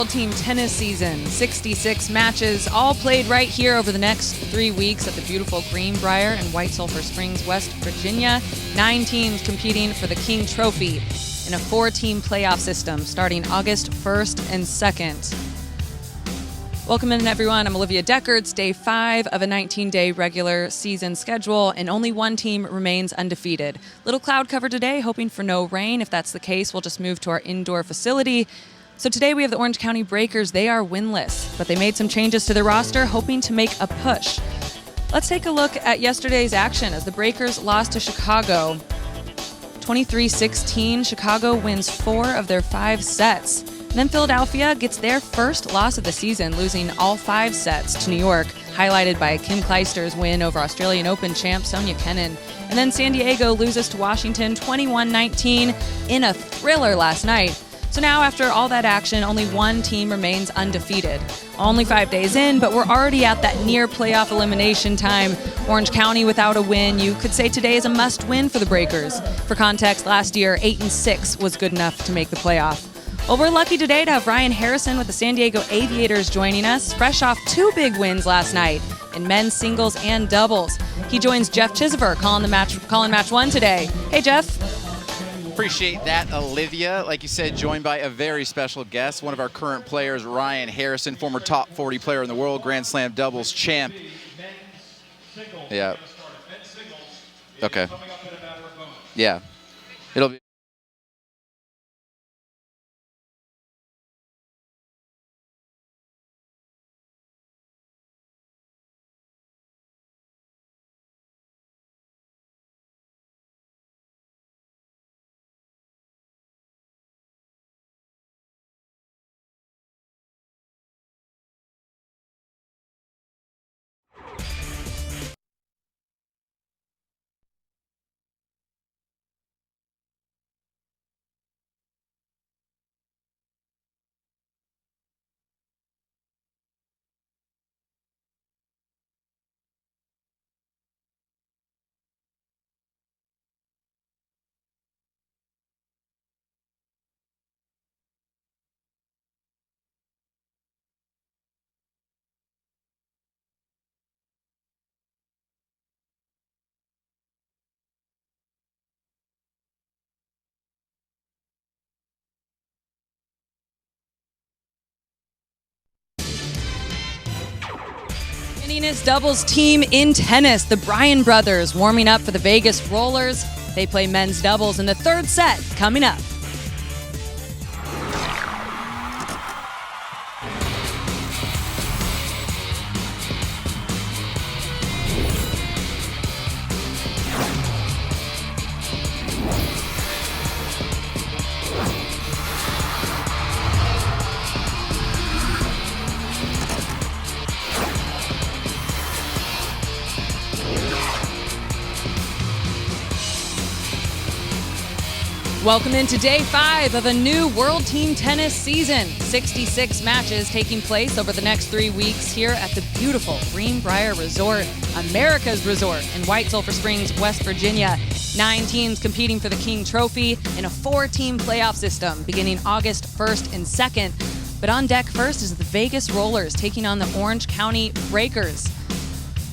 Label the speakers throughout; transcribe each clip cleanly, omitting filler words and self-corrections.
Speaker 1: Team tennis season, 66 matches, all played right here over the next 3 weeks at the beautiful Greenbrier in White Sulphur Springs, West Virginia. 9 teams competing for the King Trophy in a 4-team playoff system starting August 1st and 2nd. Welcome in, everyone. I'm Olivia Decker. It's day 5 of a 19-day regular season schedule, and only one team remains undefeated. Little cloud cover today, hoping for no rain. If that's the case, we'll just move to our indoor facility. So today we have the Orange County Breakers. They are winless, but they made some changes to their roster, hoping to make a push. Let's take a look at yesterday's action as the Breakers lost to Chicago. 23-16, Chicago wins 4 of their 5 sets. And then Philadelphia gets their first loss of the season, losing all 5 sets to New York, highlighted by Kim Clijsters' win over Australian Open champ Sofia Kenin. And then San Diego loses to Washington 21-19 in a thriller last night. So now, after all that action, only one team remains undefeated. Only 5 days in, but we're already at that near playoff elimination time. Orange County without a win. You could say today is a must-win for the Breakers. For context, last year, 8-6 was good enough to make the playoff. Well, we're lucky today to have Ryan Harrison with the San Diego Aviators joining us, fresh off 2 big wins last night in men's singles and doubles. He joins Jeff Chisever calling match 1 today. Hey, Jeff.
Speaker 2: Appreciate that, Olivia. Like you said, joined by a very special guest, one of our current players, Ryan Harrison, former top 40 player in the world, Grand Slam doubles champ. Yeah. Okay. Yeah. It'll be.
Speaker 1: His doubles team in tennis, the Bryan brothers, warming up for the Vegas Rollers. They play men's doubles in the 3rd set coming up. Welcome into day 5 of a new World Team Tennis season. 66 matches taking place over the next 3 weeks here at the beautiful Greenbrier Resort, America's resort in White Sulphur Springs, West Virginia. 9 teams competing for the King Trophy in a 4-team playoff system beginning August 1st and 2nd. But on deck first is the Vegas Rollers taking on the Orange County Breakers.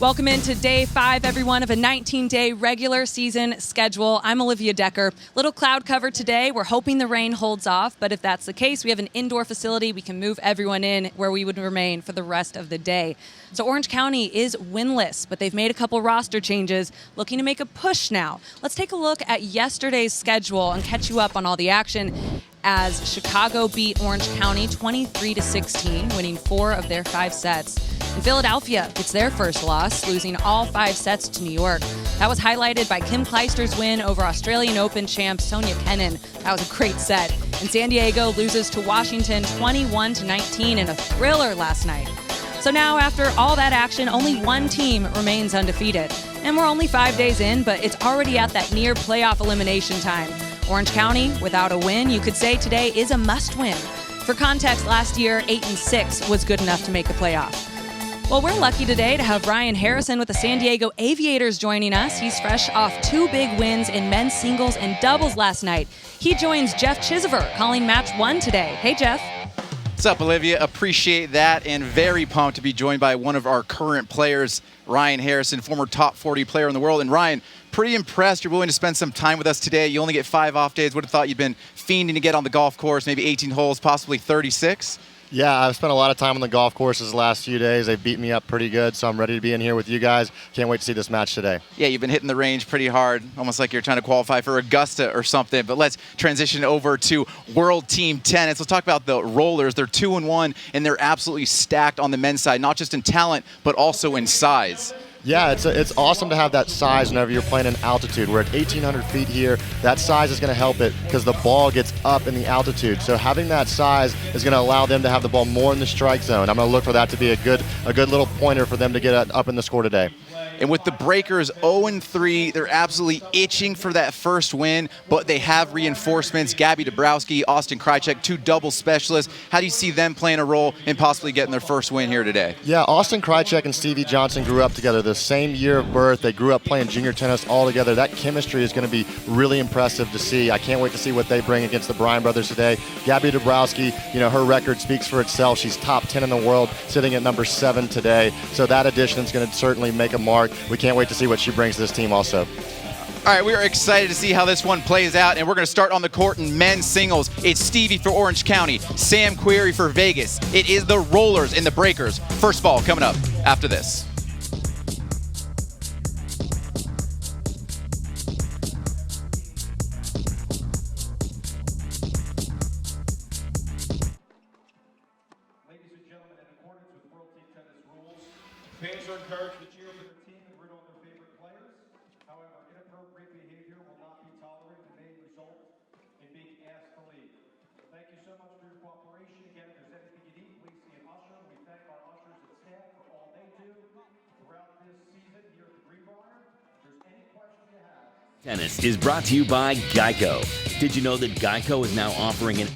Speaker 1: Welcome into day 5, everyone, of a 19-day regular season schedule. I'm Olivia Decker. Little cloud cover today. We're hoping the rain holds off, but if that's the case, we have an indoor facility. We can move everyone in where we would remain for the rest of the day. So Orange County is winless, but they've made a couple roster changes, looking to make a push now. Let's take a look at yesterday's schedule and catch you up on all the action as Chicago beat Orange County 23-16, winning 4 of their 5 sets. And Philadelphia gets their first loss, losing all 5 sets to New York. That was highlighted by Kim Clijsters' win over Australian Open champ Sofia Kenin. That was a great set. And San Diego loses to Washington 21-19 in a thriller last night. So now, after all that action, only one team remains undefeated. And we're only 5 days in, but it's already at that near playoff elimination time. Orange County, without a win, you could say today is a must-win. For context, last year, 8-6 was good enough to make the playoff. Well, we're lucky today to have Ryan Harrison with the San Diego Aviators joining us. He's fresh off 2 big wins in men's singles and doubles last night. He joins Jeff Chisever calling match 1 today. Hey, Jeff.
Speaker 2: What's up, Olivia? Appreciate that, and very pumped to be joined by one of our current players, Ryan Harrison, former top 40 player in the world. And Ryan, pretty impressed you're willing to spend some time with us today. You only get 5 off days. Would have thought you'd been fiending to get on the golf course, maybe 18 holes, possibly 36.
Speaker 3: Yeah, I've spent a lot of time on the golf courses the last few days. They've beat me up pretty good, so I'm ready to be in here with you guys. Can't wait to see this match today.
Speaker 2: Yeah, you've been hitting the range pretty hard, almost like you're trying to qualify for Augusta or something. But let's transition over to World Team Tennis. Let's talk about the Rollers. They're 2-1, and they're absolutely stacked on the men's side, not just in talent, but also in size.
Speaker 3: Yeah, it's awesome to have that size whenever you're playing in altitude. We're at 1,800 feet here. That size is going to help it because the ball gets up in the altitude. So having that size is going to allow them to have the ball more in the strike zone. I'm going to look for that to be a good little pointer for them to get up in the score today.
Speaker 2: And with the Breakers 0-3, they're absolutely itching for that first win, but they have reinforcements. Gabby Dabrowski, Austin Krajicek, 2 double specialists. How do you see them playing a role in possibly getting their first win here today?
Speaker 3: Yeah, Austin Krajicek and Stevie Johnson grew up together the same year of birth. They grew up playing junior tennis all together. That chemistry is going to be really impressive to see. I can't wait to see what they bring against the Bryan brothers today. Gabby Dabrowski, her record speaks for itself. She's top 10 in the world, sitting at number 7 today. So that addition is going to certainly make a mark. We can't wait to see what she brings to this team also.
Speaker 2: All right, we are excited to see how this one plays out, and we're going to start on the court in men's singles. It's Stevie for Orange County, Sam Querrey for Vegas. It is the Rollers and the Breakers. First ball coming up after this.
Speaker 4: Fans are encouraged to cheer for their team and root on their favorite players. However, inappropriate behavior will not be tolerated and may result in being asked to leave. Thank you so much for your cooperation. Again, if there's anything you need, please see an usher. We thank our ushers and staff for all they do throughout this season here at the Greenbrier. If there's any question you have.
Speaker 5: Tennis is brought to you by Geico. Did you know that Geico is now offering an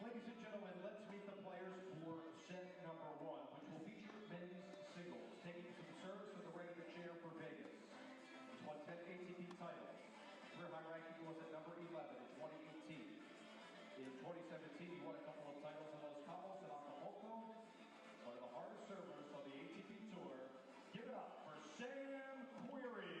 Speaker 4: Ladies and gentlemen, let's meet the players for set number 1, which will feature men's singles. Taking some serves for the regular chair for Vegas. He's won 10 ATP titles. Career high ranking was at number 11 in 2018. In 2017, he won a couple of titles in Los Cabos and Acapulco. One of the hardest servers on the ATP Tour. Give it up for Sam Querrey.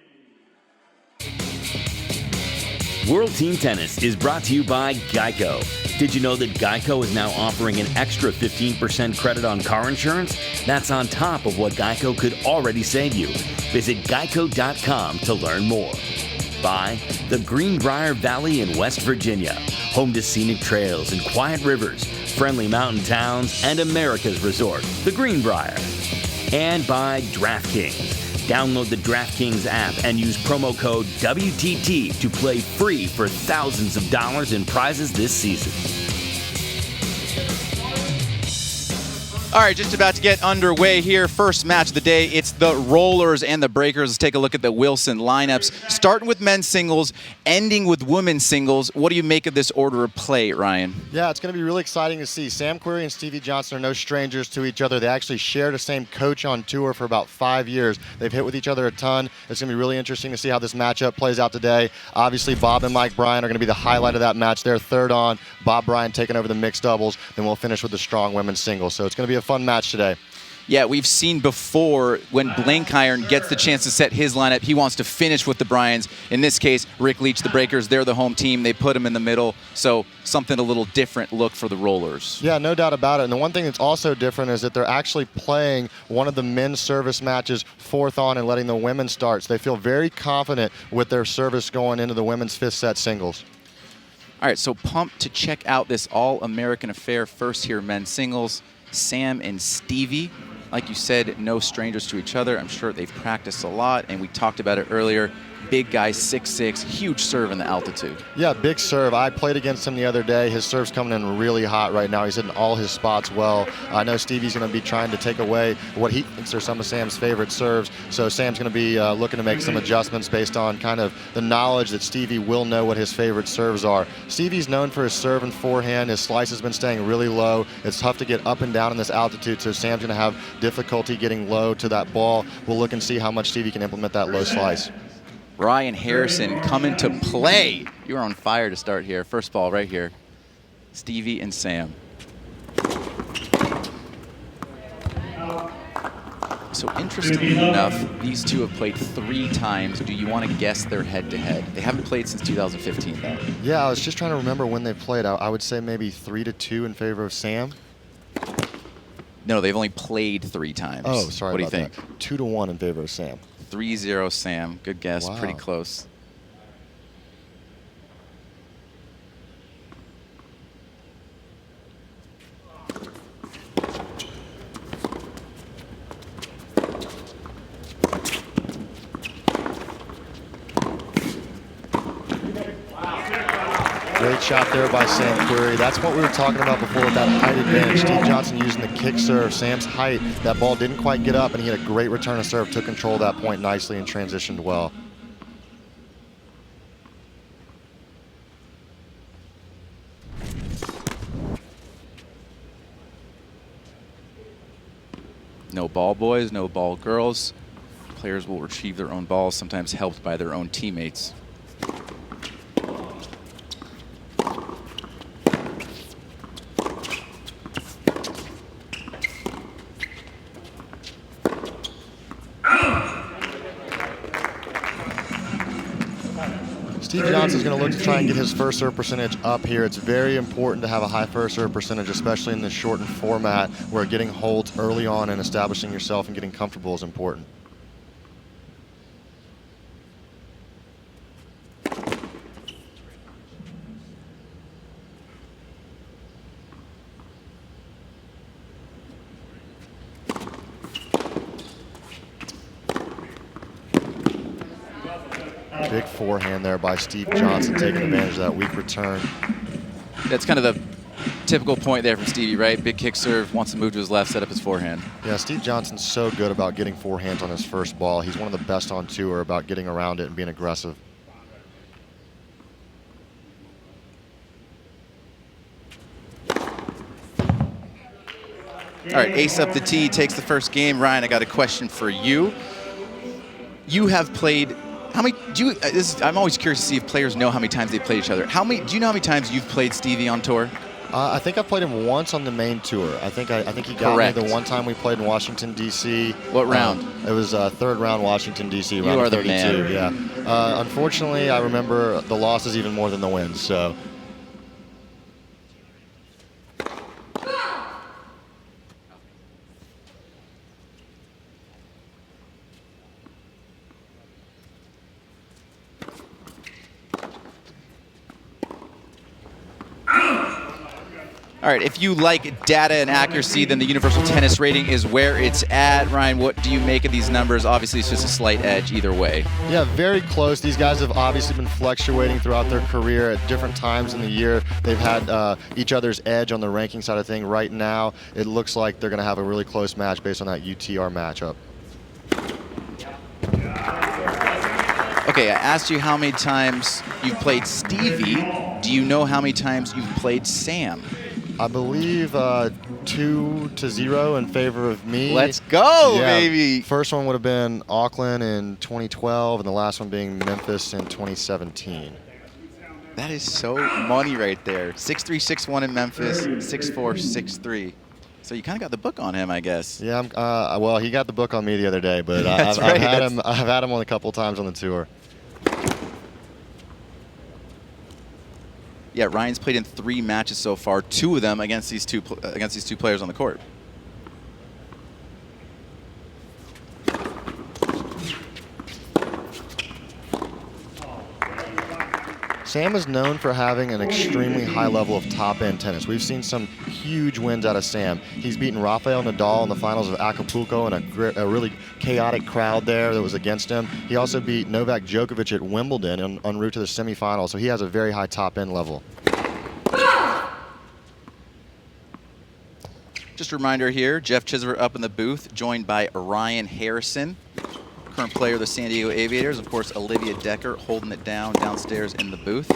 Speaker 5: World Team Tennis is brought to you by Geico. Did you know that Geico is now offering an extra 15% credit on car insurance? That's on top of what Geico could already save you. Visit geico.com to learn more. By the Greenbrier Valley in West Virginia, home to scenic trails and quiet rivers, friendly mountain towns, and America's resort, the Greenbrier. And by DraftKings. Download the DraftKings app and use promo code WTT to play free for thousands of dollars in prizes this season.
Speaker 2: All right, just about to get underway here. First match of the day, it's the Rollers and the Breakers. Let's take a look at the Wilson lineups. Starting with men's singles, ending with women's singles. What do you make of this order of play, Ryan?
Speaker 3: Yeah, it's going to be really exciting to see. Sam Querrey and Stevie Johnson are no strangers to each other. They actually share the same coach on tour for about 5 years. They've hit with each other a ton. It's going to be really interesting to see how this matchup plays out today. Obviously, Bob and Mike Bryan are going to be the highlight of that match. They're third on. Bob Bryan taking over the mixed doubles. Then we'll finish with the strong women's singles. So it's going to be a fun match today.
Speaker 2: Yeah, we've seen before when Blankiron gets the chance to set his lineup, he wants to finish with the Bryans. In this case, Rick Leach, the Breakers, they're the home team. They put him in the middle, so something a little different look for the Rollers.
Speaker 3: Yeah, no doubt about it. And the one thing that's also different is that they're actually playing one of the men's service matches fourth on and letting the women start. So they feel very confident with their service going into the women's fifth set singles.
Speaker 2: All right, so pumped to check out this all-American affair. First here, men's singles, Sam and Stevie. Like you said, no strangers to each other. I'm sure they've practiced a lot, and we talked about it earlier. Big guy, 6'6", huge serve in the altitude.
Speaker 3: Yeah, big serve. I played against him the other day. His serve's coming in really hot right now. He's hitting all his spots well. I know Stevie's going to be trying to take away what he thinks are some of Sam's favorite serves. So Sam's going to be looking to make some adjustments based on kind of the knowledge that Stevie will know what his favorite serves are. Stevie's known for his serve and forehand. His slice has been staying really low. It's tough to get up and down in this altitude, so Sam's going to have difficulty getting low to that ball. We'll look and see how much Stevie can implement that low slice.
Speaker 2: Ryan Harrison coming to play. You are on fire to start here. First ball right here. Stevie and Sam. So interestingly enough, these two have played 3 times. Do you want to guess their head-to-head? They haven't played since 2015, though.
Speaker 3: Yeah, I was just trying to remember when they played. I would say maybe 3-2 in favor of Sam.
Speaker 2: No, they've only played 3 times.
Speaker 3: Oh, sorry
Speaker 2: What do you
Speaker 3: about
Speaker 2: think?
Speaker 3: that. 2-1 in favor of Sam.
Speaker 2: 3-0 Sam. Good guess.
Speaker 3: Wow.
Speaker 2: Pretty close.
Speaker 3: Great shot there by Sam Querrey. That's what we were talking about before with that height advantage. Steve Johnson using the kick serve. Sam's height, that ball didn't quite get up, and he had a great return of serve, took control of that point nicely and transitioned well.
Speaker 2: No ball boys, no ball girls. Players will retrieve their own balls, sometimes helped by their own teammates.
Speaker 3: Steve Johnson's going to look to try and get his first serve percentage up here. It's very important to have a high first serve percentage, especially in this shortened format where getting holds early on and establishing yourself and getting comfortable is important. Big forehand there by Steve Johnson, taking advantage of that weak return.
Speaker 2: That's kind of the typical point there from Stevie, right? Big kick serve, wants to move to his left, set up his forehand.
Speaker 3: Yeah, Steve Johnson's so good about getting forehands on his first ball. He's one of the best on tour about getting around it and being aggressive.
Speaker 2: All right, ace up the tee, takes the first game. Ryan, I got a question for you. You have played, how many, I'm always curious to see if players know how many times they played each other. Do you know how many times you've played Stevie on tour?
Speaker 3: I think I played him once on the main tour. I think he got
Speaker 2: Correct.
Speaker 3: me the one time we played in Washington, D.C.
Speaker 2: What round?
Speaker 3: It was third round Washington, D.C. round
Speaker 2: You are the
Speaker 3: 32.
Speaker 2: man.
Speaker 3: Yeah. Unfortunately, I remember the losses even more than the wins. So.
Speaker 2: All right, if you like data and accuracy, then the Universal Tennis Rating is where it's at. Ryan, what do you make of these numbers? Obviously, it's just a slight edge either way.
Speaker 3: Yeah, very close. These guys have obviously been fluctuating throughout their career at different times in the year. They've had each other's edge on the ranking side of thing. Right now, it looks like they're going to have a really close match based on that UTR matchup.
Speaker 2: Okay, I asked you how many times you've played Stevie. Do you know how many times you've played Sam?
Speaker 3: I believe 2-0 in favor of me.
Speaker 2: Let's go,
Speaker 3: Yeah,
Speaker 2: baby.
Speaker 3: First one would have been Auckland in 2012, and the last one being Memphis in 2017.
Speaker 2: That is so money right there. 6'3", 6'1" in Memphis, 6'4", 6'3". So you kind of got the book on him, I guess.
Speaker 3: Yeah, well, he got the book on me the other day, but I've had him on a couple times on the tour.
Speaker 2: Yeah, Ryan's played in 3 matches so far, 2 of them against these two players on the court.
Speaker 3: Sam is known for having an extremely high level of top-end tennis. We've seen some huge wins out of Sam. He's beaten Rafael Nadal in the finals of Acapulco in a really chaotic crowd there that was against him. He also beat Novak Djokovic at Wimbledon en route to the semifinals, so he has a very high top-end level.
Speaker 2: Just a reminder here, Jeff Chisver up in the booth, joined by Ryan Harrison, current player of the San Diego Aviators. Of course, Olivia Decker holding it down downstairs in the booth.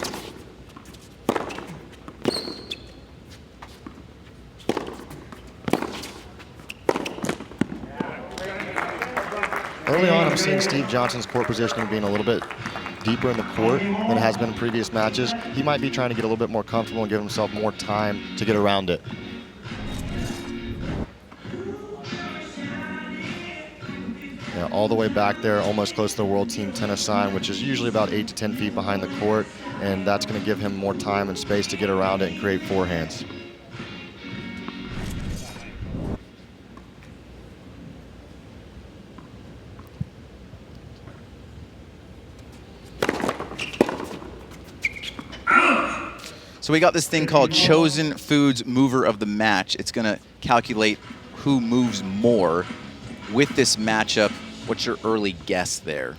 Speaker 3: Early on, I'm seeing Steve Johnson's court positioning being a little bit deeper in the court than it has been in previous matches. He might be trying to get a little bit more comfortable and give himself more time to get around it. Yeah, all the way back there, almost close to the World Team Tennis sign, which is usually about 8 to 10 feet behind the court, and that's going to give him more time and space to get around it and create forehands.
Speaker 2: So we got this thing called Chosen Foods Mover of the Match. It's going to calculate who moves more. With this matchup, what's your early guess there?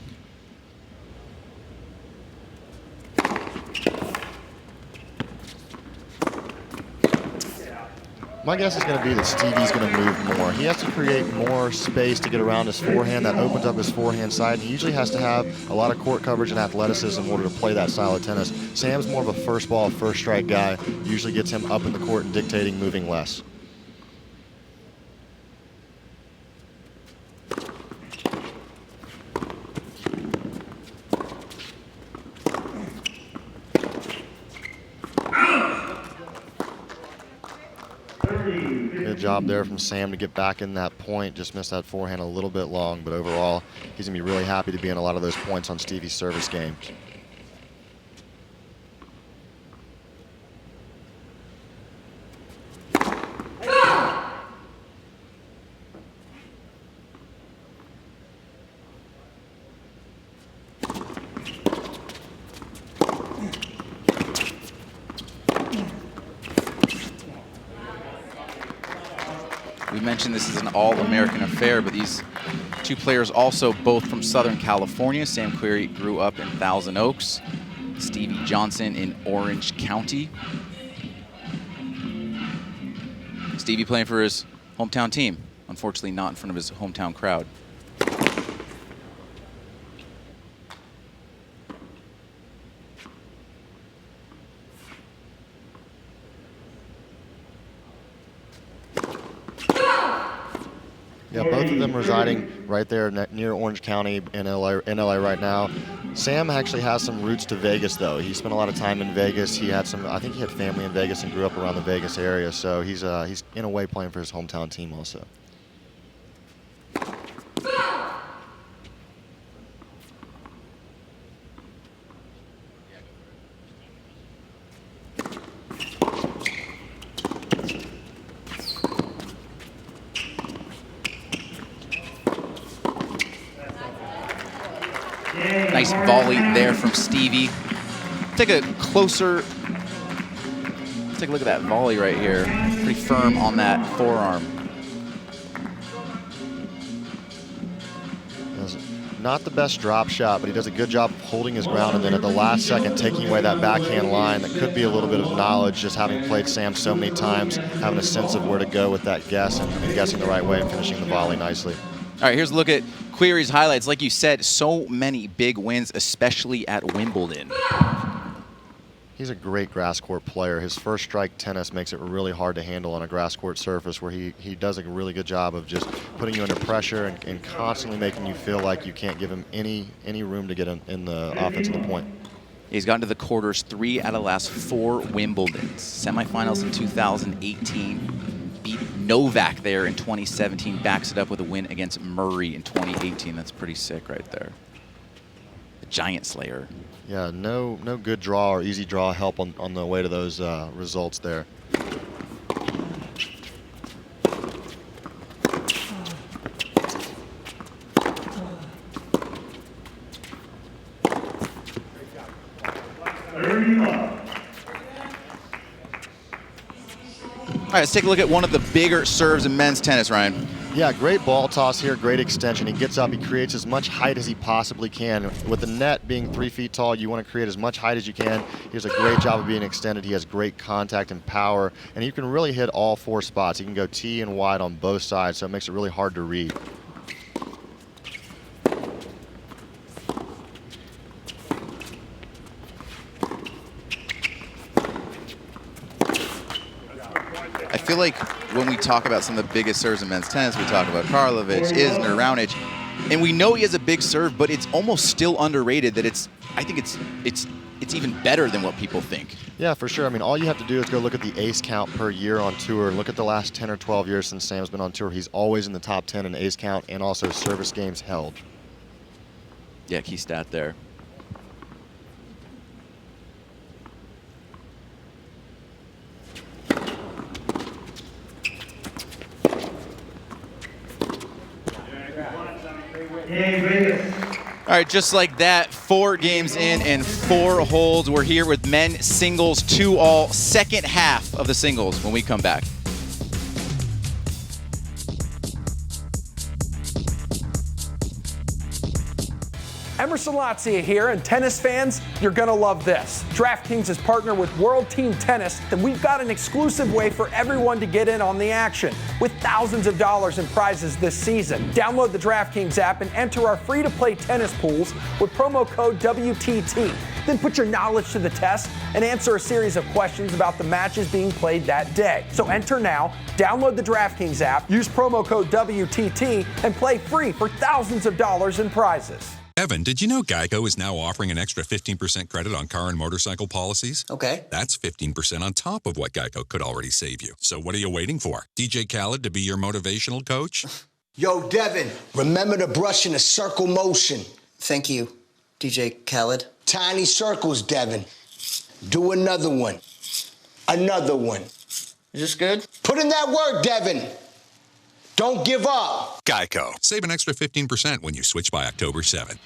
Speaker 3: My guess is going to be that Stevie's going to move more. He has to create more space to get around his forehand. That opens up his forehand side. He usually has to have a lot of court coverage and athleticism in order to play that style of tennis. Sam's more of a first ball, first strike guy. Usually gets him up in the court and dictating, moving less. Good job there from Sam to get back in that point. Just missed that forehand a little bit long, but overall, he's going to be really happy to be in a lot of those points on Stevie's service game.
Speaker 2: We mentioned this is an all-American affair, but these 2 players also both from Southern California. Sam Querrey grew up in Thousand Oaks. Stevie Johnson in Orange County. Stevie playing for his hometown team. Unfortunately not in front of his hometown crowd.
Speaker 3: Yeah, both of them residing right there near Orange County in LA right now. Sam actually has some roots to Vegas, though. He spent a lot of time in Vegas. He had I think he had family in Vegas and grew up around the Vegas area. So he's in a way playing for his hometown team also.
Speaker 2: Nice volley there from Stevie. Take a look at that volley right here. Pretty firm on that forearm.
Speaker 3: Not the best drop shot, but he does a good job of holding his ground and then at the last second taking away that backhand line. That could be a little bit of knowledge, just having played Sam so many times, having a sense of where to go with that guess and guessing the right way and finishing the volley nicely.
Speaker 2: All right, here's a look at Querrey's highlights. Like you said, so many big wins, especially at Wimbledon.
Speaker 3: He's a great grass court player. His first strike tennis makes it really hard to handle on a grass court surface, where he does a really good job of just putting you under pressure and constantly making you feel like you can't give him any room to get in the offense of the point.
Speaker 2: He's gotten to the quarters 3 out of the last 4 Wimbledons. Semifinals in 2018, beat Novak there in 2017 backs it up with a win against Murray in 2018. That's pretty sick right there. The Giant Slayer.
Speaker 3: Yeah, no good draw or easy draw help on the way to those results there.
Speaker 2: All right, let's take a look at one of the bigger serves in men's tennis, Ryan.
Speaker 3: Yeah, great ball toss here, great extension. He gets up, he creates as much height as he possibly can. With the net being 3 feet tall, you want to create as much height as you can. He does a great job of being extended. He has great contact and power, and you can really hit all 4 spots. He can go T and wide on both sides, so it makes it really hard to read.
Speaker 2: I feel like when we talk about some of the biggest serves in men's tennis, we talk about Karlovic, Isner, Raonic, and we know he has a big serve, but it's almost still underrated. That I think it's even better than what people think.
Speaker 3: Yeah, for sure. I mean, all you have to do is go look at the ace count per year on tour. Look at the last 10 or 12 years since Sam's been on tour. He's always in the top 10 in ace count and also service games held.
Speaker 2: Yeah, key stat there. All right, just like that, 4 games in and 4 holds. We're here with men singles 2-all, second half of the singles when we come back.
Speaker 6: Emerson Latzia here, and tennis fans, you're gonna love this. DraftKings is partnered with World Team Tennis, and we've got an exclusive way for everyone to get in on the action with thousands of dollars in prizes this season. Download the DraftKings app and enter our free-to-play tennis pools with promo code WTT. Then put your knowledge to the test and answer a series of questions about the matches being played that day. So enter now, download the DraftKings app, use promo code WTT, and play free for thousands of dollars in prizes.
Speaker 7: Evan, did you know Geico is now offering an extra 15% credit on car and motorcycle policies?
Speaker 8: Okay.
Speaker 7: That's 15% on top of what Geico could already save you. So what are you waiting for? DJ Khaled to be your motivational coach?
Speaker 8: Yo, Devin, remember to brush in a circle motion. Thank you, DJ Khaled. Tiny circles, Devin. Do another one. Another one. Is this good? Put in that work, Devin. Don't give up.
Speaker 7: Geico. Save an extra 15% when you switch by October 7th.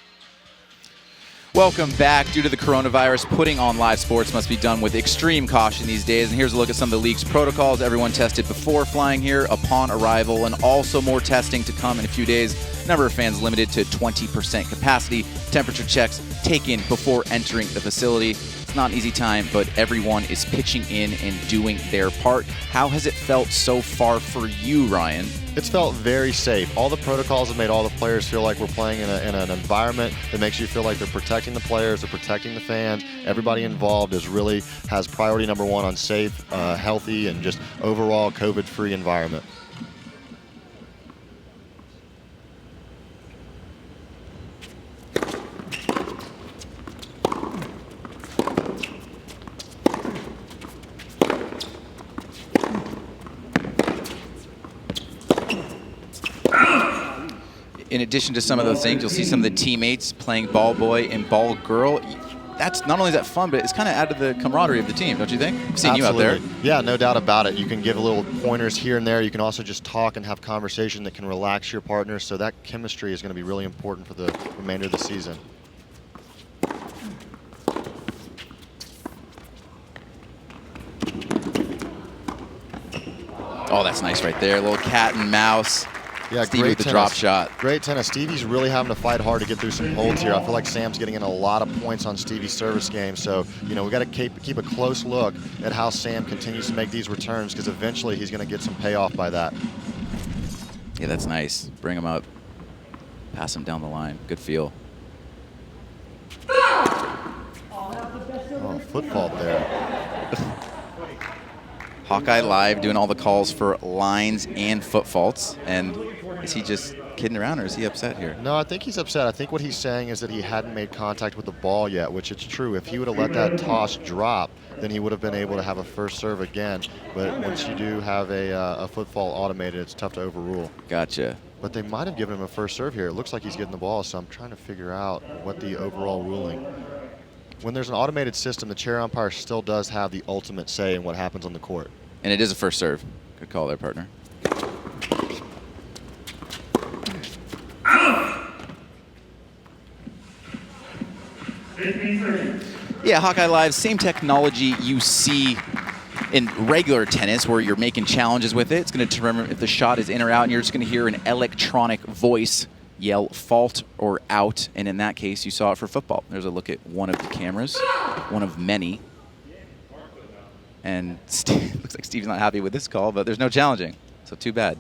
Speaker 2: Welcome back. Due to the coronavirus, putting on live sports must be done with extreme caution these days. And here's a look at some of the league's protocols. Everyone tested before flying here, upon arrival, and also more testing to come in a few days. Number of fans limited to 20% capacity. Temperature checks taken before entering the facility. It's not an easy time, but everyone is pitching in and doing their part. How has it felt so far for you, Ryan?
Speaker 3: It's felt very safe. All the protocols have made all the players feel like we're playing in an environment that makes you feel like they're protecting the players, they're protecting the fans. Everybody involved has priority number 1 on safe, healthy, and just overall COVID-free environment.
Speaker 2: In addition to some of those things, you'll see some of the teammates playing ball boy and ball girl. That's not only is that fun, but it's kind of added to the camaraderie of the team, don't you think? I've seen you out there.
Speaker 3: Yeah, no doubt about it. You can give little pointers here and there. You can also just talk and have conversation that can relax your partner. So that chemistry is going to be really important for the remainder of the season.
Speaker 2: Oh, that's nice right there. A little cat and mouse.
Speaker 3: Yeah,
Speaker 2: Stevie
Speaker 3: great
Speaker 2: with the
Speaker 3: tennis.
Speaker 2: drop shot.
Speaker 3: Great tennis. Stevie's really having to fight hard to get through some holds here. I feel like Sam's getting in a lot of points on Stevie's service game. So, we got to keep a close look at how Sam continues to make these returns, because eventually he's going to get some payoff by that.
Speaker 2: Yeah, that's nice. Bring him up. Pass him down the line. Good feel.
Speaker 3: Oh, foot fault there.
Speaker 2: Hawkeye Live doing all the calls for lines and foot faults. And is he just kidding around, or is he upset here?
Speaker 3: No, I think he's upset. I think what he's saying is that he hadn't made contact with the ball yet, which it's true. If he would have let that toss drop, then he would have been able to have a first serve again. But once you do have a footfall automated, it's tough to overrule.
Speaker 2: Gotcha.
Speaker 3: But they might have given him a first serve here. It looks like he's getting the ball, so I'm trying to figure out what the overall ruling. When there's an automated system, the chair umpire still does have the ultimate say in what happens on the court.
Speaker 2: And it is a first serve. Good call there, partner. Yeah, Hawkeye Live, same technology you see in regular tennis where you're making challenges with it. It's going to determine if the shot is in or out, and you're just going to hear an electronic voice yell fault or out, and in that case, you saw it for football. There's a look at one of the cameras, one of many. And looks like Steve's not happy with this call, but there's no challenging, so too bad.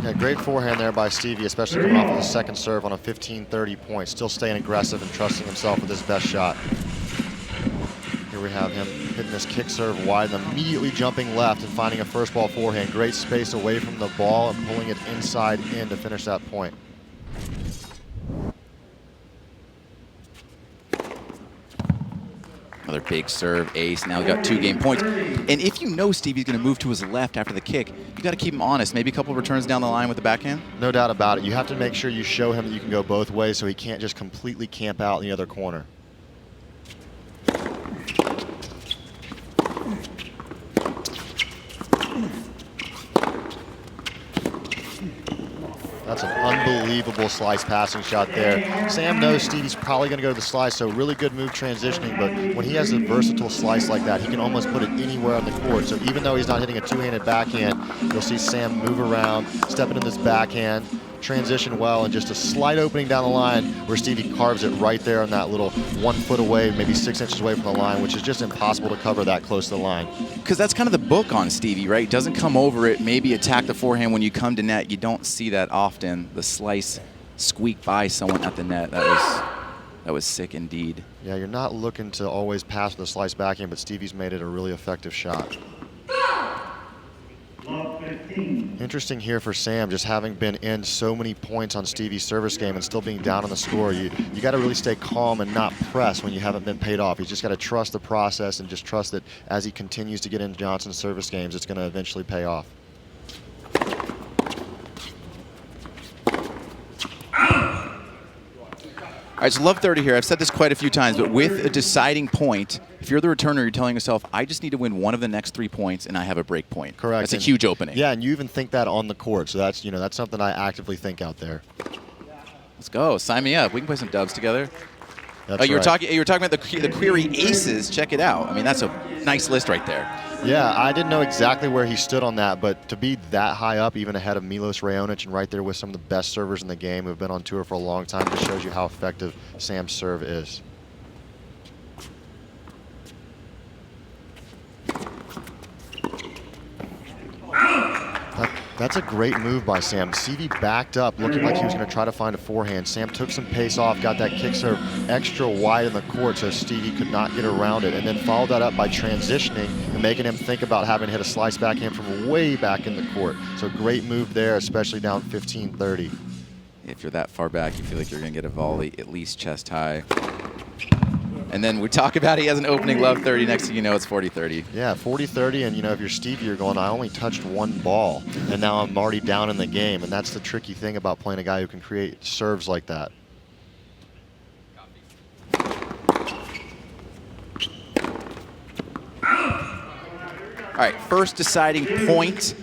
Speaker 3: Yeah, great forehand there by Stevie, especially coming off of his second serve on a 15-30 point. Still staying aggressive and trusting himself with his best shot. Here we have him hitting this kick serve wide and immediately jumping left and finding a first ball forehand. Great space away from the ball and pulling it inside in to finish that point.
Speaker 2: Another big serve, ace. Now we got 2 game points. And if you know Stevie's going to move to his left after the kick, you got to keep him honest. Maybe a couple returns down the line with the backhand.
Speaker 3: No doubt about it. You have to make sure you show him that you can go both ways so he can't just completely camp out in the other corner. That's an unbelievable slice passing shot there. Sam knows Stevie's probably going to go to the slice, so really good move transitioning, but when he has a versatile slice like that, he can almost put it anywhere on the court. So even though he's not hitting a two-handed backhand, you'll see Sam move around, step into this backhand, transition well, and just a slight opening down the line where Stevie carves it right there on that little 1 foot away, maybe 6 inches away from the line, which is just impossible to cover that close to the line.
Speaker 2: Because that's kind of the book on Stevie, right? Doesn't come over it, maybe attack the forehand when you come to net. You don't see that often. The slice squeak by someone at the net. That was sick indeed.
Speaker 3: Yeah, you're not looking to always pass with a slice backhand, but Stevie's made it a really effective shot. Interesting here for Sam, just having been in so many points on Stevie's service game and still being down on the score. You got to really stay calm and not press when you haven't been paid off. You just got to trust the process and just trust that as he continues to get into Johnson's service games, it's going to eventually pay off.
Speaker 2: All right, so love 30 here. I've said this quite a few times, but with a deciding point, if you're the returner, you're telling yourself, I just need to win one of the next 3 points, and I have a break point.
Speaker 3: Correct.
Speaker 2: That's a huge opening.
Speaker 3: Yeah, and you even think that on the court, so that's something I actively think out there.
Speaker 2: Let's go. Sign me up. We can play some dubs together.
Speaker 3: That's
Speaker 2: you were
Speaker 3: right.
Speaker 2: talking about the Query Aces. Check it out. I mean, that's a nice list right there.
Speaker 3: Yeah, I didn't know exactly where he stood on that, but to be that high up, even ahead of Milos Raonic and right there with some of the best servers in the game who have been on tour for a long time, just shows you how effective Sam's serve is. That's a great move by Sam. Stevie backed up, looking like he was going to try to find a forehand. Sam took some pace off, got that kick serve extra wide in the court so Stevie could not get around it, and then followed that up by transitioning and making him think about having to hit a slice backhand from way back in the court. So great move there, especially down 15-30.
Speaker 2: If you're that far back, you feel like you're going to get a volley at least chest high. And then we talk about he has an opening love 30. Next thing you know, it's 40-30.
Speaker 3: Yeah, 40-30, and if you're Stevie, you're going, I only touched one ball, and now I'm already down in the game, and that's the tricky thing about playing a guy who can create serves like that.
Speaker 2: All right, first deciding point.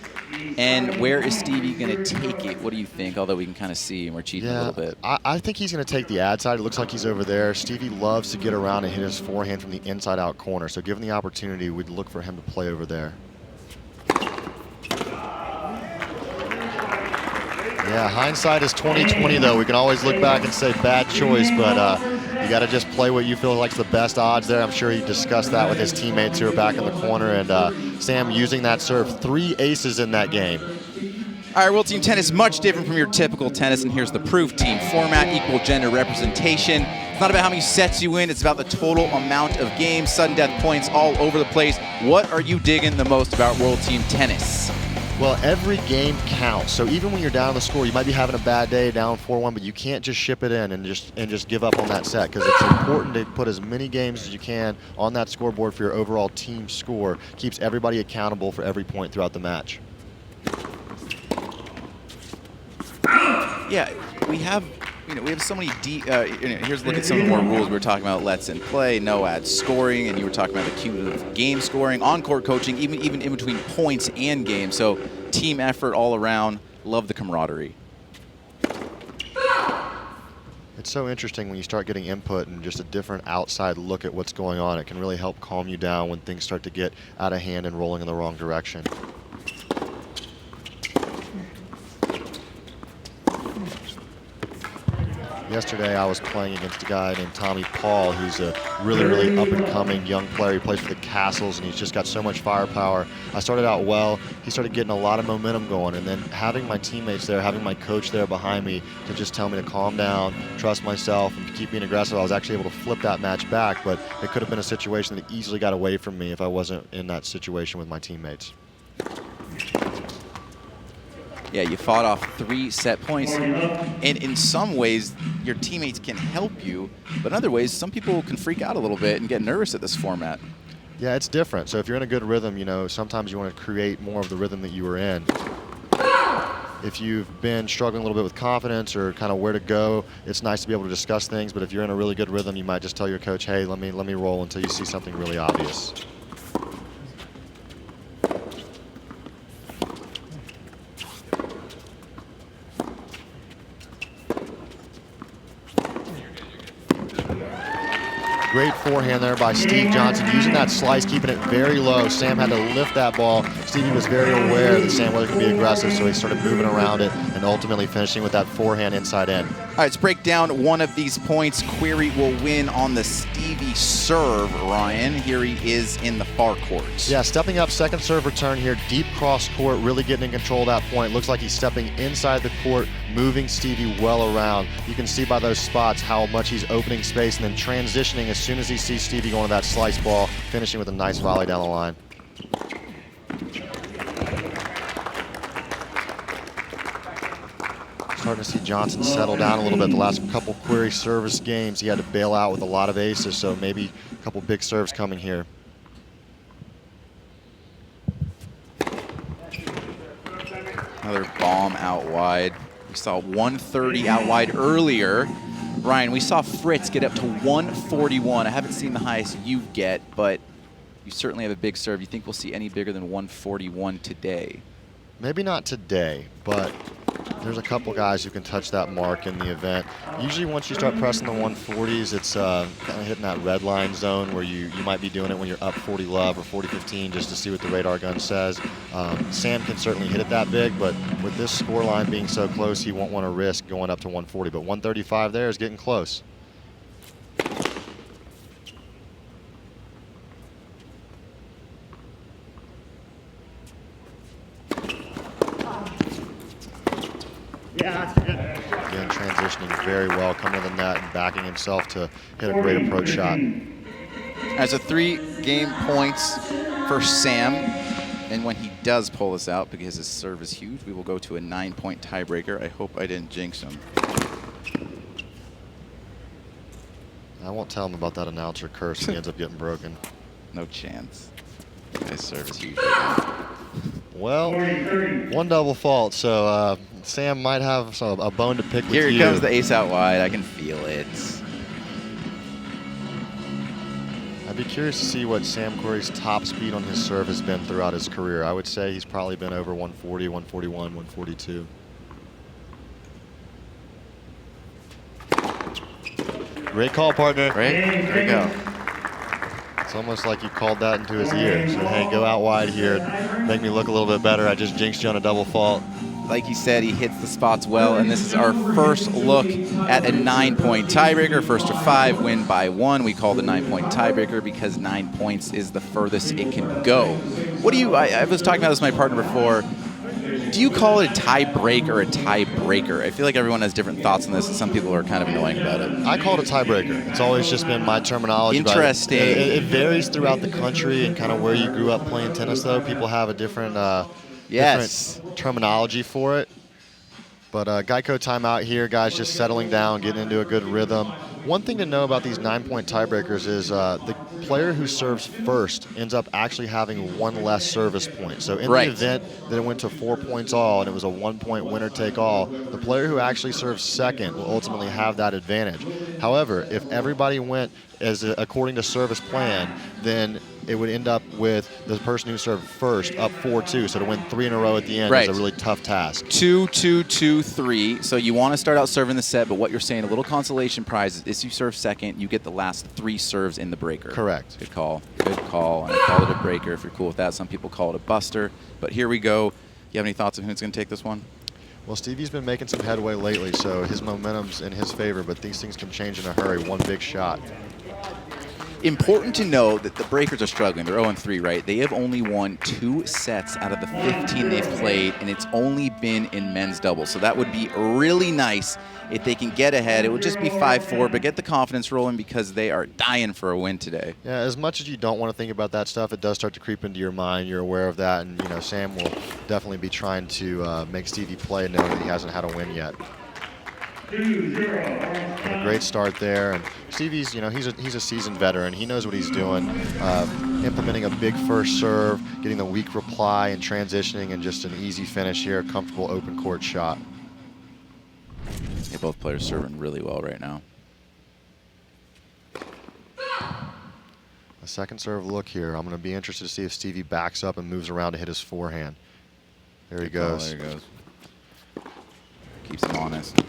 Speaker 2: And where is Stevie going to take it? What do you think? Although we can kind of see, and we're cheating a little bit.
Speaker 3: I think he's going to take the ad side. It looks like he's over there. Stevie loves to get around and hit his forehand from the inside-out corner. So given the opportunity, we'd look for him to play over there. Yeah, hindsight is 20/20 though. We can always look back and say bad choice, but you got to just play what you feel like's the best odds there. I'm sure he discussed that with his teammates who are back in the corner, and Sam using that serve, 3 aces in that game.
Speaker 2: All right, World Team Tennis, much different from your typical tennis, and here's the proof. Team format, equal gender representation. It's not about how many sets you win, it's about the total amount of games, sudden death points all over the place. What are you digging the most about World Team Tennis?
Speaker 3: Well, every game counts. So even when you're down the score, you might be having a bad day, down 4-1, but you can't just ship it in and just give up on that set, because it's important to put as many games as you can on that scoreboard for your overall team score. Keeps everybody accountable for every point throughout the match.
Speaker 2: Yeah, we have so many here's a look at some of the more rules we were talking about. Let's in play, no ad scoring, and you were talking about the cumulative game scoring, on-court coaching, even in between points and games. So team effort all around. Love the camaraderie.
Speaker 3: It's so interesting when you start getting input and just a different outside look at what's going on. It can really help calm you down when things start to get out of hand and rolling in the wrong direction. Yesterday, I was playing against a guy named Tommy Paul, who's a really up-and-coming young player. He plays for the Castles, and he's just got so much firepower. I started out well. He started getting a lot of momentum going, and then having my teammates there, having my coach there behind me to just tell me to calm down, trust myself, and to keep being aggressive, I was actually able to flip that match back, but it could have been a situation that easily got away from me if I wasn't in that situation with my teammates.
Speaker 2: Yeah, you fought off 3 set points, and in some ways, your teammates can help you, but in other ways, some people can freak out a little bit and get nervous at this format.
Speaker 3: Yeah, it's different. So if you're in a good rhythm, sometimes you want to create more of the rhythm that you were in. If you've been struggling a little bit with confidence or kind of where to go, it's nice to be able to discuss things, but if you're in a really good rhythm, you might just tell your coach, hey, let me roll until you see something really obvious. Great forehand there by Steve Johnson, using that slice, keeping it very low. Sam had to lift that ball. Stevie was very aware that Sam Weather could be aggressive, so he started moving around it and ultimately finishing with that forehand inside in.
Speaker 2: All right, let's break down one of these points. Query will win on the Stevie serve, Ryan. Here he is in the far court.
Speaker 3: Yeah, stepping up, second serve return here, deep cross court, really getting in control of that point. Looks like he's stepping inside the court, moving Stevie well around. You can see by those spots how much he's opening space and then transitioning as soon as he sees Stevie going to that slice ball, finishing with a nice volley down the line. Starting to see Johnson settle down a little bit. The last couple Query service games, he had to bail out with a lot of aces, so maybe a couple big serves coming here.
Speaker 2: Another bomb out wide. We saw 130 out wide earlier. Ryan, we saw Fritz get up to 141. I haven't seen the highest you get, but you certainly have a big serve. You think we'll see any bigger than 141 today?
Speaker 3: Maybe not today, but there's a couple guys who can touch that mark in the event. Usually once you start pressing the 140s, it's kind of hitting that red line zone where you might be doing it when you're up 40 love or 40-15 just to see what the radar gun says. Sam can certainly hit it that big, but with this score line being so close, he won't want to risk going up to 140. But 135 there is getting close. Again, transitioning very well, coming to the net and backing himself to hit a great approach shot.
Speaker 2: As a 3 game points for Sam, and when he does pull this out, because his serve is huge, we will go to a 9-point tiebreaker. I hope I didn't jinx him.
Speaker 3: I won't tell him about that announcer curse and he ends up getting broken.
Speaker 2: No chance. His serve is huge right now.
Speaker 3: Well, 1 double fault, so Sam might have a bone to pick with you.
Speaker 2: Here comes the ace out wide. I can feel it.
Speaker 3: I'd be curious to see what Sam Query's top speed on his serve has been throughout his career. I would say he's probably been over 140, 141, 142. Great call, partner.
Speaker 2: Right? There you go.
Speaker 3: It's almost like you called that into his ear. So, hey, go out wide here. Make me look a little bit better. I just jinxed you on a double fault.
Speaker 2: Like you said, he hits the spots well, and this is our first look at a 9-point tiebreaker. First to 5, win by 1. We call the 9-point tiebreaker because 9 points is the furthest it can go. What do you, I was talking about this with my partner before. Do you call it a tie break or a tie breaker? I feel like everyone has different thoughts on this, and some people are kind of annoying about it.
Speaker 3: I call it a tiebreaker. It's always just been my terminology.
Speaker 2: Interesting.
Speaker 3: It varies throughout the country and kind of where you grew up playing tennis, though. People have a different, different terminology for it. But Geico timeout here, guys just settling down, getting into a good rhythm. One thing to know about these 9-point tiebreakers is the player who serves first ends up actually having one less service point. So in the event that it went to 4 points all and it was a 1-point winner take all, the player who actually serves second will ultimately have that advantage. However, if everybody went according to service plan, then it would end up with the person who served first up 4-2. So to win 3 in a row at the end is a really tough task.
Speaker 2: 2-2-2-3. So you want to start out serving the set, but what you're saying, a little consolation prize is you serve second, you get the last 3 serves in the breaker.
Speaker 3: Correct.
Speaker 2: Good call. Good call. And I call it a breaker if you're cool with that. Some people call it a buster. But here we go. You have any thoughts on who's going to take this one?
Speaker 3: Well, Stevie's been making some headway lately, so his momentum's in his favor, but these things can change in a hurry. One big shot.
Speaker 2: Important to know that the Breakers are struggling. They're 0-3, right? They have only won 2 sets out of the 15 they've played, and it's only been in men's doubles. So that would be really nice if they can get ahead. It would just be 5-4, but get the confidence rolling because they are dying for a win today.
Speaker 3: Yeah, as much as you don't want to think about that stuff, it does start to creep into your mind. You're aware of that, and Sam will definitely be trying to make Stevie play, knowing that he hasn't had a win yet. A great start there, and Stevie's, he's a seasoned veteran. He knows what he's doing, implementing a big first serve, getting the weak reply and transitioning, and just an easy finish here, comfortable open court shot.
Speaker 2: Yeah, both players serving really well right now.
Speaker 3: A second serve look here. I'm going to be interested to see if Stevie backs up and moves around to hit his forehand. There he goes.
Speaker 2: There he goes. Keeps him honest.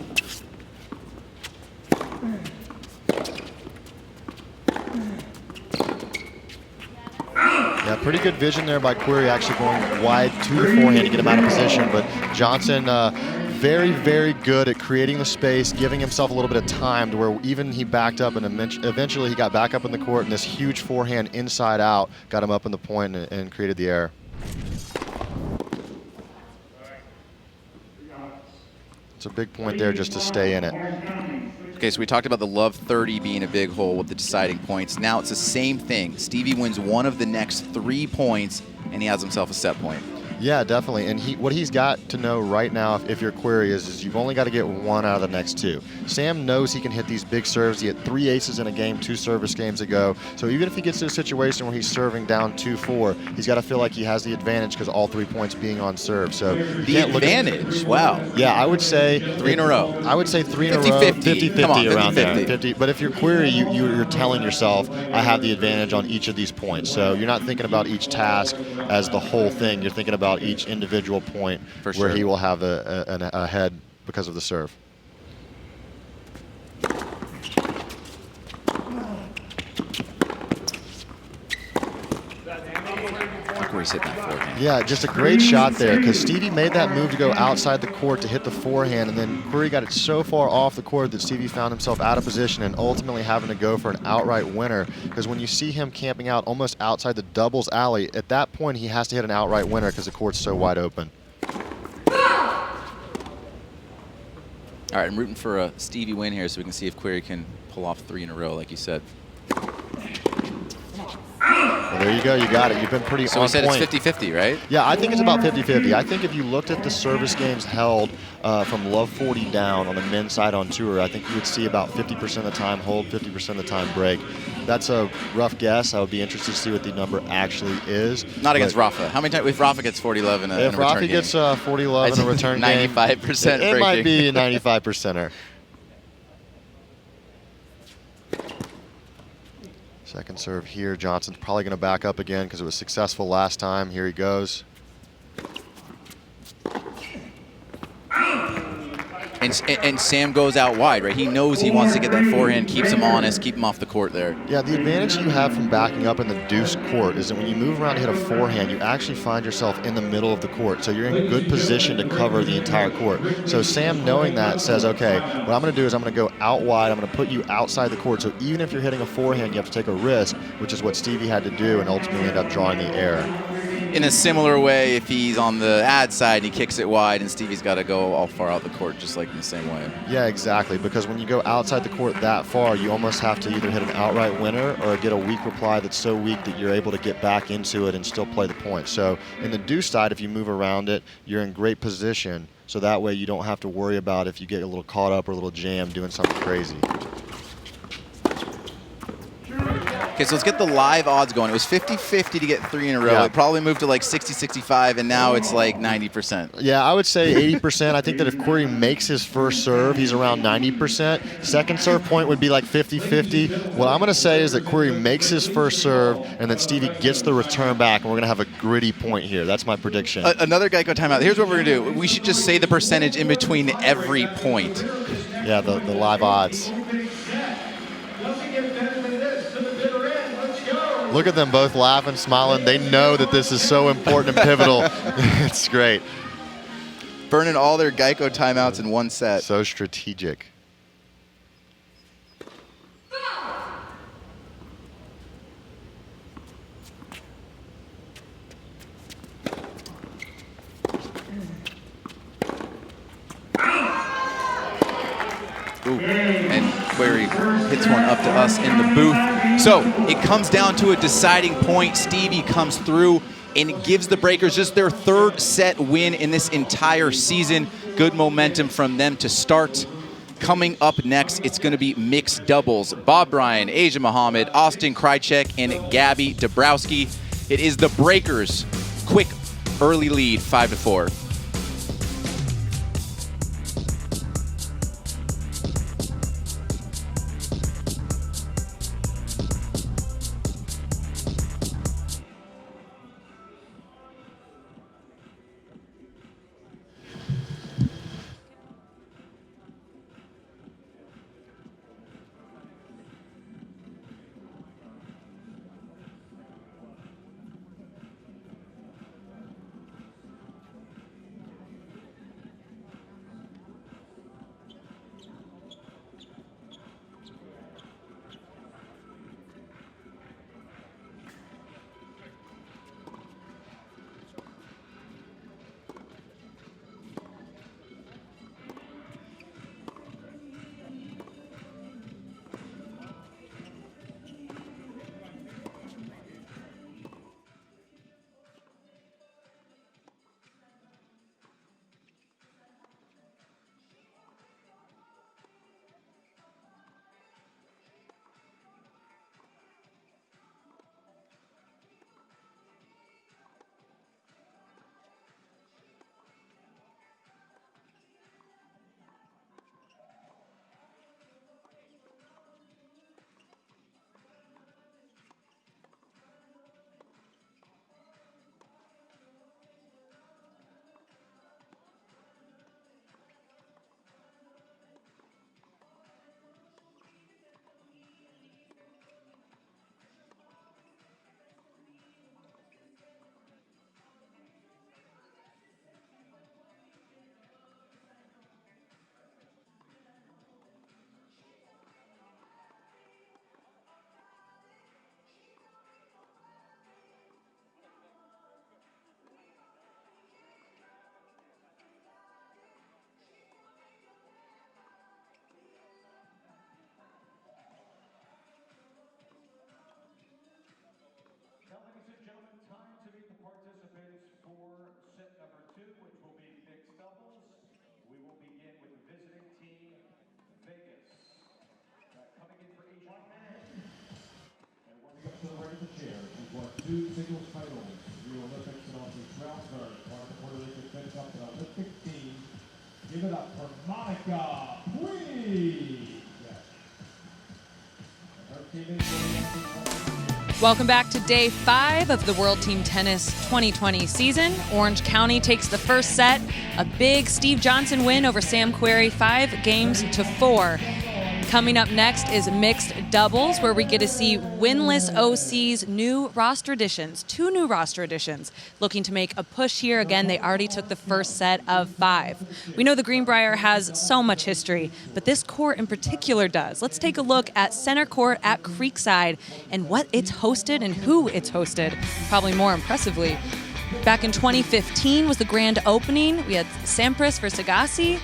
Speaker 3: Yeah, pretty good vision there by Querrey, actually going wide to the forehand to get him out of position. But Johnson, very, very good at creating the space, giving himself a little bit of time to where even he backed up and eventually he got back up in the court, and this huge forehand inside out got him up in the point and created the error. It's a big point there just to stay in it.
Speaker 2: Okay, so we talked about the love 30 being a big hole with the deciding points. Now it's the same thing. Stevie wins one of the next 3 points, and he has himself a set point.
Speaker 3: Yeah, definitely. And what he's got to know right now, if your query is you've only got to get 1 out of the next 2. Sam knows he can hit these big serves. He hit 3 aces in a game 2 service games ago. So even if he gets to a situation where he's serving down 2-4, he's got to feel like he has the advantage because all 3 points being on serve. So
Speaker 2: the advantage. Wow.
Speaker 3: Yeah, I would say
Speaker 2: 3 in a row.
Speaker 3: I would say 3 in a row.
Speaker 2: 50-50
Speaker 3: around there. 50. But if your query, you're telling yourself, I have the advantage on each of these points. So you're not thinking about each task as the whole thing. You're thinking about each individual point where he will have a head because of the serve.
Speaker 2: Querrey's hitting that forehand.
Speaker 3: Yeah, just a great shot there because Stevie made that move to go outside the court to hit the forehand, and then Querrey got it so far off the court that Stevie found himself out of position and ultimately having to go for an outright winner, because when you see him camping out almost outside the doubles alley, at that point he has to hit an outright winner because the court's so wide open.
Speaker 2: All right, I'm rooting for a Stevie win here so we can see if Querrey can pull off 3 in a row, like you said.
Speaker 3: Well, there you go. You got it. You've been pretty on point.
Speaker 2: So we said it's 50-50, right?
Speaker 3: Yeah, I think it's about 50-50. I think if you looked at the service games held from Love 40 down on the men's side on tour, I think you would see about 50% of the time hold, 50% of the time break. That's a rough guess. I would be interested to see what the number actually is.
Speaker 2: Not against Rafa. How many times if Rafa gets 40 love in a return game?
Speaker 3: If Rafa gets 40 love in a return game,
Speaker 2: 95%
Speaker 3: it might be a 95%er. Second serve here. Johnson's probably going to back up again because it was successful last time. Here he goes.
Speaker 2: And Sam goes out wide, right? He knows he wants to get that forehand, keeps him honest, keep him off the court there.
Speaker 3: Yeah, the advantage you have from backing up in the deuce court is that when you move around to hit a forehand, you actually find yourself in the middle of the court. So you're in a good position to cover the entire court. So Sam, knowing that, says, okay, what I'm going to do is I'm going to go out wide. I'm going to put you outside the court. So even if you're hitting a forehand, you have to take a risk, which is what Stevie had to do and ultimately end up drawing the error.
Speaker 2: in a similar way, if he's on the ad side and he kicks it wide and Stevie's got to go all far out the court, just like in the same way.
Speaker 3: Yeah, exactly. Because when you go outside the court that far, you almost have to either hit an outright winner or get a weak reply that's so weak that you're able to get back into it and still play the point. So in the deuce side, if you move around it, you're in great position. So that way you don't have to worry about if you get a little caught up or a little jammed doing something crazy.
Speaker 2: Okay, so let's get the live odds going. It was 50-50 to get 3 in a row.
Speaker 3: Yeah.
Speaker 2: It probably moved to like 60-65, and now it's like 90%.
Speaker 3: Yeah, I would say 80%. I think that if Querrey makes his first serve, he's around 90%. Second serve point would be like 50-50. What I'm going to say is that Querrey makes his first serve, and then Stevie gets the return back, and we're going to have a gritty point here. That's my prediction.
Speaker 2: Another Geico timeout. Here's what we're going to do. We should just say the percentage in between every point.
Speaker 3: Yeah, the live odds. Look at them both laughing, smiling. They know that this is so important and pivotal. It's great.
Speaker 2: Burning all their Geico timeouts in one set.
Speaker 3: So strategic.
Speaker 2: Ooh, and Querrey hits one up to us in the booth. So it comes down to a deciding point. Stevie comes through and gives the Breakers just their third set win in this entire season. Good momentum from them to start. Coming up next, it's going to be mixed doubles. Bob Bryan, Asia Muhammad, Austin Krajicek, and Gabby Dabrowski. It is the Breakers' quick early lead, 5-4.
Speaker 4: Now, ladies and gentlemen, time to meet the participants for set number 2, which will be mixed doubles. We will begin with the visiting team, Vegas. Coming in for Asia Muhammad. And warming up to the right of the chair, she's won 2 singles titles, Rio Olympics and also Strasbourg, part of the Puerto Rican Men's Cup and Olympic team. Give it up for Monica Puig. Her teammate,
Speaker 1: Welcome back to day 5 of the World Team Tennis 2020 season. Orange County takes the first set, a big Steve Johnson win over Sam Querrey, 5-4. Coming up next is mixed doubles, where we get to see winless OC's new roster additions, 2 new roster additions, looking to make a push here. Again, they already took the first set of 5. We know the Greenbrier has so much history, but this court in particular does. Let's take a look at center court at Creekside and what it's hosted and who it's hosted. Probably more impressively, Back in 2015 was the grand opening. We had Sampras versus Agassi.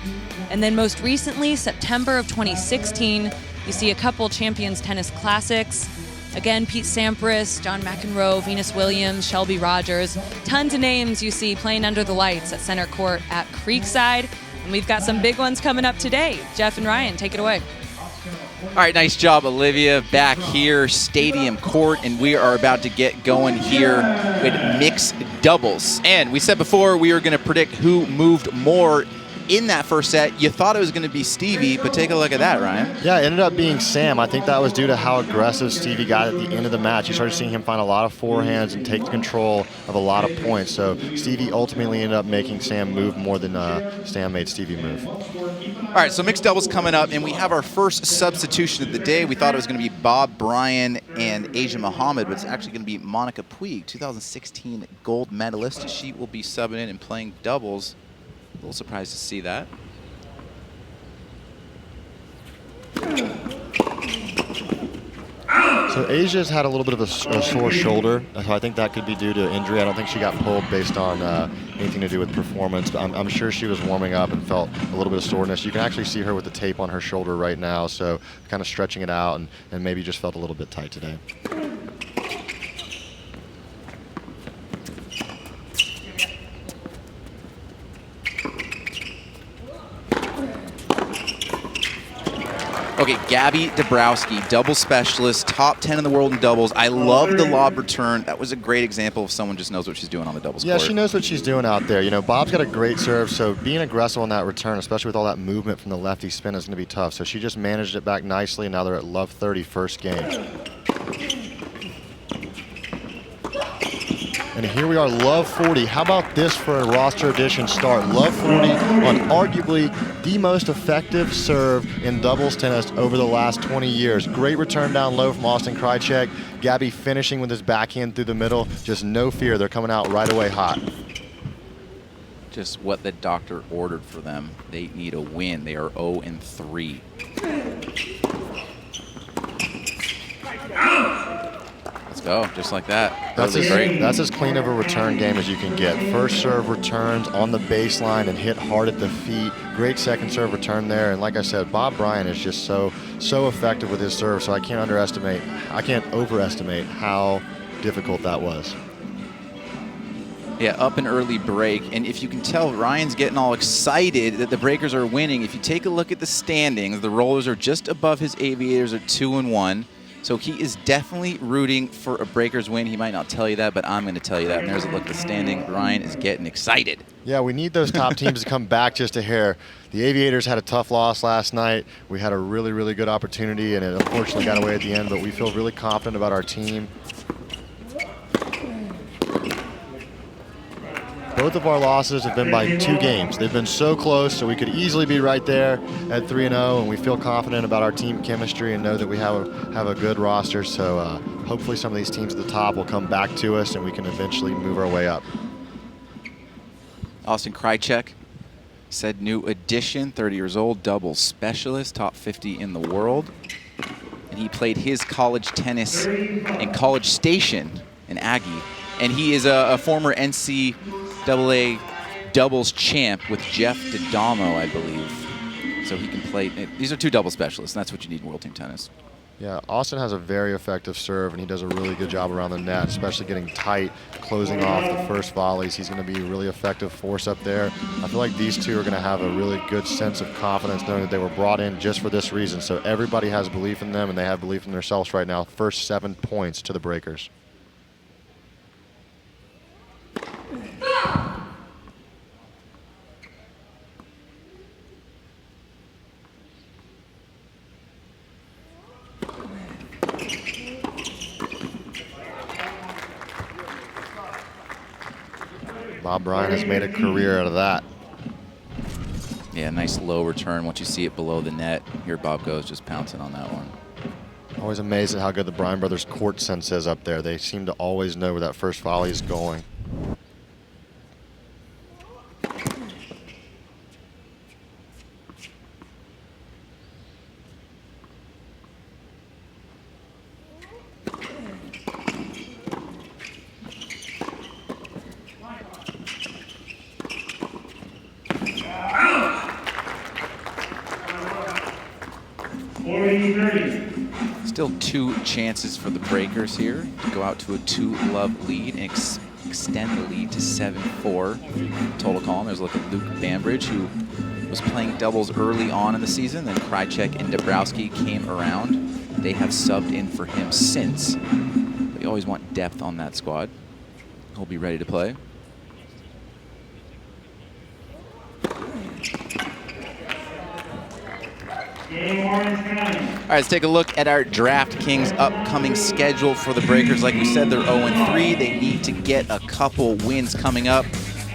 Speaker 1: And then most recently, September of 2016, you see a couple Champions Tennis Classics. Again, Pete Sampras, John McEnroe, Venus Williams, Shelby Rogers. Tons of names you see playing under the lights at center court at Creekside. And we've got some big ones coming up today. Jeff and Ryan, take it away.
Speaker 2: All right, nice job, Olivia. Back here, Stadium Court, and we are about to get going here with mixed doubles. And we said before we were going to predict who moved more in that first set. You thought it was going to be Stevie, but take a look at that, Ryan.
Speaker 3: Yeah, it ended up being Sam. I think that was due to how aggressive Stevie got at the end of the match. You started seeing him find a lot of forehands and take control of a lot of points. So Stevie ultimately ended up making Sam move more than Sam made Stevie move.
Speaker 2: All right, so mixed doubles coming up, and we have our first substitution of the day. We thought it was going to be Bob Bryan and Asia Muhammad, but it's actually going to be Monica Puig, 2016 gold medalist. She will be subbing in and playing doubles. A little surprised to see that.
Speaker 3: So Asia's had a little bit of a sore shoulder, so I think that could be due to injury. I don't think she got pulled based on anything to do with performance, but I'm sure she was warming up and felt a little bit of soreness. You can actually see her with the tape on her shoulder right now, so kind of stretching it out and maybe just felt a little bit tight today.
Speaker 2: Okay, Gabby Dabrowski, double specialist, top 10 in the world in doubles. I love the lob return. That was a great example of someone just knows what she's doing on the doubles court.
Speaker 3: Yeah, she knows what she's doing out there. You know, Bob's got a great serve, so being aggressive on that return, especially with all that movement from the lefty spin, is going to be tough. So she just managed it back nicely, and now they're at love 30 first game. And here we are, love 40. How about this for a roster edition start? Love 40 on arguably the most effective serve in doubles tennis over the last 20 years. Great return down low from Austin Krajicek. Gabby finishing with his backhand through the middle. Just no fear, they're coming out right away hot.
Speaker 2: Just what the doctor ordered for them. They need a win. They are 0-3. Let's go, just like that.
Speaker 3: That's as clean of a return game as you can get. First serve returns on the baseline and hit hard at the feet. Great second serve return there. And like I said, Bob Bryan is just so effective with his serve, so I can't overestimate how difficult that was.
Speaker 2: Yeah, up an early break. And if you can tell, Ryan's getting all excited that the Breakers are winning. If you take a look at the standings, the Rollers are just above his Aviators at 2-1. So he is definitely rooting for a Breakers win. He might not tell you that, but I'm going to tell you that. And there's a look at the standing. Ryan is getting excited.
Speaker 3: Yeah, we need those top teams to come back just a hair. The Aviators had a tough loss last night. We had a really, really good opportunity, and it unfortunately got away at the end, but we feel really confident about our team. Both of our losses have been by 2 games. They've been so close, so we could easily be right there at 3-0, and we feel confident about our team chemistry and know that we have a good roster. So hopefully some of these teams at the top will come back to us, and we can eventually move our way up.
Speaker 2: Austin Krajicek said new addition, 30 years old, doubles specialist, top 50 in the world. And he played his college tennis in College Station in Aggie. And he is a former NCAA doubles champ with Jeff D'Adamo, I believe. So he can play. These are 2 double specialists, and that's what you need in World Team Tennis.
Speaker 3: Yeah, Austin has a very effective serve, and he does a really good job around the net, especially getting tight, closing off the first volleys. He's going to be a really effective force up there. I feel like these 2 are going to have a really good sense of confidence knowing that they were brought in just for this reason. So everybody has belief in them, and they have belief in themselves right now. First 7 points to the Breakers. Bob Bryan has made a career out of that.
Speaker 2: Yeah, nice low return. Once you see it below the net, here Bob goes just pouncing on that one.
Speaker 3: Always amazed at how good the Bryan brothers court sense is up there. They seem to always know where that first volley is going.
Speaker 2: Still 2 chances for the Breakers here to go out to a 2-love lead and extend the lead to 7-4. Total column, there's a look at Luke Bambridge, who was playing doubles early on in the season. Then Krajicek and Dabrowski came around. They have subbed in for him since. But you always want depth on that squad. He'll be ready to play. All right, let's take a look at our DraftKings upcoming schedule for the Breakers. Like we said, they're 0-3. They need to get a couple wins coming up.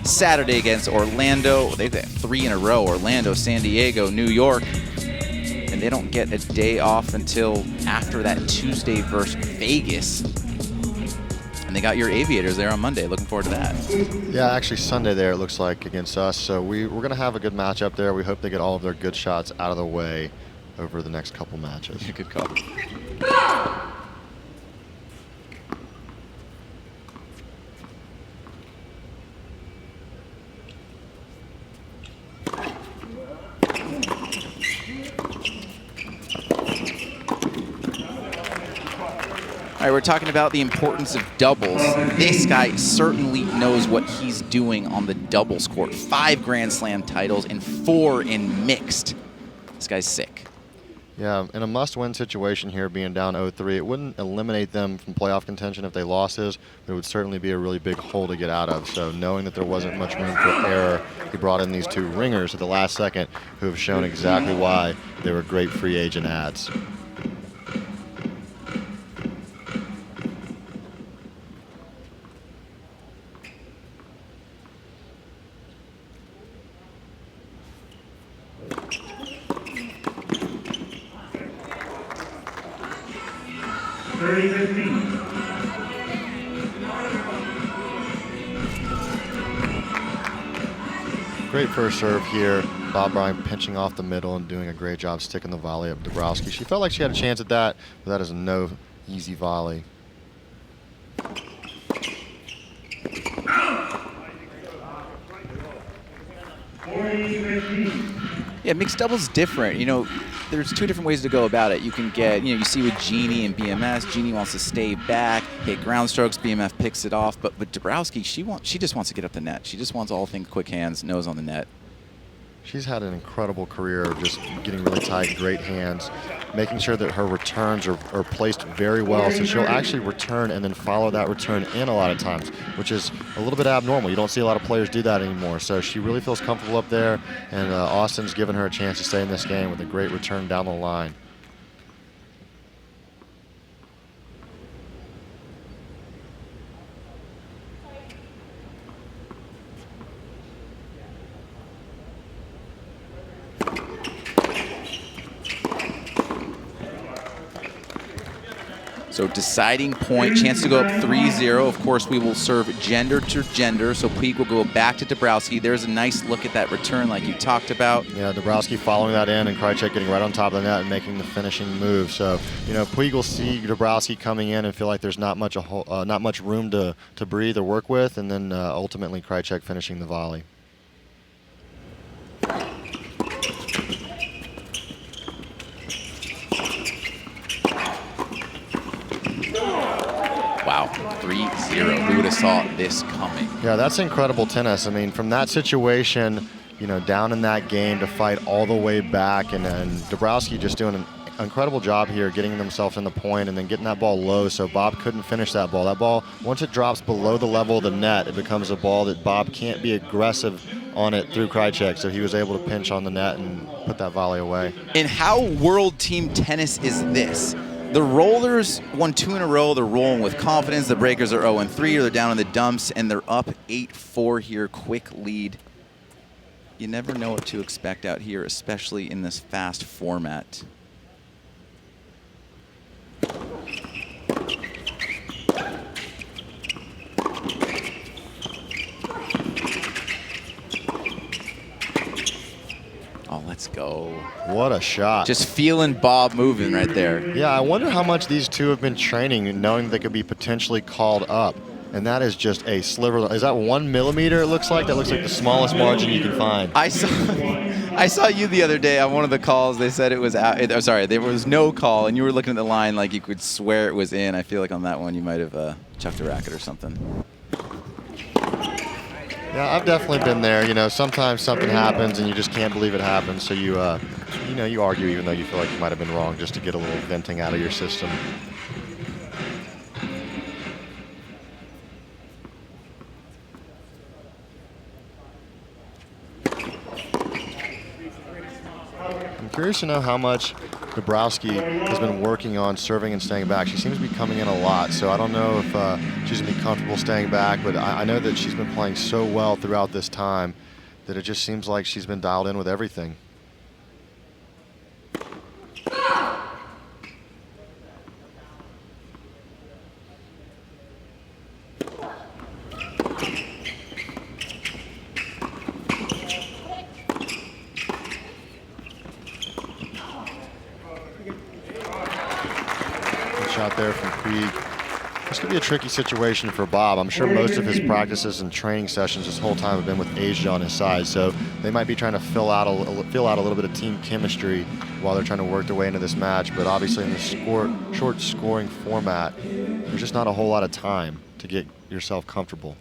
Speaker 2: Saturday against Orlando. They've got 3 in a row. Orlando, San Diego, New York. And they don't get a day off until after that Tuesday versus Vegas. And they got your Aviators there on Monday. Looking forward to that.
Speaker 3: Yeah, actually Sunday there it looks like against us. So we're going to have a good matchup there. We hope they get all of their good shots out of the way over the next couple matches.
Speaker 2: Good call. All right, we're talking about the importance of doubles. This guy certainly knows what he's doing on the doubles court. 5 Grand Slam titles and 4 in mixed. This guy's sick.
Speaker 3: Yeah, in a must-win situation here, being down 0-3, it wouldn't eliminate them from playoff contention if they lost this, but it would certainly be a really big hole to get out of. So knowing that there wasn't much room for error, he brought in these 2 ringers at the last second who have shown exactly why they were great free agent adds. Great first serve here. Bob Bryan pinching off the middle and doing a great job sticking the volley up Dabrowski. She felt like she had a chance at that, but that is no easy volley.
Speaker 2: Yeah, mixed doubles is different. You know, there's 2 different ways to go about it. You can get, you see with Jeannie and BMS, Jeannie wants to stay back, hit ground strokes, BMF picks it off. But with Dabrowski, she just wants to get up the net. She just wants all things quick hands, nose on the net.
Speaker 3: She's had an incredible career of just getting really tight, great hands, making sure that her returns are placed very well. So she'll actually return and then follow that return in a lot of times, which is a little bit abnormal. You don't see a lot of players do that anymore. So she really feels comfortable up there, and Austin's given her a chance to stay in this game with a great return down the line.
Speaker 2: So deciding point, chance to go up 3-0. Of course, we will serve gender to gender. So Puig will go back to Dabrowski. There's a nice look at that return like you talked about.
Speaker 3: Yeah, Dabrowski following that in and Krajicek getting right on top of the net and making the finishing move. So, Puig will see Dabrowski coming in and feel like there's not much room to breathe or work with, and then ultimately Krajicek finishing the volley.
Speaker 2: Wow, 3-0. Who would have saw this coming?
Speaker 3: Yeah, that's incredible tennis. I mean, from that situation, down in that game to fight all the way back, and Dabrowski just doing an incredible job here getting themselves in the point and then getting that ball low so Bob couldn't finish that ball. That ball, once it drops below the level of the net, it becomes a ball that Bob can't be aggressive on it through Krajicek, so he was able to pinch on the net and put that volley away.
Speaker 2: And how world team tennis is this? The Rollers won 2 in a row. They're rolling with confidence. The Breakers are 0-3, or they're down in the dumps, and they're up 8-4 here. Quick lead. You never know what to expect out here, especially in this fast format. Oh, let's go.
Speaker 3: What a shot.
Speaker 2: Just feeling Bob moving right there.
Speaker 3: Yeah, I wonder how much these two have been training and knowing they could be potentially called up. and that is just a sliver. Is that 1 millimeter? It looks like that looks like the smallest margin you can find.
Speaker 2: I saw you the other day on one of the calls. They said it was out. Sorry, there was no call, and you were looking at the line like you could swear it was in. I feel like on that one you might have chucked a racket or something.
Speaker 3: Yeah, I've definitely been there. You know, sometimes something happens and you just can't believe it happened. So you, you know, you argue even though you feel like you might have been wrong, just to get a little venting out of your system. I'm curious to know how much Dabrowski has been working on serving and staying back. She seems to be coming in a lot, so I don't know if she's going to be comfortable staying back, but I know that she's been playing so well throughout this time that it just seems like she's been dialed in with everything. Shot there from Krieg. This could be a tricky situation for Bob. I'm sure most of his practices and training sessions this whole time have been with Asia on his side, so they might be trying to fill out a little bit of team chemistry while they're trying to work their way into this match. But obviously in this short scoring format, there's just not a whole lot of time to get yourself comfortable.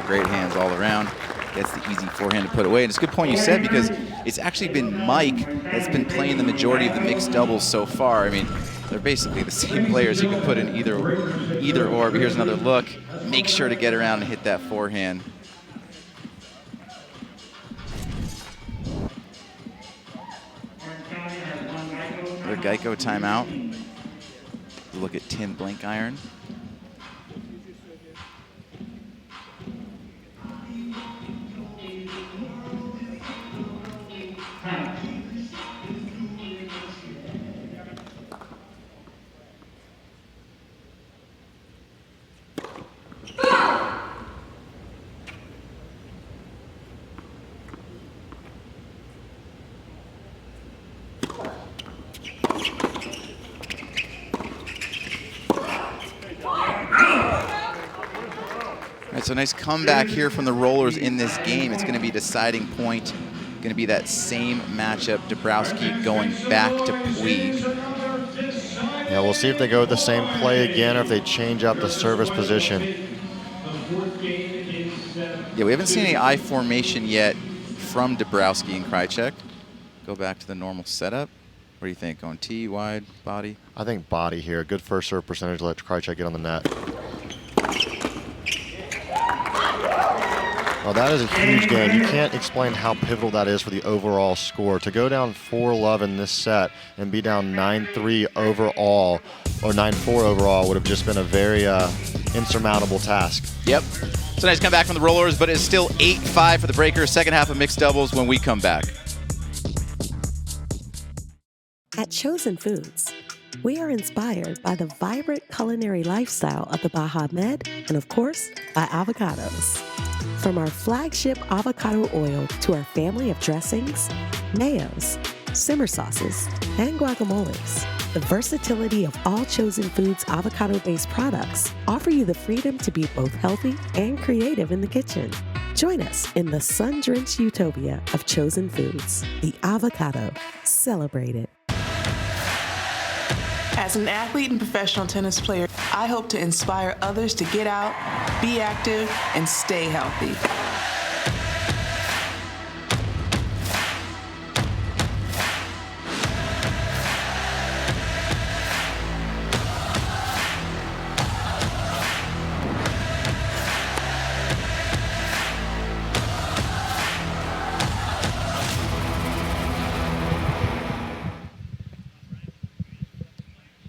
Speaker 2: Great hands all around. Gets the easy forehand to put away. And it's a good point you said, because it's actually been Mike that's been playing the majority of the mixed doubles so far. I mean, they're basically the same players. You can put in either or, but here's another look. Make sure to get around and hit that forehand. Another Geico timeout. Look at Tim Blankiron. So nice comeback here from the Rollers in this game. It's going to be a deciding point. Going to be that same matchup. Dabrowski going back to Puig.
Speaker 3: Yeah, we'll see if they go with the same play again or if they change up the service position.
Speaker 2: Yeah, we haven't seen any I formation yet from Dabrowski and Krajicek. Go back to the normal setup. What do you think? Going T, wide, body?
Speaker 3: I think body here. Good first serve percentage. Let Krajicek get on the net. Well, that is a huge game. You can't explain how pivotal that is for the overall score. To go down 4-love in this set and be down 9-3 overall, or 9-4 overall, would have just been a very insurmountable task.
Speaker 2: Yep. So nice comeback from the Rollers, but it's still 8-5 for the Breakers. Second half of mixed doubles when we come back.
Speaker 9: At Chosen Foods, we are inspired by the vibrant culinary lifestyle of the Baja Med and, of course, by avocados. From our flagship avocado oil to our family of dressings, mayos, simmer sauces, and guacamoles, the versatility of all Chosen Foods avocado-based products offer you the freedom to be both healthy and creative in the kitchen. Join us in the sun-drenched utopia of Chosen Foods, the avocado. Celebrate it.
Speaker 10: As an athlete and professional tennis player, I hope to inspire others to get out, be active, and stay healthy.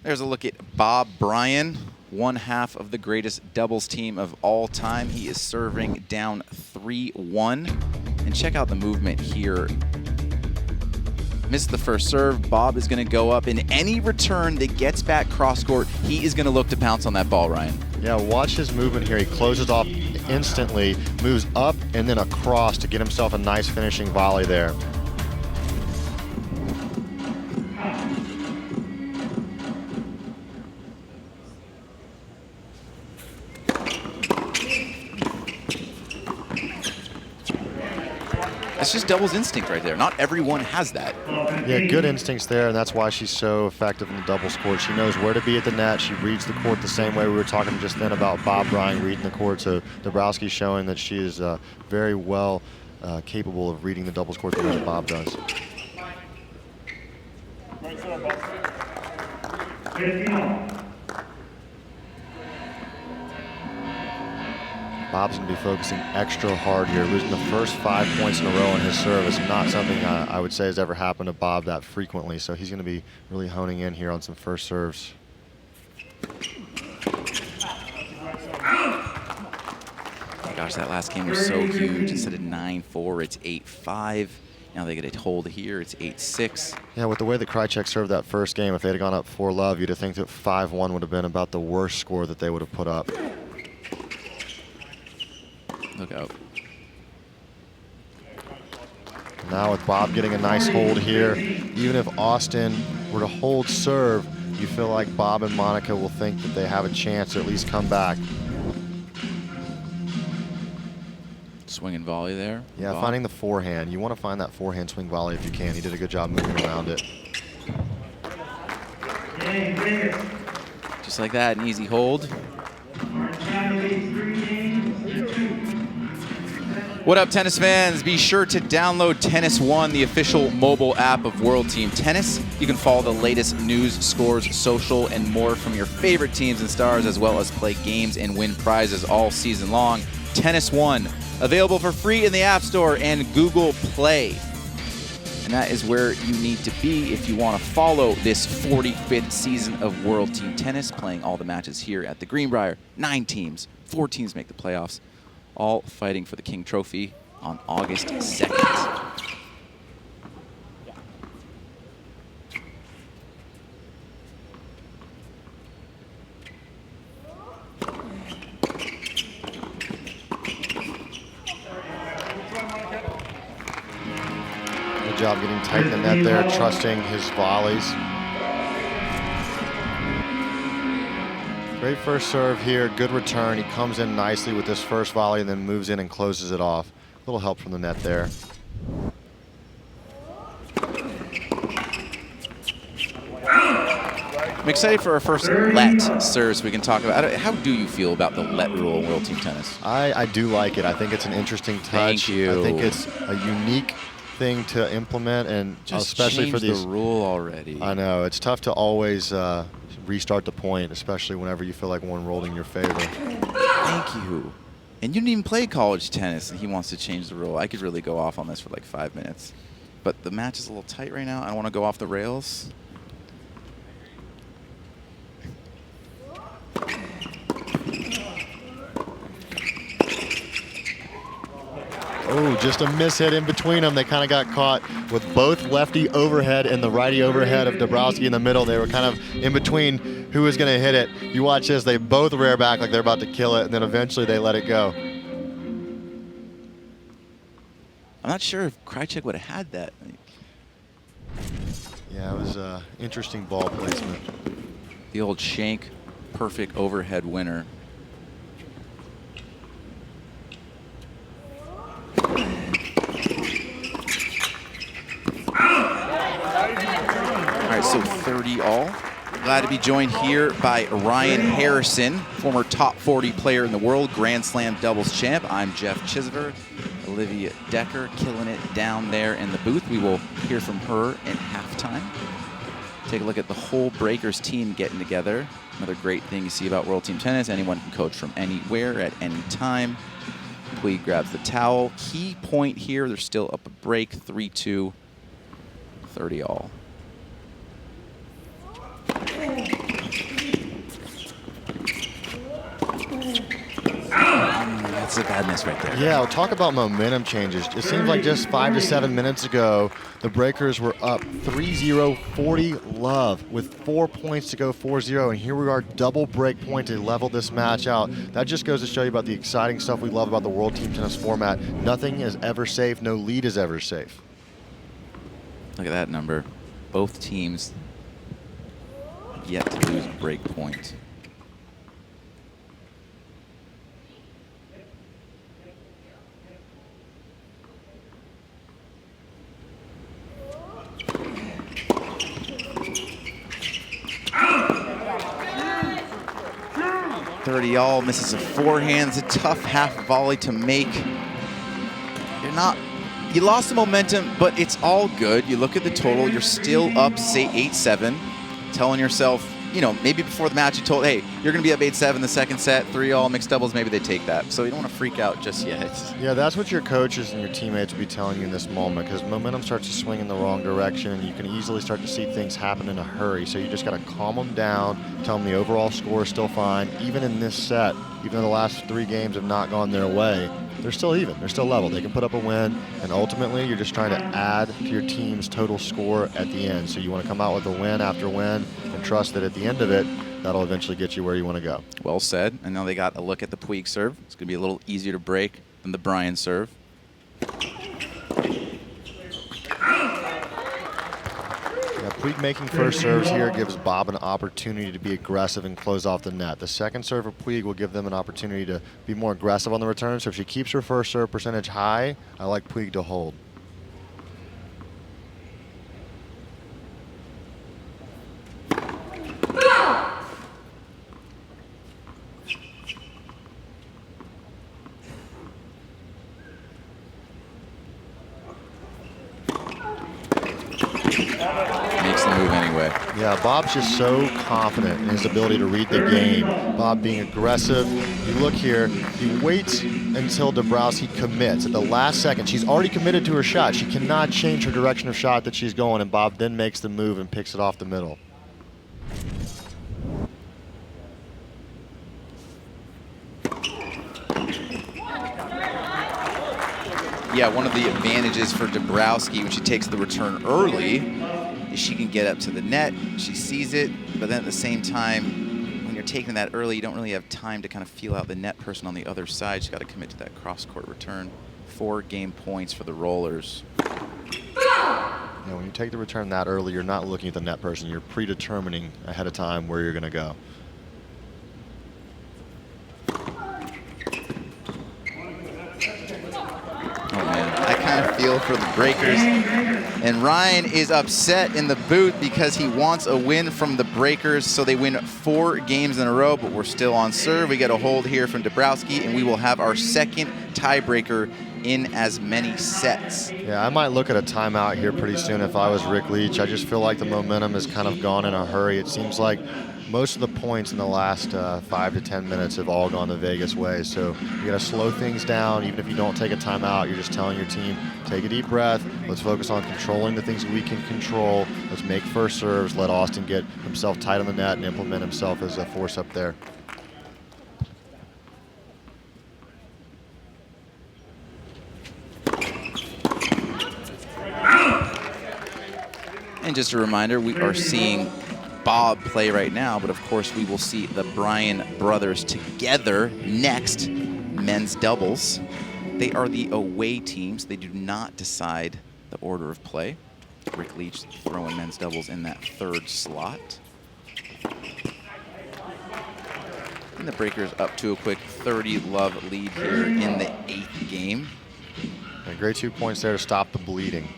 Speaker 2: There's a look at Bob Bryan, one half of the greatest doubles team of all time. He is serving down 3-1. And check out the movement here. missed the first serve. Bob is going to go up, and any return that gets back cross court, he is going to look to pounce on that ball, Ryan.
Speaker 3: Yeah, watch his movement here. He closes off instantly, moves up and then across to get himself a nice finishing volley there.
Speaker 2: That's just doubles instinct right there. Not everyone has that.
Speaker 3: Yeah, good instincts there, and that's why she's so effective in the doubles court. She knows where to be at the net. She reads the court the same way we were talking just then about Bob Bryan reading the court. So Dabrowski's showing that she is very well capable of reading the doubles court the way that Bob does. Bob's going to be focusing extra hard here. Losing the first 5 points in a row on his serve is not something I would say has ever happened to Bob that frequently. So he's going to be really honing in here on some first serves.
Speaker 2: Gosh, that last game was so huge. Instead of 9-4, it's 8-5. Now they get a hold here. It's 8-6.
Speaker 3: Yeah, with the way that Krajicek served that first game, if they had gone up 4-love, you'd have think that 5-1 would have been about the worst score that they would have put up.
Speaker 2: Look out.
Speaker 3: Now with Bob getting a nice hold here, even if Austin were to hold serve, you feel like Bob and Monica will think that they have a chance to at least come back.
Speaker 2: Swing and volley there.
Speaker 3: Yeah,
Speaker 2: Bob.
Speaker 3: finding the forehand. You want to find that forehand swing volley if you can. He did a good job moving around it.
Speaker 2: Just like that, an easy hold. What up, tennis fans? Be sure to download Tennis One, the official mobile app of World Team Tennis. You can follow the latest news, scores, social, and more from your favorite teams and stars, as well as play games and win prizes all season long. Tennis One, available for free in the App Store and Google Play. And that is where you need to be if you want to follow this 45th season of World Team Tennis, playing all the matches here at the Greenbrier. 9 teams, 4 teams make the playoffs, all fighting for the King Trophy on August 2nd.
Speaker 3: Good job getting tight in the net there, trusting his volleys. Great first serve here, good return. He comes in nicely with this first volley and then moves in and closes it off. A little help from the net there.
Speaker 2: I'm excited for our first let serves we can talk about. How do you feel about the let rule in World Team Tennis?
Speaker 3: I do like it. I think it's an interesting touch.
Speaker 2: Thank you.
Speaker 3: I think it's a unique thing to implement, and
Speaker 2: Just
Speaker 3: especially for these.
Speaker 2: the rule already.
Speaker 3: I know it's tough to always restart the point, especially whenever you feel like one rolled in your favor.
Speaker 2: Thank you. And you didn't even play college tennis, and he wants to change the rule. I could really go off on this for like 5 minutes. But the match is a little tight right now. I don't want to go off the rails.
Speaker 3: Oh, just a mishit in between them. They kind of got caught with both lefty overhead and the righty overhead of Dabrowski in the middle. They were kind of in between who was going to hit it. You watch this, they both rear back like they're about to kill it, and then eventually they let it go.
Speaker 2: I'm not sure if Krajicek would have had that.
Speaker 3: Yeah, it was interesting ball placement.
Speaker 2: The old shank, perfect overhead winner. All right, so 30 all. Glad to be joined here by Ryan Harrison, former top 40 player in the world, Grand Slam doubles champ. I'm Jeff Chisver. Olivia Decker killing it down there in the booth. We will hear from her in halftime. Take a look at the whole Breakers team getting together. Another great thing you see about World Team Tennis. Anyone can coach from anywhere at any time. Puig grabs the towel. Key point here, they're still up a break, 3-2, 30 all. That's a bad miss right there.
Speaker 3: Yeah, well, talk about momentum changes. It seems like just 5 to 7 minutes ago, the Breakers were up 3-0, 40 love with 4 points to go, 4-0, and here we are, double break point to level this match out. That just goes to show you about the exciting stuff we love about the World Team Tennis format. Nothing is ever safe. No lead is ever safe.
Speaker 2: Look at that number. Both teams yet to lose break point. All misses a forehand. It's a tough half volley to make. You lost the momentum, but it's all good. You look at the total, you're still up, say 8-7, telling yourself, you know, maybe before the match you told, hey, you're going to be up 8-7 the second set, 3-all, mixed doubles, maybe they take that. So you don't want to freak out just yet.
Speaker 3: Yeah, that's what your coaches and your teammates will be telling you in this moment, because momentum starts to swing in the wrong direction, and you can easily start to see things happen in a hurry. So you just got to calm them down, tell them the overall score is still fine. Even in this set, even though the last 3 games have not gone their way, they're still even. They're still level. They can put up a win, and ultimately you're just trying to add to your team's total score at the end. So you want to come out with a win after win and trust that at the end of it, that'll eventually get you where you want to go.
Speaker 2: Well said. I know they got a look at the Puig serve. It's going to be a little easier to break than the Bryan serve.
Speaker 3: Yeah, Puig making first serves here gives Bob an opportunity to be aggressive and close off the net. The second serve of Puig will give them an opportunity to be more aggressive on the return. So if she keeps her first serve percentage high, I like Puig to hold. Yeah, Bob's just so confident in his ability to read the game. Bob being aggressive. You look here, he waits until Dabrowski commits. At the last second, she's already committed to her shot. She cannot change her direction of shot that she's going, and Bob then makes the move and picks it off the middle.
Speaker 2: Yeah, one of the advantages for Dabrowski when she takes the return early is she can get up to the net, she sees it, but then at the same time, when you're taking that early, you don't really have time to kind of feel out the net person on the other side. She's got to commit to that cross-court return. 4 game points for the Rollers.
Speaker 3: Yeah, when you take the return that early, you're not looking at the net person. You're predetermining ahead of time where you're going to go.
Speaker 2: Oh man, I kind of feel for the Breakers. And Ryan is upset in the booth because he wants a win from the Breakers, so they win 4 games in a row, but we're still on serve. We get a hold here from Dabrowski, and we will have our second tiebreaker in as many sets.
Speaker 3: Yeah, I might look at a timeout here pretty soon if I was Rick Leach. I just feel like the momentum has kind of gone in a hurry. It seems like most of the points in the last 5 to 10 minutes have all gone the Vegas way. So you got to slow things down. Even if you don't take a timeout, you're just telling your team, take a deep breath. Let's focus on controlling the things we can control. Let's make first serves. Let Austin get himself tight on the net and implement himself as a force up there.
Speaker 2: And just a reminder, we are seeing Bob play right now, but of course we will see the Bryan brothers together next, men's doubles. They are the away teams. They do not decide the order of play. Rick Leach throwing men's doubles in that 3rd slot. And the Breakers up to a quick 30-love lead here in the 8th game.
Speaker 3: A great 2 points there to stop the bleeding.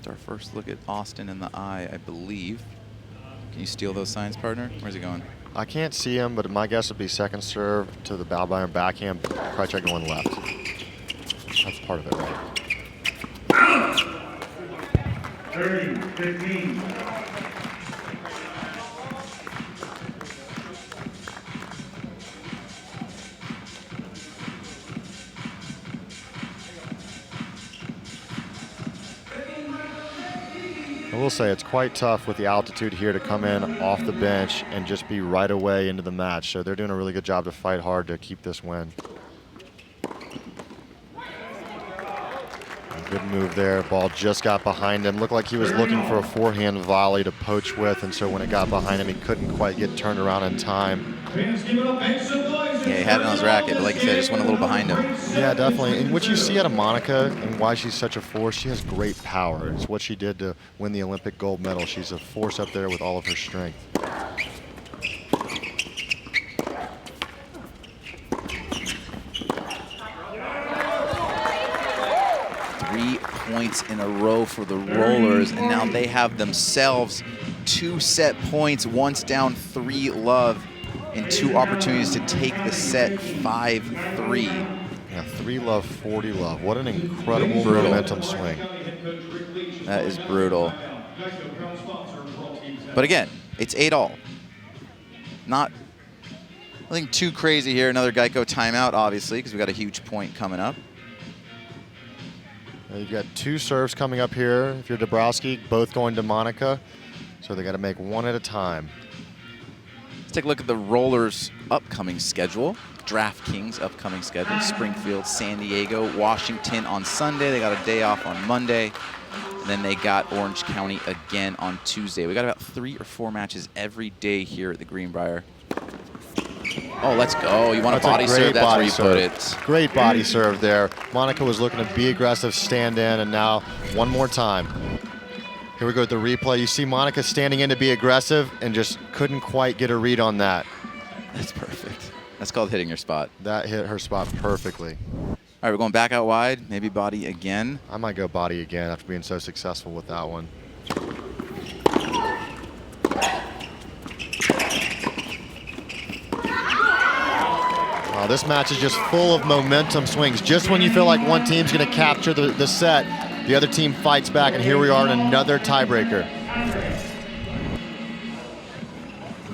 Speaker 2: Our first look at Austin in the eye, I believe. Can you steal those signs, partner? Where's he going?
Speaker 3: I can't see him, but my guess would be second serve to the bow iron backhand. Probably try going left. That's part of it, right?
Speaker 4: 30-15.
Speaker 3: I will say it's quite tough with the altitude here to come in off the bench and just be right away into the match. So they're doing a really good job to fight hard to keep this win. Good move there. Ball just got behind him. Looked like he was looking for a forehand volley to poach with, and so when it got behind him, he couldn't quite get turned around in time.
Speaker 2: Yeah, he had it on his racket, but like I said, just went a little behind him.
Speaker 3: Yeah, definitely. And what you see out of Monica and why she's such a force, she has great power. It's what she did to win the Olympic gold medal. She's a force up there with all of her strength.
Speaker 2: 3 points in a row for the Rollers, and now they have themselves 2 set points, once down 3-love, and 2 opportunities to take the set 5-3.
Speaker 3: Yeah, 3-love, 40-love. What an incredible momentum swing.
Speaker 2: That is brutal. But again, it's 8-all. Not nothing too crazy here. Another Geico timeout, obviously, because we've got a huge point coming up.
Speaker 3: You've got 2 serves coming up here. If you're Dabrowski, both going to Monica. So they got to make one at a time.
Speaker 2: Let's take a look at the Rollers' upcoming schedule. DraftKings upcoming schedule. Springfield, San Diego, Washington on Sunday. They got a day off on Monday. And then they got Orange County again on Tuesday. We got about 3 or 4 matches every day here at the Greenbrier. Oh, let's go. You want a body serve? That's where you put it.
Speaker 3: Great body serve there. Monica was looking to be aggressive, stand in, and now one more time. Here we go with the replay. You see Monica standing in to be aggressive and just couldn't quite get a read on that.
Speaker 2: That's perfect. That's called hitting your spot.
Speaker 3: That hit her spot perfectly.
Speaker 2: All right, we're going back out wide, maybe body again.
Speaker 3: I might go body again after being so successful with that one. Wow, this match is just full of momentum swings. Just when you feel like one team's going to capture the set, the other team fights back, and here we are in another tiebreaker.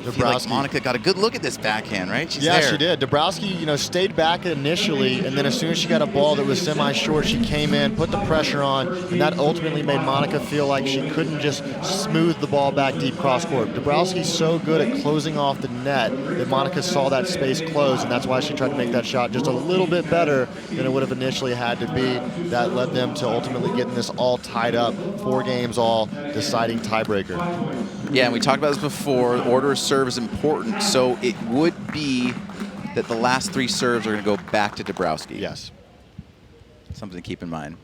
Speaker 2: I feel like Monica got a good look at this backhand, right? She's
Speaker 3: yeah,
Speaker 2: there.
Speaker 3: she did. Dabrowski, stayed back initially, and then as soon as she got a ball that was semi-short, she came in, put the pressure on, and that ultimately made Monica feel like she couldn't just smooth the ball back deep cross-court. Dabrowski's so good at closing off the net that Monica saw that space close, and that's why she tried to make that shot just a little bit better than it would have initially had to be. That led them to ultimately getting this all tied up, 4 games all, deciding tiebreaker.
Speaker 2: Yeah, and we talked about this before. Order of serve is important, so it would be that the last 3 serves are going to go back to Dabrowski.
Speaker 3: Yes.
Speaker 2: Something to keep in mind.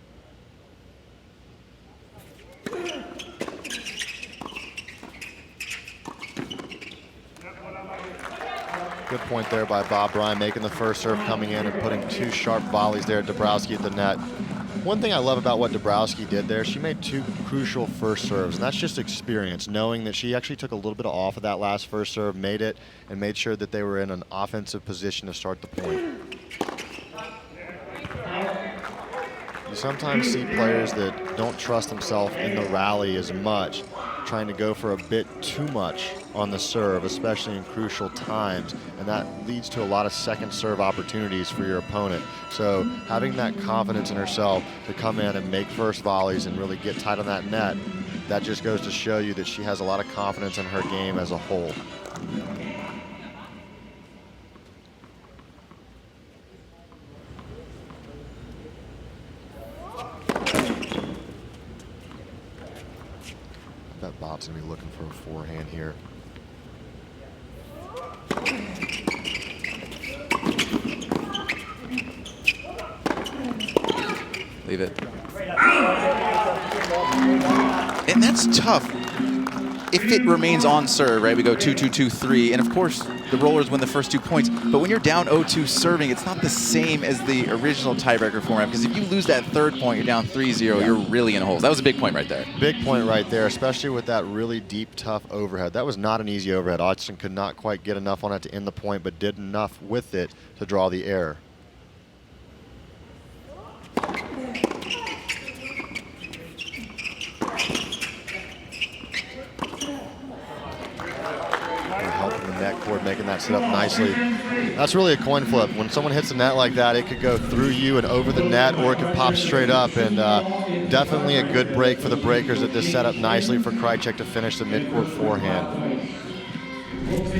Speaker 3: Good point there by Bob Bryan, making the first serve coming in and putting 2 sharp volleys there at Dabrowski at the net. One thing I love about what Dabrowski did there, she made 2 crucial first serves, and that's just experience, knowing that she actually took a little bit off of that last first serve, made it, and made sure that they were in an offensive position to start the point. You sometimes see players that don't trust themselves in the rally as much, trying to go for a bit too much on the serve, especially in crucial times, and that leads to a lot of second serve opportunities for your opponent. So having that confidence in herself to come in and make first volleys and really get tight on that net, that just goes to show you that she has a lot of confidence in her game as a whole. I bet Bob's going to be looking for a forehand here.
Speaker 2: Leave it. And that's tough if it remains on serve, right? We go 2-2-2-3, and of course the Rollers win the first 2 points. But when you're down 0-2 serving, it's not the same as the original tiebreaker format, because if you lose that 3rd point, you're down 3-0, you're really in holes. That was a big point right there.
Speaker 3: Big point right there, especially with that really deep, tough overhead. That was not an easy overhead. Hodgson could not quite get enough on it to end the point, but did enough with it to draw the error. net cord, making that sit up nicely. That's really a coin flip. When someone hits the net like that, it could go through you and over the net, or it could pop straight up. And definitely a good break for the breakers that this set up nicely for Krajicek to finish the mid-court forehand.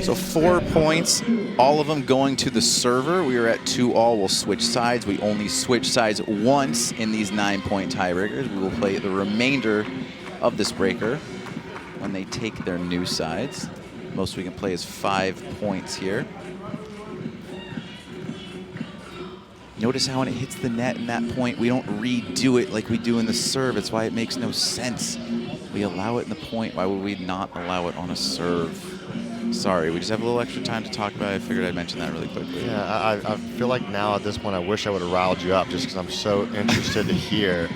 Speaker 2: So 4 points, all of them going to the server. We are at 2-all. We'll switch sides. We only switch sides once in these 9-point tiebreakers. We will play the remainder of this breaker when they take their new sides. Most we can play is 5 points here. Notice how when it hits the net in that point, we don't redo it like we do in the serve. It's why it makes no sense. We allow it in the point. Why would we not allow it on a serve? Sorry, we just have a little extra time to talk about it. I figured I'd mention that really quickly.
Speaker 3: Yeah, I feel like now at this point I wish I would have riled you up just because I'm so interested to hear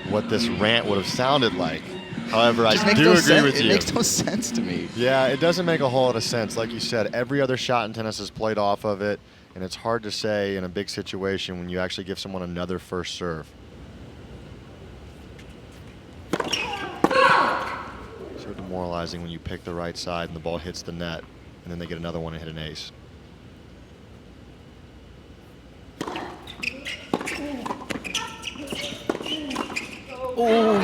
Speaker 3: what this rant would have sounded like. However, I do agree with you.
Speaker 2: It makes no sense to me.
Speaker 3: Yeah, it doesn't make a whole lot of sense. Like you said, every other shot in tennis is played off of it, and it's hard to say in a big situation when you actually give someone another first serve. So demoralizing when you pick the right side and the ball hits the net, and then they get another one and hit an ace.
Speaker 2: Oh,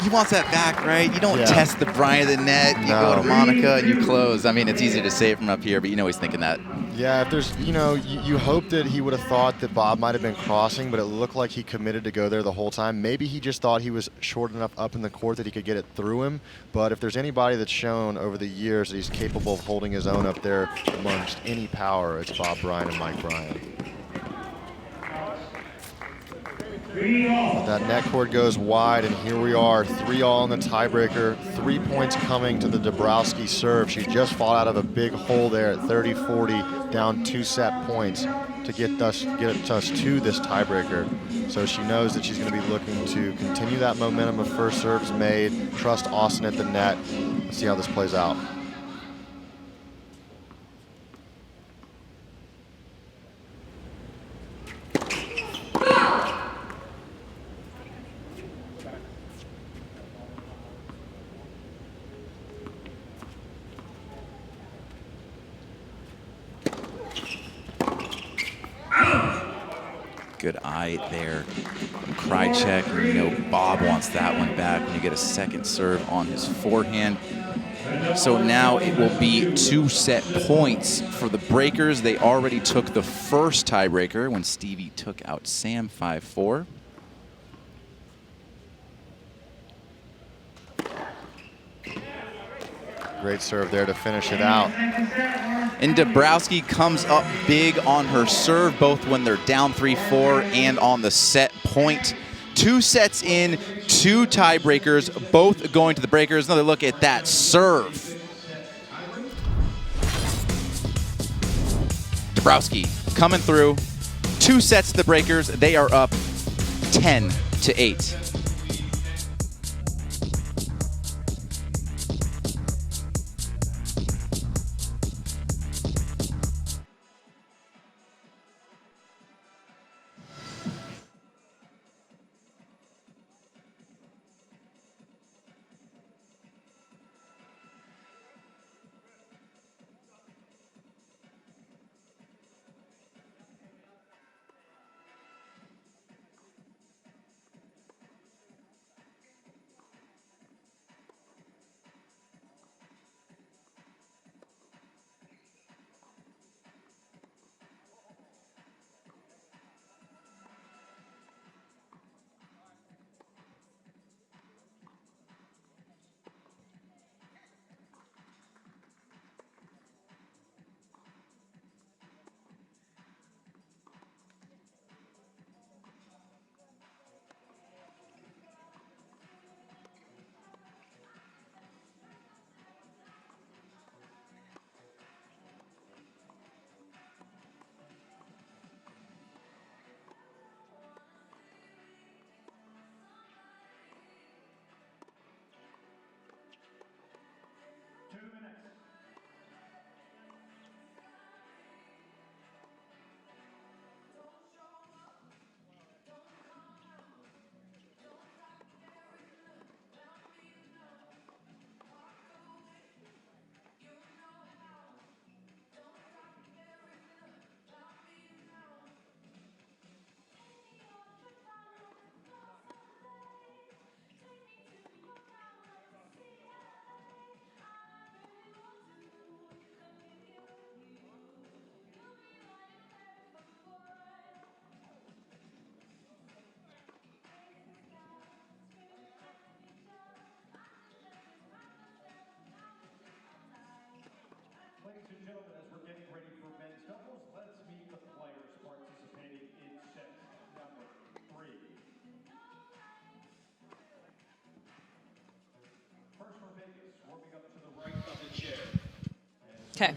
Speaker 2: he wants that back, right? You don't test the brine of the net. You go to Monica and you close. I mean, it's easy to say it from up here, but you know he's thinking that.
Speaker 3: Yeah, if there's, you hope that he would have thought that Bob might have been crossing, but it looked like he committed to go there the whole time. Maybe he just thought he was short enough up in the court that he could get it through him. But if there's anybody that's shown over the years that he's capable of holding his own up there amongst any power, it's Bob Bryan and Mike Bryan. But that net cord goes wide, and here we are, 3-all in the tiebreaker. 3 points coming to the Dabrowski serve. She just fought out of a big hole there at 30-40, down 2 set points to get us to this tiebreaker. So she knows that she's going to be looking to continue that momentum of first serves made, trust Austin at the net. Let's see how this plays out.
Speaker 2: Good eye there from Krajicek. You know Bob wants that one back when you get a second serve on his forehand. So now it will be 2 set points for the breakers. They already took the first tiebreaker when Stevie took out Sam 5-4.
Speaker 3: Great serve there to finish it out.
Speaker 2: And Dabrowski comes up big on her serve, both when they're down 3-4 and on the set point. 2 sets in, 2 tiebreakers, both going to the breakers. Another look at that serve. Dabrowski coming through. 2 sets to the breakers. They are up 10-8.
Speaker 1: Okay.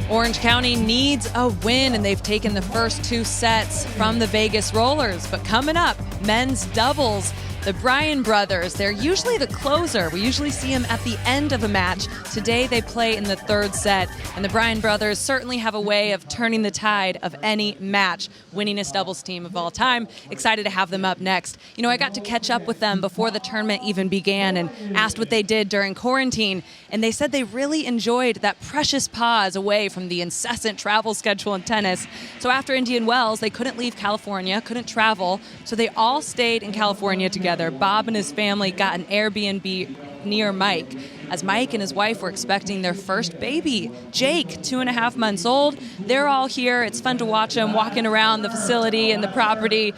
Speaker 1: Orange County needs a win, and they've taken the first 2 sets from the Vegas Rollers. But coming up, men's doubles. The Bryan brothers, they're usually the closer. We usually see them at the end of a match. Today they play in the 3rd set, and the Bryan brothers certainly have a way of turning the tide of any match. Winningest doubles team of all time. Excited to have them up next. You know, I got to catch up with them before the tournament even began and asked what they did during quarantine, and they said they really enjoyed that precious pause away from the incessant travel schedule in tennis. So after Indian Wells, they couldn't leave California, couldn't travel, so they all stayed in California together. Bob and his family got an Airbnb near Mike, as Mike and his wife were expecting their first baby, Jake, 2.5 months old. They're all here. It's fun to watch them walking around the facility and the property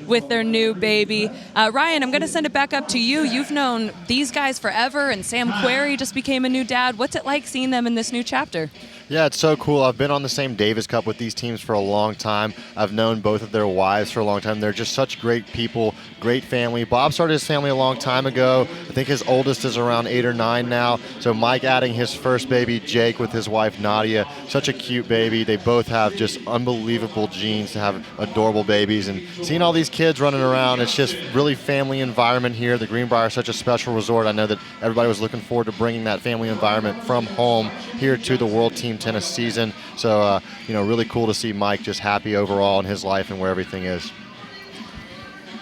Speaker 1: with their new baby. Ryan, I'm going to send it back up to you. You've known these guys forever, and Sam Querrey just became a new dad. What's it like seeing them in this new chapter?
Speaker 3: Yeah, it's so cool. I've been on the same Davis Cup with these teams for a long time. I've known both of their wives for a long time. They're just such great people, great family. Bob started his family a long time ago. I think his oldest is around 8 or 9 now. So Mike adding his first baby, Jake, with his wife, Nadia. Such a cute baby. They both have just unbelievable genes to have adorable babies. And seeing all these kids running around, it's just really family environment here. The Greenbrier is such a special resort. I know that everybody was looking forward to bringing that family environment from home here to the World Team Tennis season. So, really cool to see Mike just happy overall in his life and where everything is.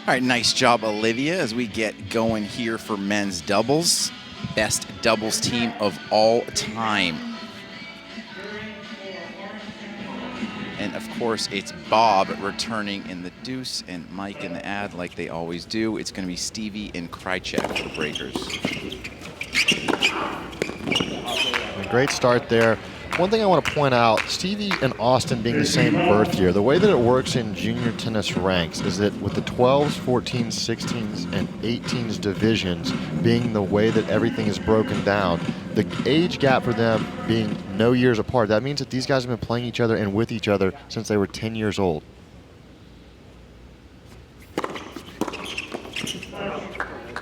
Speaker 2: All right, nice job, Olivia, as we get going here for men's doubles. Best doubles team of all time. And, of course, it's Bob returning in the deuce and Mike in the ad like they always do. It's going to be Stevie and Krajicek for the Breakers.
Speaker 3: A great start there. One thing I want to point out, Stevie and Austin being the same birth year, the way that it works in junior tennis ranks is that with the 12s, 14s, 16s, and 18s divisions being the way that everything is broken down, the age gap for them being no years apart, that means that these guys have been playing each other and with each other since they were 10 years old.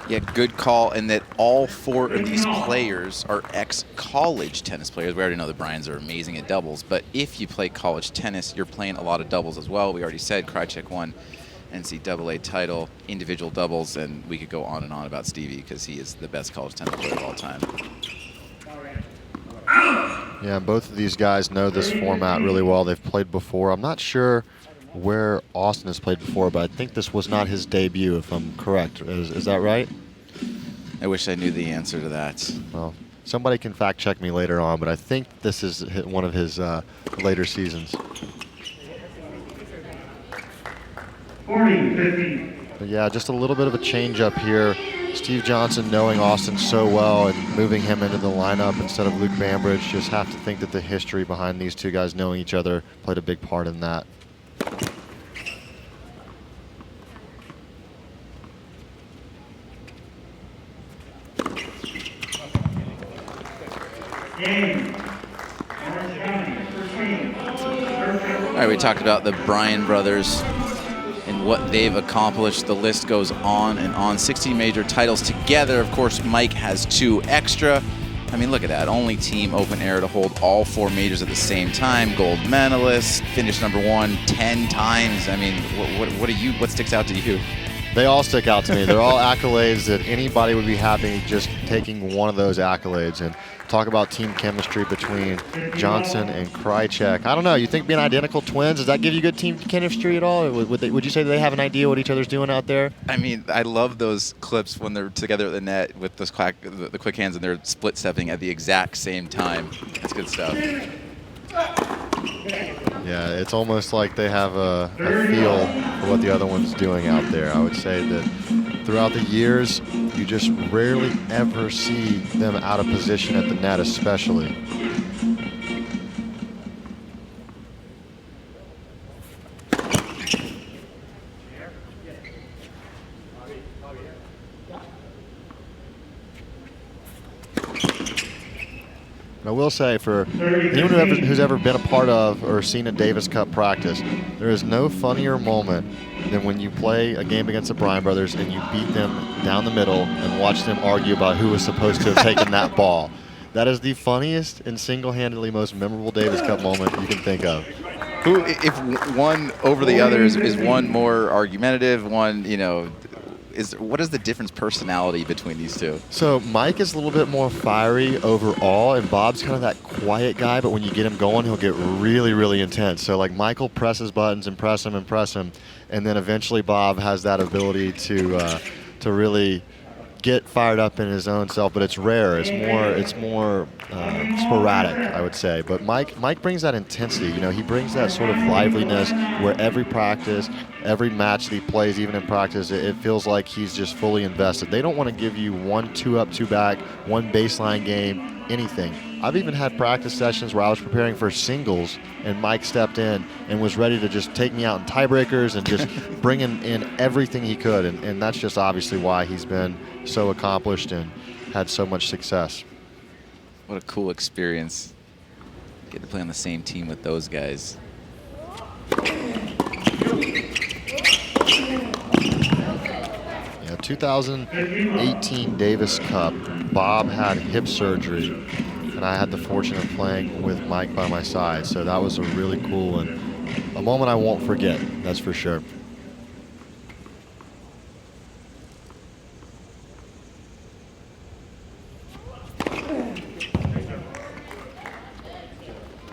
Speaker 2: Yeah, good call, and that all 4 of these players are ex-college tennis players. We already know the Bryans are amazing at doubles, but if you play college tennis, you're playing a lot of doubles as well. We already said Krajicek won NCAA title, individual doubles, and we could go on and on about Stevie because he is the best college tennis player of all time.
Speaker 3: Yeah, both of these guys know this format really well. They've played before. I'm not sure where Austin has played before, but I think this was not his debut, if I'm correct. Is that right?
Speaker 2: I wish I knew the answer to that.
Speaker 3: Well, somebody can fact check me later on, but I think this is one of his later seasons.
Speaker 4: 40-50.
Speaker 3: But yeah, just a little bit of a change up here. Steve Johnson knowing Austin so well and moving him into the lineup instead of Luke Bambridge. Just have to think that the history behind these two guys knowing each other played a big part in that.
Speaker 2: All right, we talked about the Bryan brothers and what they've accomplished. The list goes on and on. 16 major titles together. Of course, Mike has 2 extra. I mean, look at that. Only team open air to hold all 4 majors at the same time. Gold medalist, finished #1 10 times. I mean, what sticks out to you?
Speaker 3: They all stick out to me. They're all accolades that anybody would be happy just taking one of those accolades. And talk about team chemistry between Johnson and Krajicek. I don't know. You think being identical twins, does that give you good team chemistry at all? Would you say they have an idea what each other's doing out there?
Speaker 2: I mean, I love those clips when they're together at the net with those the quick hands and they're split stepping at the exact same time. That's good stuff.
Speaker 3: Yeah, it's almost like they have a feel for what the other one's doing out there. I would say that throughout the years, you just rarely ever see them out of position at the net, especially. I will say, for anyone who's ever been a part of or seen a Davis Cup practice, there is no funnier moment than when you play a game against the Bryan brothers and you beat them down the middle and watch them argue about who was supposed to have taken that ball. That is the funniest and single-handedly most memorable Davis Cup moment you can think of.
Speaker 2: Who, if one over the other, is one more argumentative, one, you know, what is the difference personality between these two?
Speaker 3: So Mike is a little bit more fiery overall, and Bob's kind of that quiet guy, but when you get him going, he'll get really, really intense. So like Michael presses buttons and press him, and then eventually Bob has that ability to really get fired up in his own self, but it's rare. It's more sporadic, I would say. But Mike brings that intensity. You know, he brings that sort of liveliness where every practice, every match that he plays, even in practice, it feels like he's just fully invested. They don't want to give you 1 2-up, 2-back, one baseline game, anything. I've even had practice sessions where I was preparing for singles and Mike stepped in and was ready to just take me out in tiebreakers and just bring in everything he could. And that's just obviously why he's been so accomplished and had so much success.
Speaker 2: What a cool experience. Get to play on the same team with those guys.
Speaker 3: Yeah, 2018 Davis Cup, Bob had hip surgery, and I had the fortune of playing with Mike by my side, so that was a really cool and a moment I won't forget, that's for sure.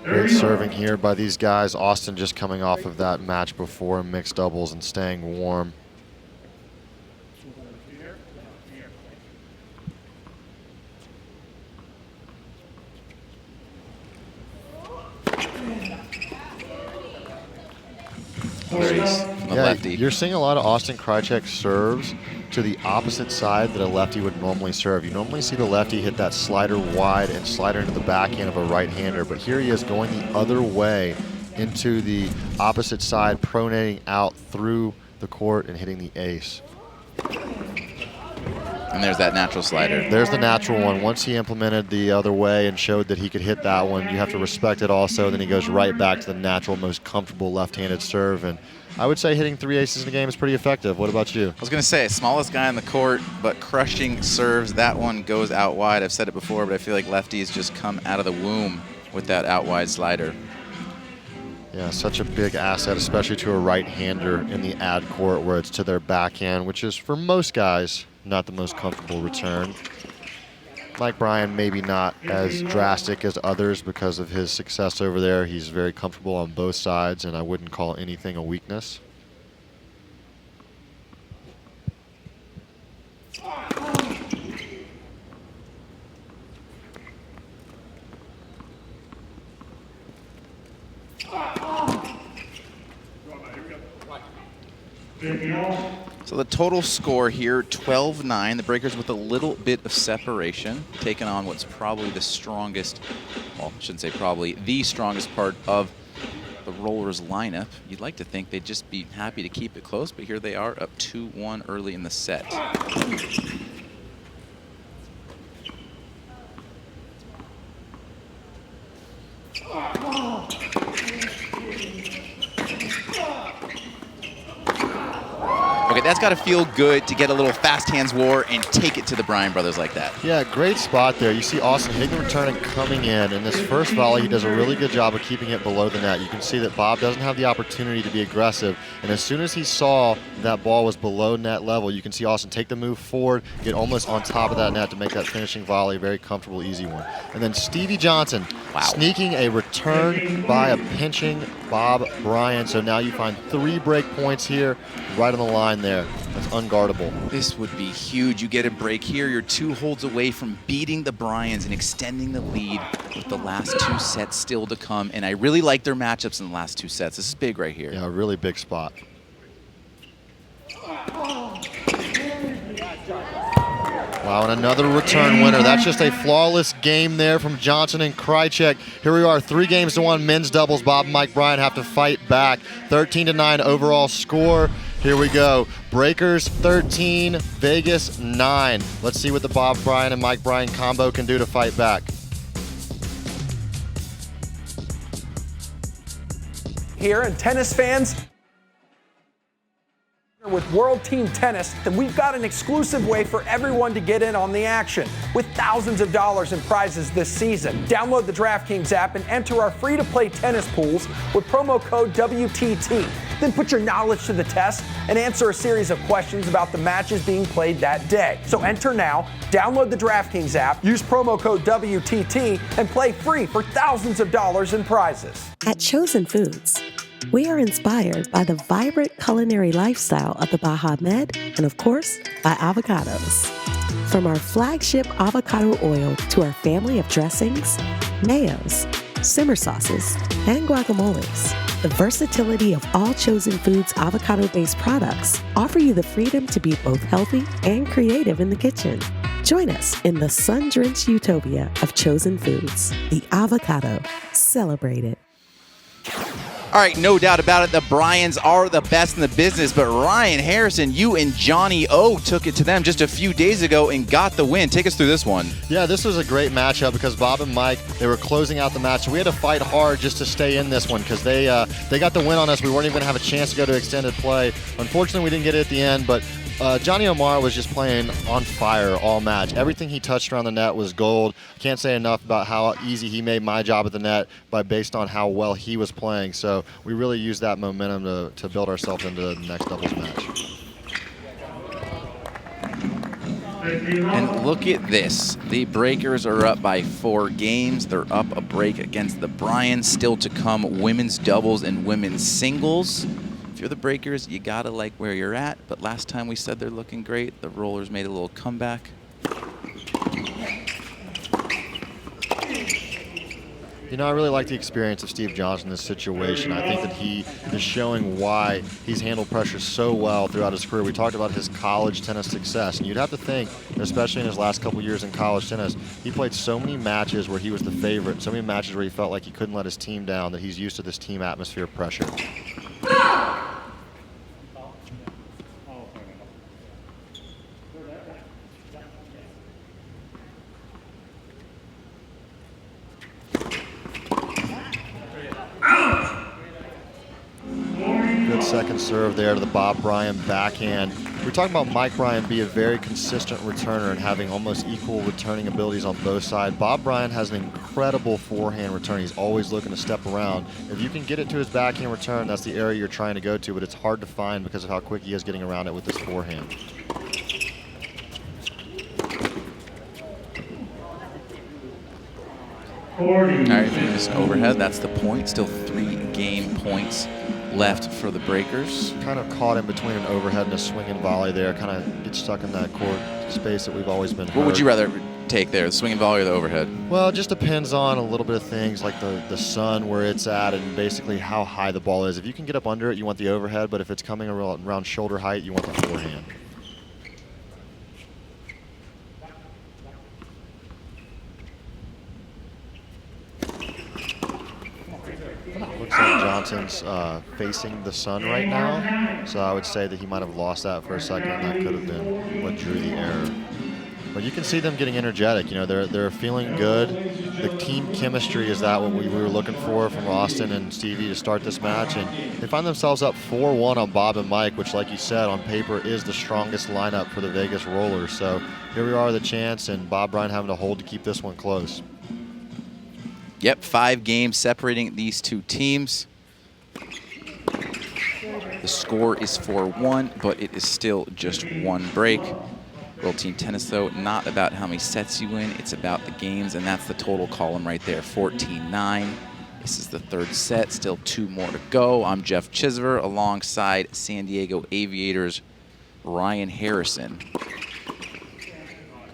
Speaker 3: Great serving here by these guys. Austin just coming off of that match before in mixed doubles and staying warm.
Speaker 2: Lefty.
Speaker 3: You're seeing a lot of Austin Krajicek serves to the opposite side that a lefty would normally serve. You normally see the lefty hit that slider wide and slider into the backhand of a right-hander, but here he is going the other way into the opposite side, pronating out through the court and hitting the ace.
Speaker 2: And there's that natural slider.
Speaker 3: There's the natural one. Once he implemented the other way and showed that he could hit that one, you have to respect it also. Then he goes right back to the natural, most comfortable left-handed serve. And I would say hitting 3 aces in a game is pretty effective. What about you?
Speaker 2: I was going to say, smallest guy on the court, but crushing serves. That one goes out wide. I've said it before, but I feel like lefties just come out of the womb with that out wide slider.
Speaker 3: Yeah, such a big asset, especially to a right-hander in the ad court where it's to their backhand, which is, for most guys, not the most comfortable return. Mike Bryan maybe not as drastic as others because of his success over there. He's very comfortable on both sides, and I wouldn't call anything a weakness.
Speaker 2: So the total score here, 12-9. The Breakers with a little bit of separation, taking on what's probably the strongest, well, I shouldn't say probably, the strongest part of the Rollers lineup. You'd like to think they'd just be happy to keep it close, but here they are up 2-1 early in the set. Okay, that's got to feel good to get a little fast hands war and take it to the Bryan brothers like that.
Speaker 3: Yeah, great spot there. You see Austin hitting the return and coming in. And this first volley, he does a really good job of keeping it below the net. You can see that Bob doesn't have the opportunity to be aggressive. And as soon as he saw that ball was below net level, you can see Austin take the move forward, get almost on top of that net to make that finishing volley. Very comfortable, easy one. And then Stevie Johnson sneaking a return by a pinching Bob Bryan. So now you find 3 break points here right on the line there. That's unguardable.
Speaker 2: This would be huge. You get a break here. You're 2 holds away from beating the Bryans and extending the lead with the last 2 sets still to come. And I really like their matchups in the last 2 sets. This is big right here.
Speaker 3: Yeah, a really big spot. Wow, and another return winner. That's just a flawless game there from Johnson and Krajicek. Here we are, 3-1 men's doubles. Bob and Mike Bryan have to fight back. 13-9 overall score. Here we go. Breakers 13, Vegas 9. Let's see what the Bob Bryan and Mike Bryan combo can do to fight back.
Speaker 6: here, and tennis fans, with World Team Tennis, then we've got an exclusive way for everyone to get in on the action with thousands of dollars in prizes this season. Download the DraftKings app and enter our free-to-play tennis pools with promo code WTT. Then put your knowledge to the test and answer a series of questions about the matches being played that day. So enter now, download the DraftKings app, use promo code WTT, and play free for thousands of dollars in prizes.
Speaker 9: At Chosen Foods, we are inspired by the vibrant culinary lifestyle of the Baja Med and, of course, by avocados. From our flagship avocado oil to our family of dressings, mayos, simmer sauces, and guacamoles, the versatility of all Chosen Foods avocado-based products offer you the freedom to be both healthy and creative in the kitchen. Join us in the sun-drenched utopia of Chosen Foods, the avocado. Celebrate it.
Speaker 2: All right, no doubt about it, the Bryans are the best in the business, but Ryan Harrison, you and Johnny O took it to them just a few days ago and got the win. Take us through this one.
Speaker 3: Yeah, this was a great matchup because Bob and Mike, they were closing out the match. So we had to fight hard just to stay in this one because they got the win on us. We weren't even going to have a chance to go to extended play. Unfortunately, we didn't get it at the end, but Johnny O'Mara was just playing on fire all match. Everything he touched around the net was gold. Can't say enough about how easy he made my job at the net based on how well he was playing. So we really used that momentum to build ourselves into the next doubles match.
Speaker 2: And look at this. The Breakers are up by 4 games. They're up a break against the Bryans. Still to come, women's doubles and women's singles. If you're the Breakers, you gotta like where you're at. But last time we said they're looking great. The Rollers made a little comeback.
Speaker 3: You know, I really like the experience of Steve Johnson in this situation. I think that he is showing why he's handled pressure so well throughout his career. We talked about his college tennis success, and you'd have to think, especially in his last couple years in college tennis, he played so many matches where he was the favorite, so many matches where he felt like he couldn't let his team down, that he's used to this team atmosphere pressure. Good second serve there to the Bob Bryan backhand. We're talking about Mike Bryan being a very consistent returner and having almost equal returning abilities on both sides. Bob Bryan has an incredible forehand return. He's always looking to step around. If you can get it to his backhand return, that's the area you're trying to go to, but it's hard to find because of how quick he is getting around it with his forehand.
Speaker 2: All right, finish overhead. That's the point. Still 3 game points left for the Breakers.
Speaker 3: Kind of caught in between an overhead and a swinging volley there. Kind of get stuck in that court space that we've always been hurt.
Speaker 2: What would you rather take there, the swinging volley or the overhead?
Speaker 3: Well, it just depends on a little bit of things like the sun, where it's at, and basically how high the ball is. If you can get up under it, you want the overhead, but if it's coming around shoulder height, you want the forehand. Looks like Johnson's facing the sun right now, so I would say that he might have lost that for a second. That could have been what drew the error. But you can see them getting energetic. You know, they're feeling good. The team chemistry is that what we were looking for from Austin and Stevie to start this match, and they find themselves up 4-1 on Bob and Mike, which, like you said, on paper is the strongest lineup for the Vegas Rollers. So here we are, the chance, and Bob Bryan having to hold to keep this one close.
Speaker 2: Yep, 5 games separating these two teams. The score is 4-1, but it is still just 1 break. World Team Tennis, though, not about how many sets you win, it's about the games, and that's the total column right there, 14-9. This is the 3rd set, still 2 more to go. I'm Jeff Chisver alongside San Diego Aviators' Ryan Harrison.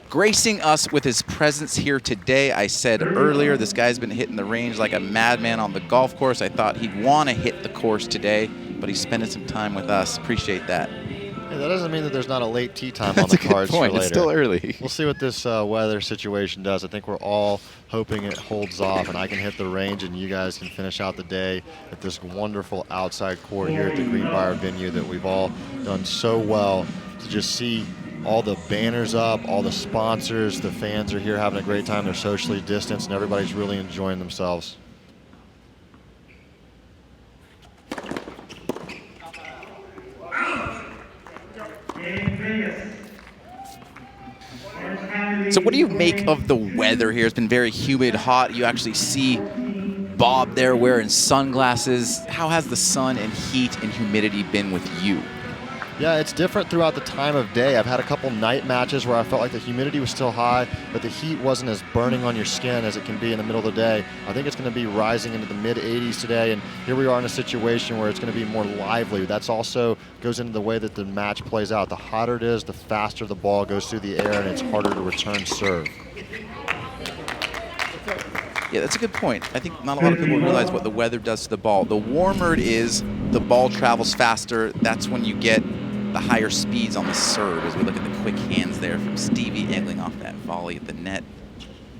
Speaker 2: Gracing us with his presence here today. I said earlier, this guy's been hitting the range like a madman on the golf course. I thought he'd want to hit the course today, but he's spending some time with us. Appreciate that.
Speaker 3: Yeah, that doesn't mean that there's not a late tee time on the cards for later.
Speaker 2: It's still early.
Speaker 3: We'll see what this weather situation does. I think we're all hoping it holds off and I can hit the range and you guys can finish out the day at this wonderful outside court here at the Greenbrier venue that we've all done so well to just see. All the banners up, all the sponsors, the fans are here having a great time. They're socially distanced and everybody's really enjoying themselves.
Speaker 2: So what do you make of the weather here? It's been very humid, hot. You actually see Bob there wearing sunglasses. How has the sun and heat and humidity been with you?
Speaker 3: Yeah, it's different throughout the time of day. I've had a couple night matches where I felt like the humidity was still high, but the heat wasn't as burning on your skin as it can be in the middle of the day. I think it's going to be rising into the mid-80s today, and here we are in a situation where it's going to be more lively. That's also goes into the way that the match plays out. The hotter it is, the faster the ball goes through the air, and it's harder to return serve.
Speaker 2: Yeah, that's a good point. I think not a lot of people realize what the weather does to the ball. The warmer it is, the ball travels faster. That's when you get the higher speeds on the serve, as we look at the quick hands there from Stevie angling off that volley at the net.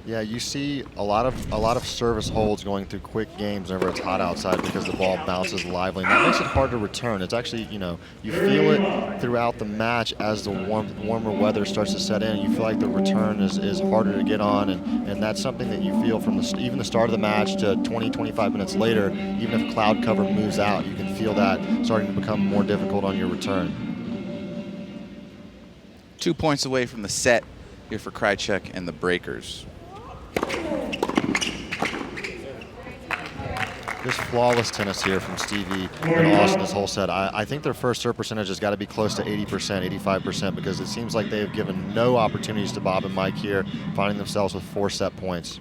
Speaker 3: Yeah, you see a lot of service holds going through quick games whenever it's hot outside because the ball bounces lively, and that makes it hard to return. It's actually, you know, you feel it throughout the match as the warmer weather starts to set in. You feel like the return is harder to get on, and that's something that you feel from even the start of the match to 20, 25 minutes later. Even if cloud cover moves out, you can feel that starting to become more difficult on your return.
Speaker 2: 2 points away from the set here for Krajicek and the Breakers.
Speaker 3: Just flawless tennis here from Stevie and Austin this whole set. I think their first serve percentage has got to be close to 80%, 85%, because it seems like they have given no opportunities to Bob and Mike here, finding themselves with 4 set points.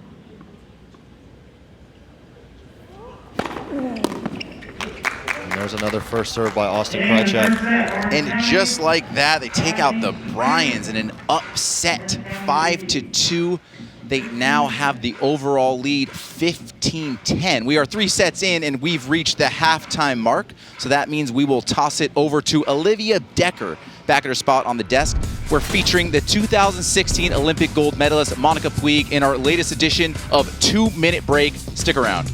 Speaker 3: And there's another first serve by Austin Krajicek.
Speaker 2: And just like that, they take out the Bryans in an upset 5-2. They now have the overall lead 15-10. We are 3 sets in, and we've reached the halftime mark. So that means we will toss it over to Olivia Decker back at her spot on the desk. We're featuring the 2016 Olympic gold medalist Monica Puig in our latest edition of 2-Minute Break. Stick around.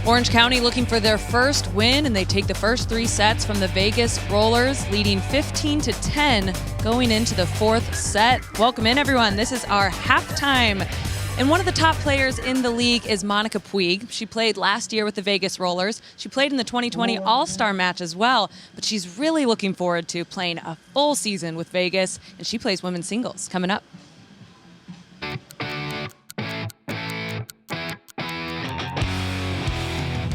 Speaker 1: Orange County looking for their first win, and they take the first 3 sets from the Vegas Rollers, leading 15-10 going into the 4th set. Welcome in, everyone. This is our halftime And one of the top players in the league is Monica Puig. She played last year with the Vegas Rollers. She played in the 2020 All-Star match as well, but she's really looking forward to playing a full season with Vegas, and she plays women's singles coming up.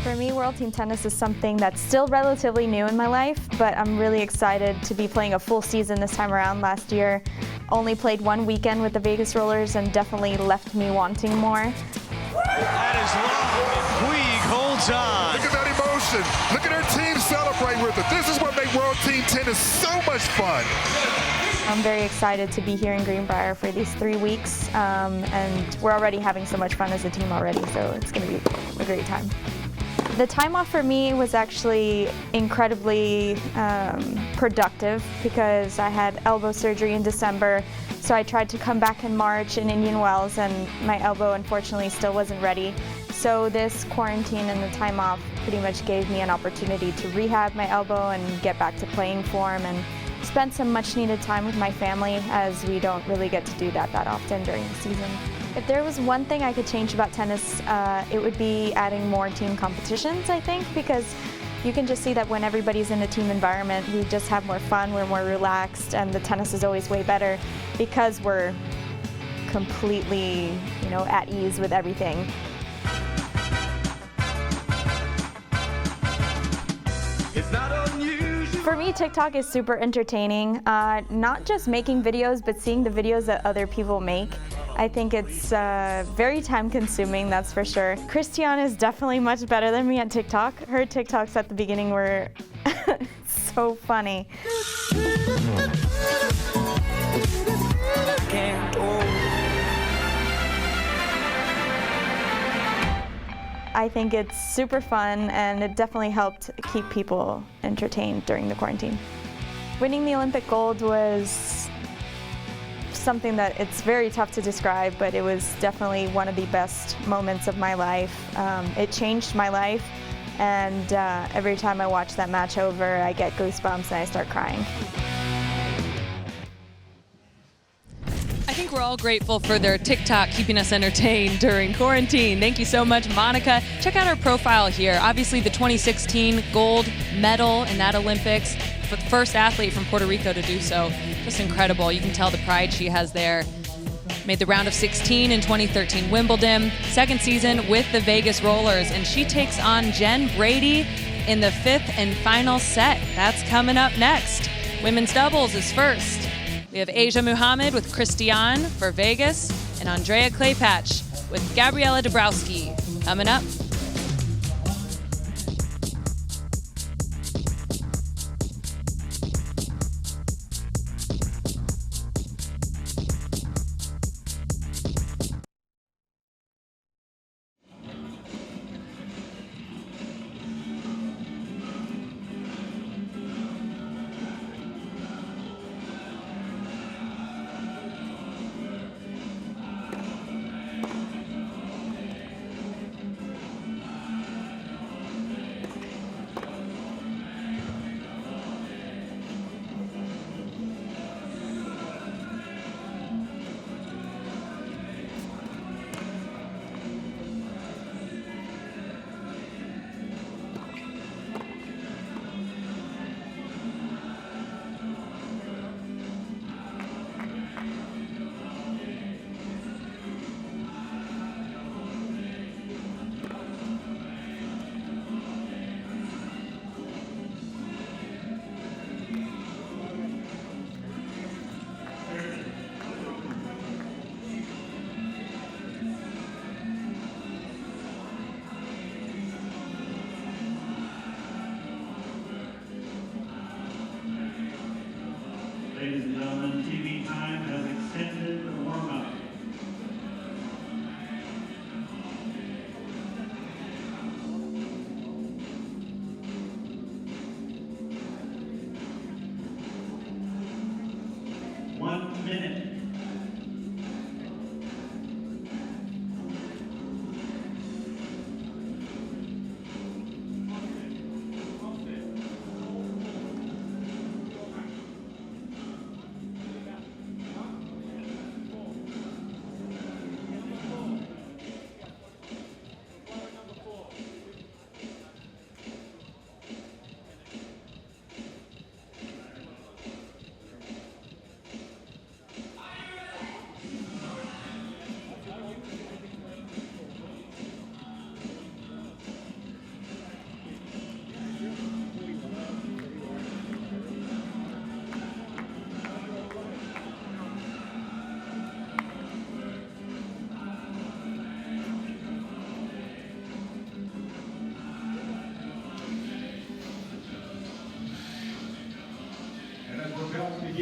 Speaker 11: For me, World Team Tennis is something that's still relatively new in my life, but I'm really excited to be playing a full season this time around. Last year, only played one weekend with the Vegas Rollers and definitely left me wanting more.
Speaker 12: That is long. Puig holds on.
Speaker 13: Look at that emotion. Look at her team celebrate with it. This is what makes World Team Tennis so much fun.
Speaker 11: I'm very excited to be here in Greenbrier for these 3 weeks, and we're already having so much fun as a team already, so it's going to be a great time. The time off for me was actually incredibly productive because I had elbow surgery in December, so I tried to come back in March in Indian Wells, and my elbow unfortunately still wasn't ready. So this quarantine and the time off pretty much gave me an opportunity to rehab my elbow and get back to playing form and spend some much needed time with my family, as we don't really get to do that often during the season. If there was one thing I could change about tennis, it would be adding more team competitions, I think, because you can just see that when everybody's in a team environment, we just have more fun, we're more relaxed, and the tennis is always way better because we're completely, at ease with everything. For me, TikTok is super entertaining, not just making videos, but seeing the videos that other people make. I think it's very time consuming, that's for sure. Christiane is definitely much better than me at TikTok. Her TikToks at the beginning were so funny. I think it's super fun, and it definitely helped keep people entertained during the quarantine. Winning the Olympic gold was something that it's very tough to describe, but it was definitely one of the best moments of my life. It changed my life, and every time I watch that match over, I get goosebumps and I start crying.
Speaker 1: I think we're all grateful for their TikTok keeping us entertained during quarantine. Thank you so much, Monica. Check out her profile here. Obviously, the 2016 gold medal in that Olympics, the first athlete from Puerto Rico to do so. Just incredible. You can tell the pride she has there. Made the round of 16 in 2013 Wimbledon. Second season with the Vegas Rollers, and she takes on Jen Brady in the 5th and final set. That's coming up next. Women's doubles is first. We have Asia Muhammad with Christiane for Vegas, and Andrea Claypatch with Gabriela Dabrowski coming up.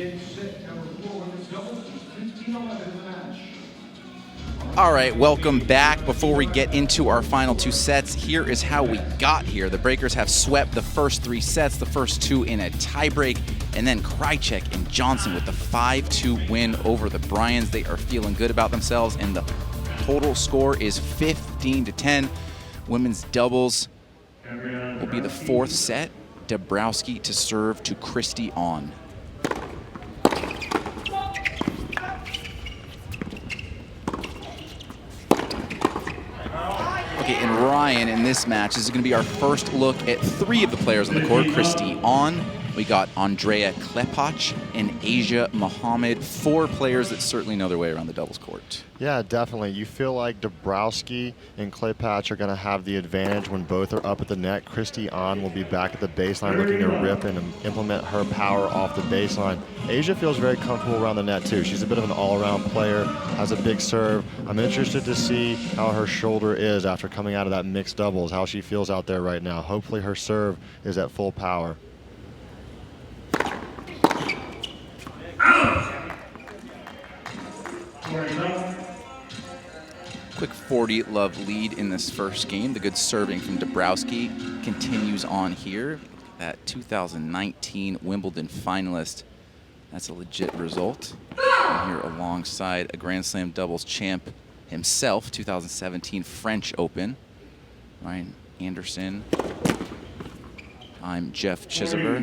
Speaker 4: begin set number 4 women's doubles. 15-11 in the match.
Speaker 2: All right, welcome back. Before we get into our final 2 sets, here is how we got here. The Breakers have swept the first 3 sets, the first 2 in a tiebreak, and then Krajicek and Johnson with the 5-2 win over the Bryans. They are feeling good about themselves, and the total score is 15-10. Women's doubles will be the 4th set. Dabrowski to serve to Christy On. Okay, and Ryan, in this match, this is going to be our first look at 3 of the players on the court. Christy On, we got Andrea Klepac and Asia Mohammed, 4 players that certainly know their way around the doubles court.
Speaker 3: Yeah, definitely. You feel like Dabrowski and Klepac are going to have the advantage when both are up at the net. Christy On will be back at the baseline looking to rip and implement her power off the baseline. Asia feels very comfortable around the net, too. She's a bit of an all-around player, has a big serve. I'm interested to see how her shoulder is after coming out of that mixed doubles, how she feels out there right now. Hopefully her serve is at full power.
Speaker 2: Quick 40-love lead in this first game. The good serving from Dabrowski continues on here. That 2019 Wimbledon finalist. That's a legit result. And here alongside a Grand Slam doubles champ himself, 2017 French Open. Ryan Anderson. I'm Jeff Chisover.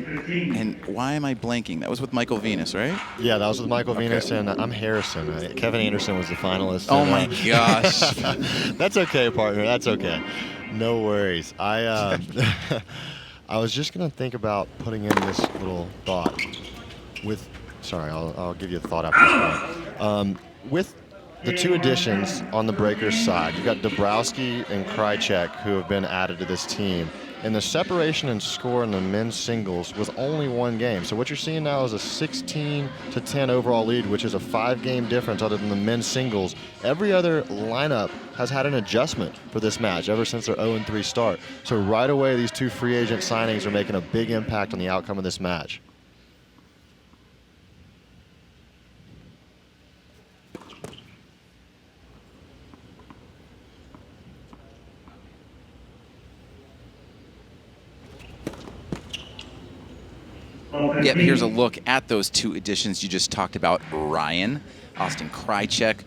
Speaker 2: And why am I blanking? That was with Michael Venus, right?
Speaker 3: Yeah, that was with Michael Venus, and I'm Harrison. Kevin Anderson was the finalist.
Speaker 2: Oh my gosh.
Speaker 3: That's okay, partner. That's okay. No worries. I was just going to think about putting in this little thought with, sorry, I'll give you a thought after this point. With the 2 additions on the Breakers side, you've got Dabrowski and Krajicek who have been added to this team. And the separation in score in the men's singles was only 1 game. So what you're seeing now is a 16-10 overall lead, which is a 5-game difference other than the men's singles. Every other lineup has had an adjustment for this match ever since their 0-3 start. So right away, these 2 free agent signings are making a big impact on the outcome of this match.
Speaker 2: Yep, here's a look at those 2 additions you just talked about, Ryan. Austin Krajicek,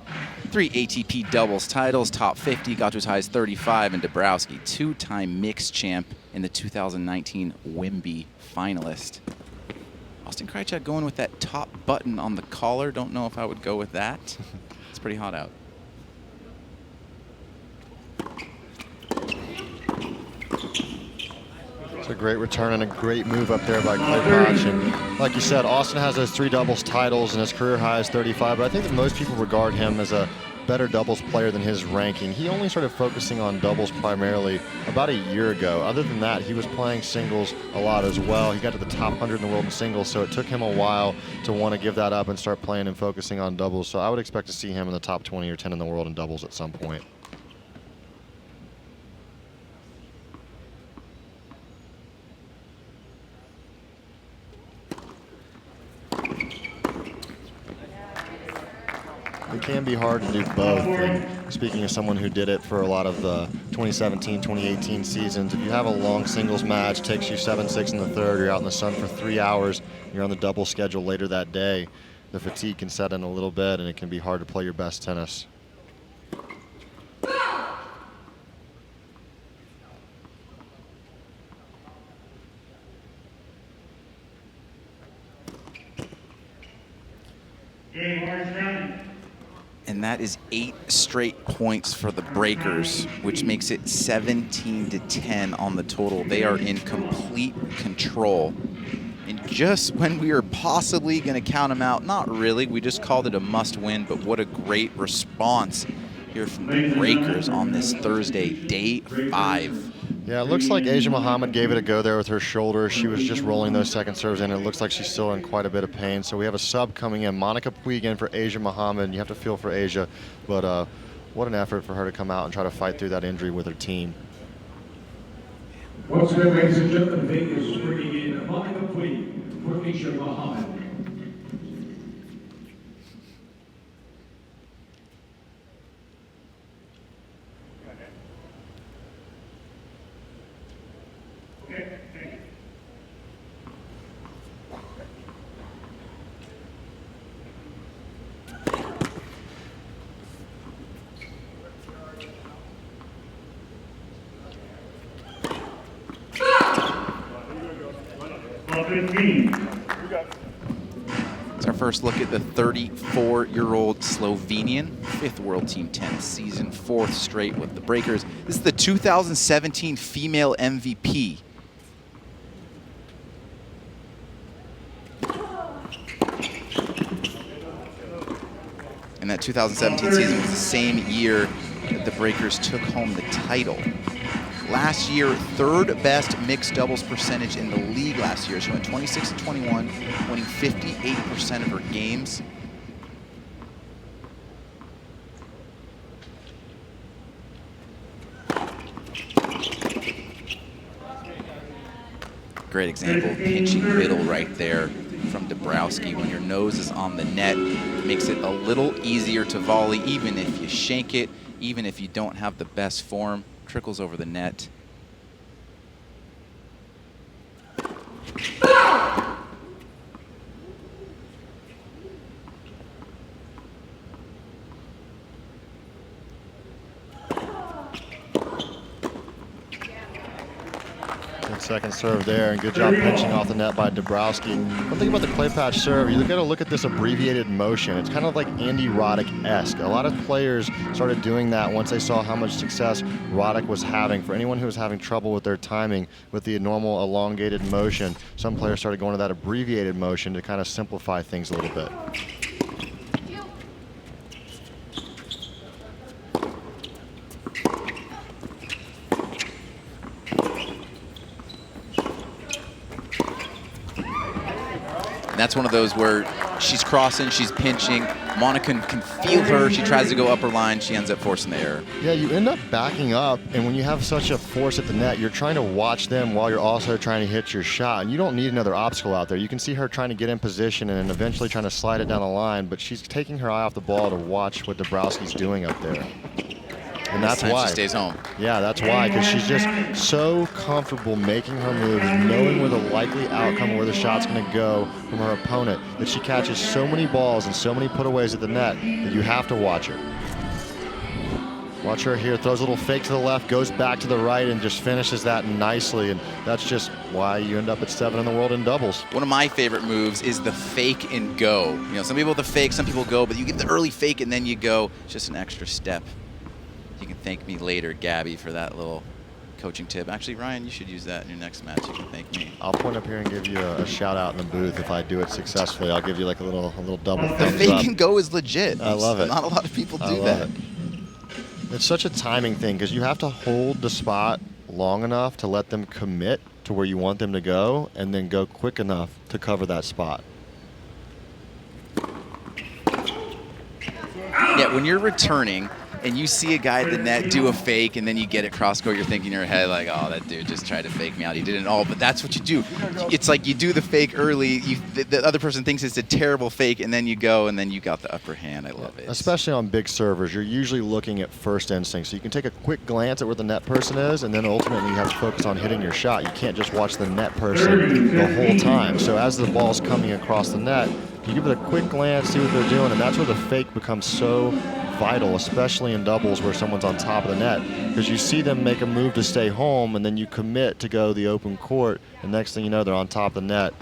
Speaker 2: 3 ATP doubles titles, top 50, got to as high as 35, and Dabrowski, 2-time mixed champ in the 2019 Wimby finalist. Austin Krajicek going with that top button on the collar. Don't know if I would go with that. It's pretty hot out.
Speaker 3: It's a great return and a great move up there by Klepac. And like you said, Austin has those 3 doubles titles and his career high is 35, but I think that most people regard him as a better doubles player than his ranking. He only started focusing on doubles primarily about a year ago. Other than that, he was playing singles a lot as well. He got to the top 100 in the world in singles, so it took him a while to want to give that up and start playing and focusing on doubles. So I would expect to see him in the top 20 or 10 in the world in doubles at some point. It can be hard to do both. And speaking of someone who did it for a lot of the 2017, 2018 seasons, if you have a long singles match, takes you 7-6 in the third, you're out in the sun for 3 hours, you're on the double schedule later that day, the fatigue can set in a little bit and it can be hard to play your best tennis.
Speaker 2: And that is 8 straight points for the Breakers, which makes it 17-10 on the total. They are in complete control. And just when we were possibly going to count them out, not really, we just called it a must-win, but what a great response here from the Breakers on this Thursday, day 5.
Speaker 3: Yeah, it looks like Asia Mohammed gave it a go there with her shoulder. She was just rolling those second serves in. It looks like she's still in quite a bit of pain. So we have a sub coming in. Monica Puig in for Asia Mohammed. You have to feel for Asia, but what an effort for her to come out and try to fight through that injury with her team.
Speaker 4: Once again, ladies and gentlemen, Vegas bringing in Monica Puig for Asia Mohammed.
Speaker 2: It's our first look at the 34-year-old Slovenian, 5th World Team Tennis season, 4th straight with the Breakers. This is the 2017 female MVP. And that 2017 season was the same year that the Breakers took home the title. Last year, 3rd best mixed doubles percentage in the league last year. She went 26-21, winning 58% of her games. Great example, pinching middle right there from Dabrowski. When your nose is on the net, it makes it a little easier to volley, even if you shank it, even if you don't have the best form. Trickles over the net.
Speaker 3: Good second serve there, and good job pinching off the net by Dabrowski. One thing about the clay patch serve, you got to look at this abbreviated motion. It's kind of like Andy Roddick-esque. A lot of players started doing that once they saw how much success Roddick was having. For anyone who was having trouble with their timing with the normal elongated motion, some players started going to that abbreviated motion to kind of simplify things a little bit.
Speaker 2: That's one of those where she's crossing, she's pinching. Monica can feel her. She tries to go upper line. She ends up forcing the error.
Speaker 3: Yeah, you end up backing up, and when you have such a force at the net, you're trying to watch them while you're also trying to hit your shot. And you don't need another obstacle out there. You can see her trying to get in position and eventually trying to slide it down the line, but she's taking her eye off the ball to watch what Dabrowski's doing up there. And that's why
Speaker 2: she stays home.
Speaker 3: Yeah, that's why, because she's just so comfortable making her moves, knowing where the likely outcome, where the shot's going to go from her opponent, that she catches so many balls and so many putaways at the net that you have to watch her. Watch her here, throws a little fake to the left, goes back to the right, and just finishes that nicely. And that's just why you end up at 7 in the world in doubles.
Speaker 2: One of my favorite moves is the fake and go. You know, some people the fake, some people go, but you get the early fake and then you go. It's just an extra step. You can thank me later, Gabby, for that little coaching tip. Actually, Ryan, you should use that in your next match. You can thank me.
Speaker 3: I'll point up here and give you a shout out in the booth if I do it successfully. I'll give you like a little double thumbs up.
Speaker 2: The fake and go is legit.
Speaker 3: I love it.
Speaker 2: Not a lot of people do
Speaker 3: that.
Speaker 2: that.
Speaker 3: It's such a timing thing because you have to hold the spot long enough to let them commit to where you want them to go, and then go quick enough to cover that spot.
Speaker 2: Yeah, when you're returning and you see a guy at the net do a fake and then you get it cross court, you're thinking in your head like, oh, that dude just tried to fake me out. He did it all, but that's what you do. It's like you do the fake early, the other person thinks it's a terrible fake, and then you go and then you got the upper hand. I love it.
Speaker 3: Especially on big servers, you're usually looking at first instinct. So you can take a quick glance at where the net person is, and then ultimately you have to focus on hitting your shot. You can't just watch the net person the whole time. So as the ball's coming across the net, you give it a quick glance, see what they're doing, and that's where the fake becomes so vital, especially in doubles where someone's on top of the net, because you see them make a move to stay home, and then you commit to go the open court, and next thing you know, they're on top of the net,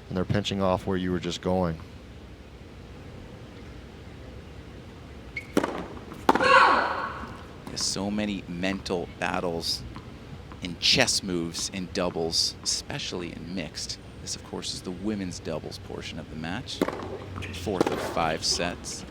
Speaker 3: and they're pinching off where you were just going.
Speaker 2: There's so many mental battles and chess moves in doubles, especially in mixed. This, of course, is the women's doubles portion of the match. 4th of 5 sets.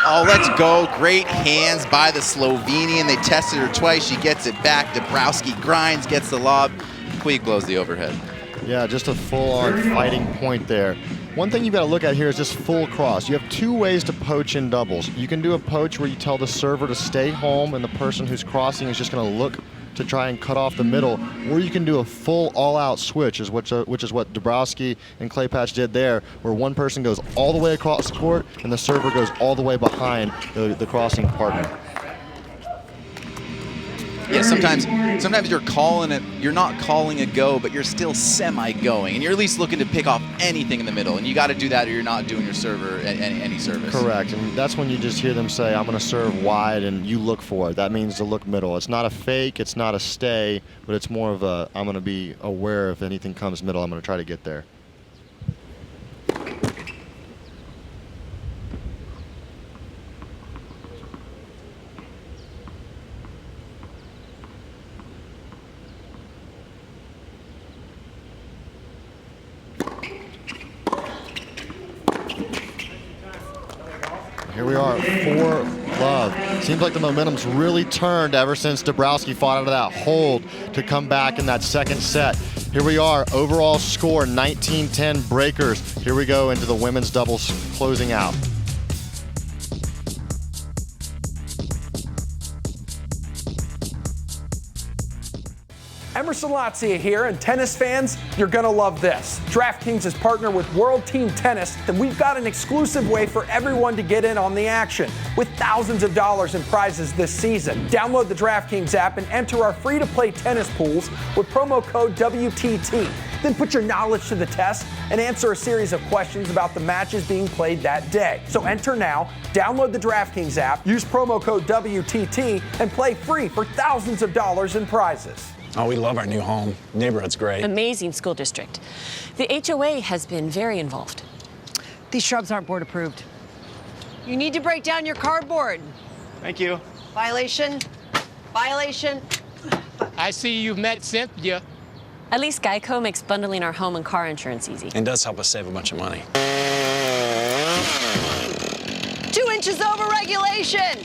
Speaker 2: Oh, let's go. Great hands by the Slovenian. They tested her twice. She gets it back. Dabrowski grinds, gets the lob. Puig blows the overhead.
Speaker 3: Yeah, just a full-on fighting point there. One thing you've got to look at here is just full cross. You have 2 ways to poach in doubles. You can do a poach where you tell the server to stay home and the person who's crossing is just going to look to try and cut off the middle, or you can do a full all-out switch, which is what Dabrowski and Claypatch did there, where one person goes all the way across the court and the server goes all the way behind the crossing partner.
Speaker 2: Yeah, sometimes you're calling it. You're not calling a go, but you're still semi-going, and you're at least looking to pick off anything in the middle. And you got to do that, or you're not doing your server any service.
Speaker 3: Correct, and that's when you just hear them say, "I'm going to serve wide," and you look for it. That means to look middle. It's not a fake. It's not a stay, but it's more of a, I'm going to be aware if anything comes middle. I'm going to try to get there. Here we are, 4-love. Seems like the momentum's really turned ever since Dabrowski fought out of that hold to come back in that second set. Here we are, overall score 19-10 Breakers. Here we go into the women's doubles closing out.
Speaker 6: Emerson Latzia here, and tennis fans, you're going to love this. DraftKings is partnered with World Team Tennis, and we've got an exclusive way for everyone to get in on the action with thousands of dollars in prizes this season. Download the DraftKings app and enter our free-to-play tennis pools with promo code WTT. Then put your knowledge to the test and answer a series of questions about the matches being played that day. So enter now, download the DraftKings app, use promo code WTT, and play free for thousands of dollars in prizes.
Speaker 14: Oh, we love our new home. Neighborhood's great.
Speaker 15: Amazing school district. The HOA has been very involved.
Speaker 16: These shrubs aren't board approved.
Speaker 17: You need to break down your cardboard.
Speaker 14: Thank you.
Speaker 17: Violation. Violation.
Speaker 18: I see you've met Cynthia.
Speaker 15: At least Geico makes bundling our home and car insurance easy.
Speaker 14: And does help us save a bunch of money.
Speaker 17: 2 inches over regulation.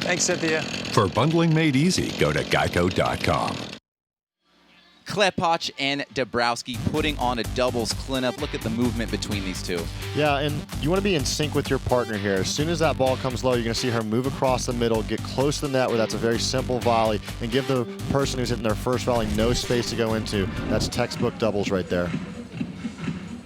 Speaker 14: Thanks, Cynthia.
Speaker 7: For bundling made easy, go to geico.com.
Speaker 2: Klepacz and Dabrowski putting on a doubles cleanup. Look at the movement between these two.
Speaker 3: Yeah, and you want to be in sync with your partner here. As soon as that ball comes low, you're going to see her move across the middle, get close to the net where that's a very simple volley, and give the person who's hitting their first volley no space to go into. That's textbook doubles right there.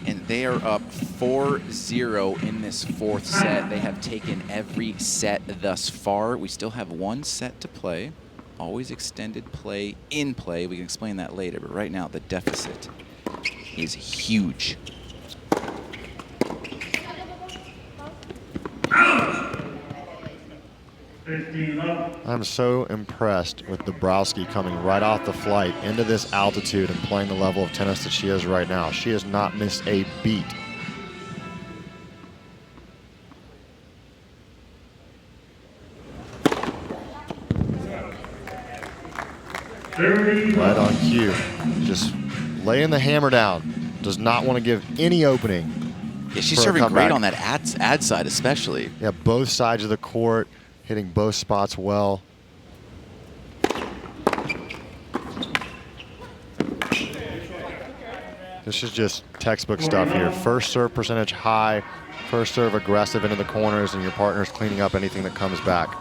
Speaker 2: And they are up 4-0 in this fourth set. They have taken every set thus far. We still have one set to play. Always extended play in play. We can explain that later, but right now the deficit is huge.
Speaker 3: I'm so impressed with Dabrowski coming right off the flight into this altitude and playing the level of tennis that she is right now. She has not missed a beat. Right on cue. Just laying the hammer down. Does not want to give any opening.
Speaker 2: Yeah, she's serving great on that ad side especially.
Speaker 3: Yeah, both sides of the court, hitting both spots well. This is just textbook stuff here. First serve percentage high, first serve aggressive into the corners, and your partner's cleaning up anything that comes back.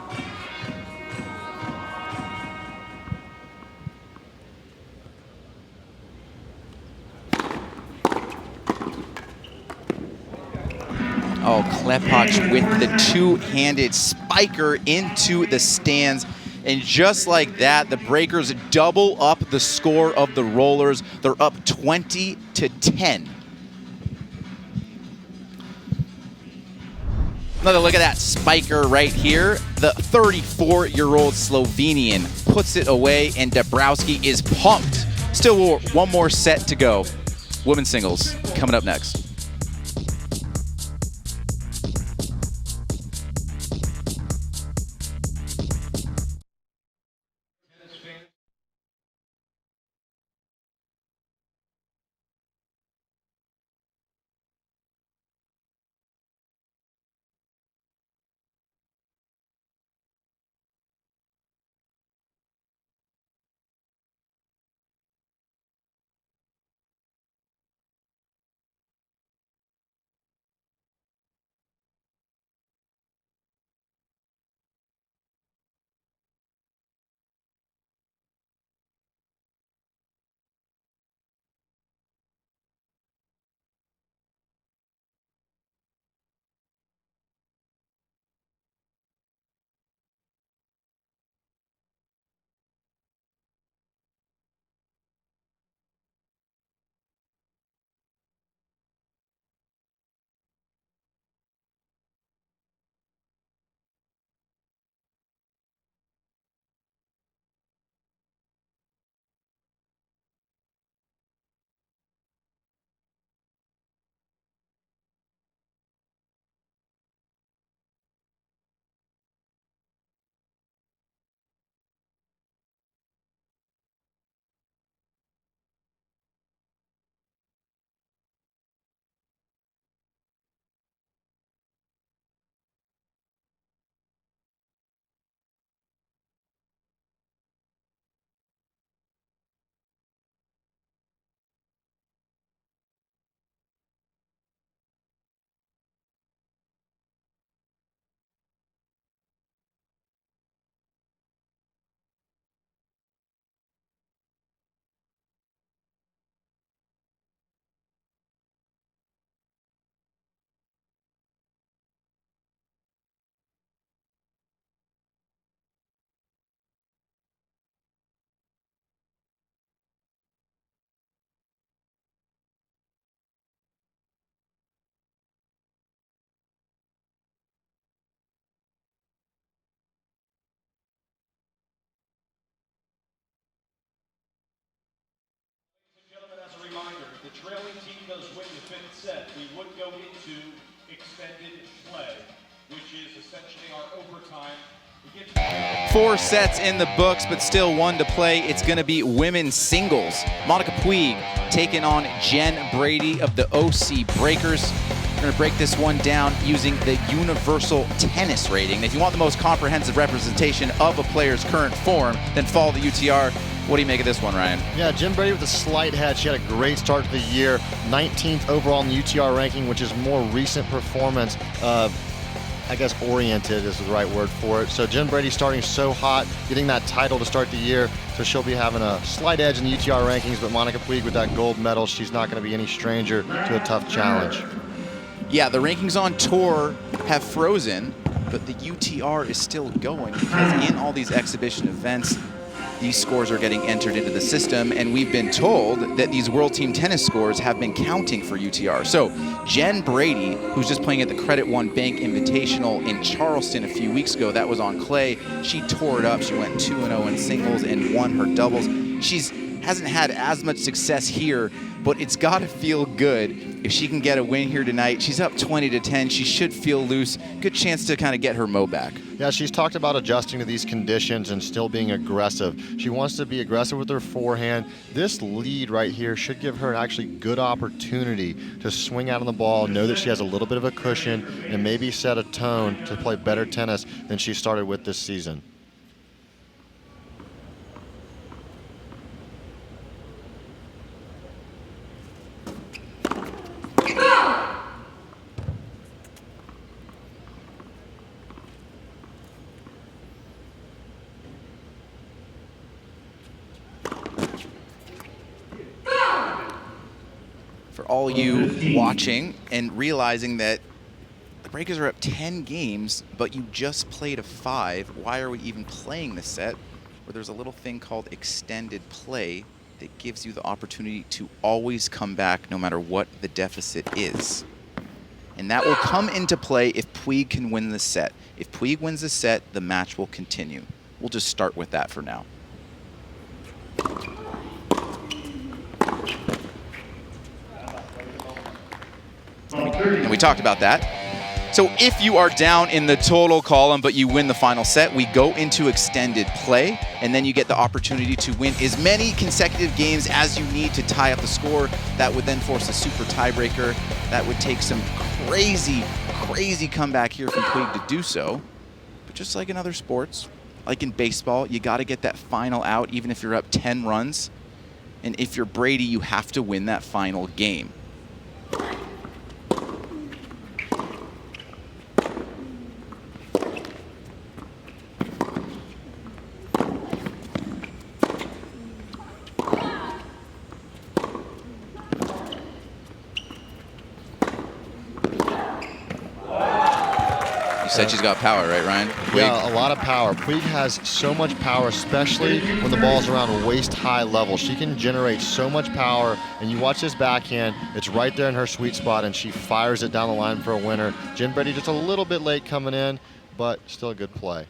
Speaker 2: Oh, Klepacz with the two-handed spiker into the stands. And just like that, the Breakers double up the score of the Rollers. They're up 20-10. Another look at that spiker right here. The 34-year-old Slovenian puts it away, and Dabrowski is pumped. Still one more set to go. Women's singles coming up next.
Speaker 4: the trailing team does win the fifth set, we would go into extended play, which is essentially our overtime.
Speaker 2: 4 sets in the books, but still 1 to play. It's going to be women's singles. Monica Puig taking on Jen Brady of the OC Breakers. We're going to break this one down using the universal tennis rating. And if you want the most comprehensive representation of a player's current form, then follow the UTR. What do you make of this one, Ryan?
Speaker 3: Yeah, Jen Brady with a slight head. She had a great start to the year. 19th overall in the UTR ranking, which is more recent performance. I guess oriented is the right word for it. So Jen Brady starting so hot, getting that title to start the year. So she'll be having a slight edge in the UTR rankings, but Monica Puig with that gold medal, she's not going to be any stranger to a tough challenge.
Speaker 2: Yeah, the rankings on tour have frozen, but the UTR is still going because in all these exhibition events, these scores are getting entered into the system, and we've been told that these World Team Tennis scores have been counting for UTR. So Jen Brady, who's just playing at the Credit One Bank Invitational in Charleston a few weeks ago, that was on clay. She tore it up. She went 2-0 in singles and won her doubles. Hasn't had as much success here, but it's got to feel good if she can get a win here tonight. She's up 20-10. She should feel loose. Good chance to kind of get her mo back.
Speaker 3: Yeah, she's talked about adjusting to these conditions and still being aggressive. She wants to be aggressive with her forehand. This lead right here should give her an actually good opportunity to swing out on the ball, know that she has a little bit of a cushion, and maybe set a tone to play better tennis than she started with this season.
Speaker 2: For all you watching and realizing that the Breakers are up 10 games, but you just played a 5, why are we even playing this set? Where there's a little thing called extended play that gives you the opportunity to always come back no matter what the deficit is. And that will come into play if Puig can win the set. If Puig wins the set, the match will continue. We'll just start with that for now. And we talked about that. So if you are down in the total column but you win the final set, we go into extended play, and then you get the opportunity to win as many consecutive games as you need to tie up the score. That would then force a super tiebreaker. That would take some crazy, crazy comeback here from Puig to do so. But just like in other sports, like in baseball, you got to get that final out even if you're up 10 runs. And if you're Brady, you have to win that final game. Said she's got power, right, Ryan? Puig?
Speaker 3: Yeah, a lot of power. Puig has so much power, especially when the ball's around waist-high level. She can generate so much power, and you watch this backhand, it's right there in her sweet spot, and she fires it down the line for a winner. Jen Brady just a little bit late coming in, but still a good play.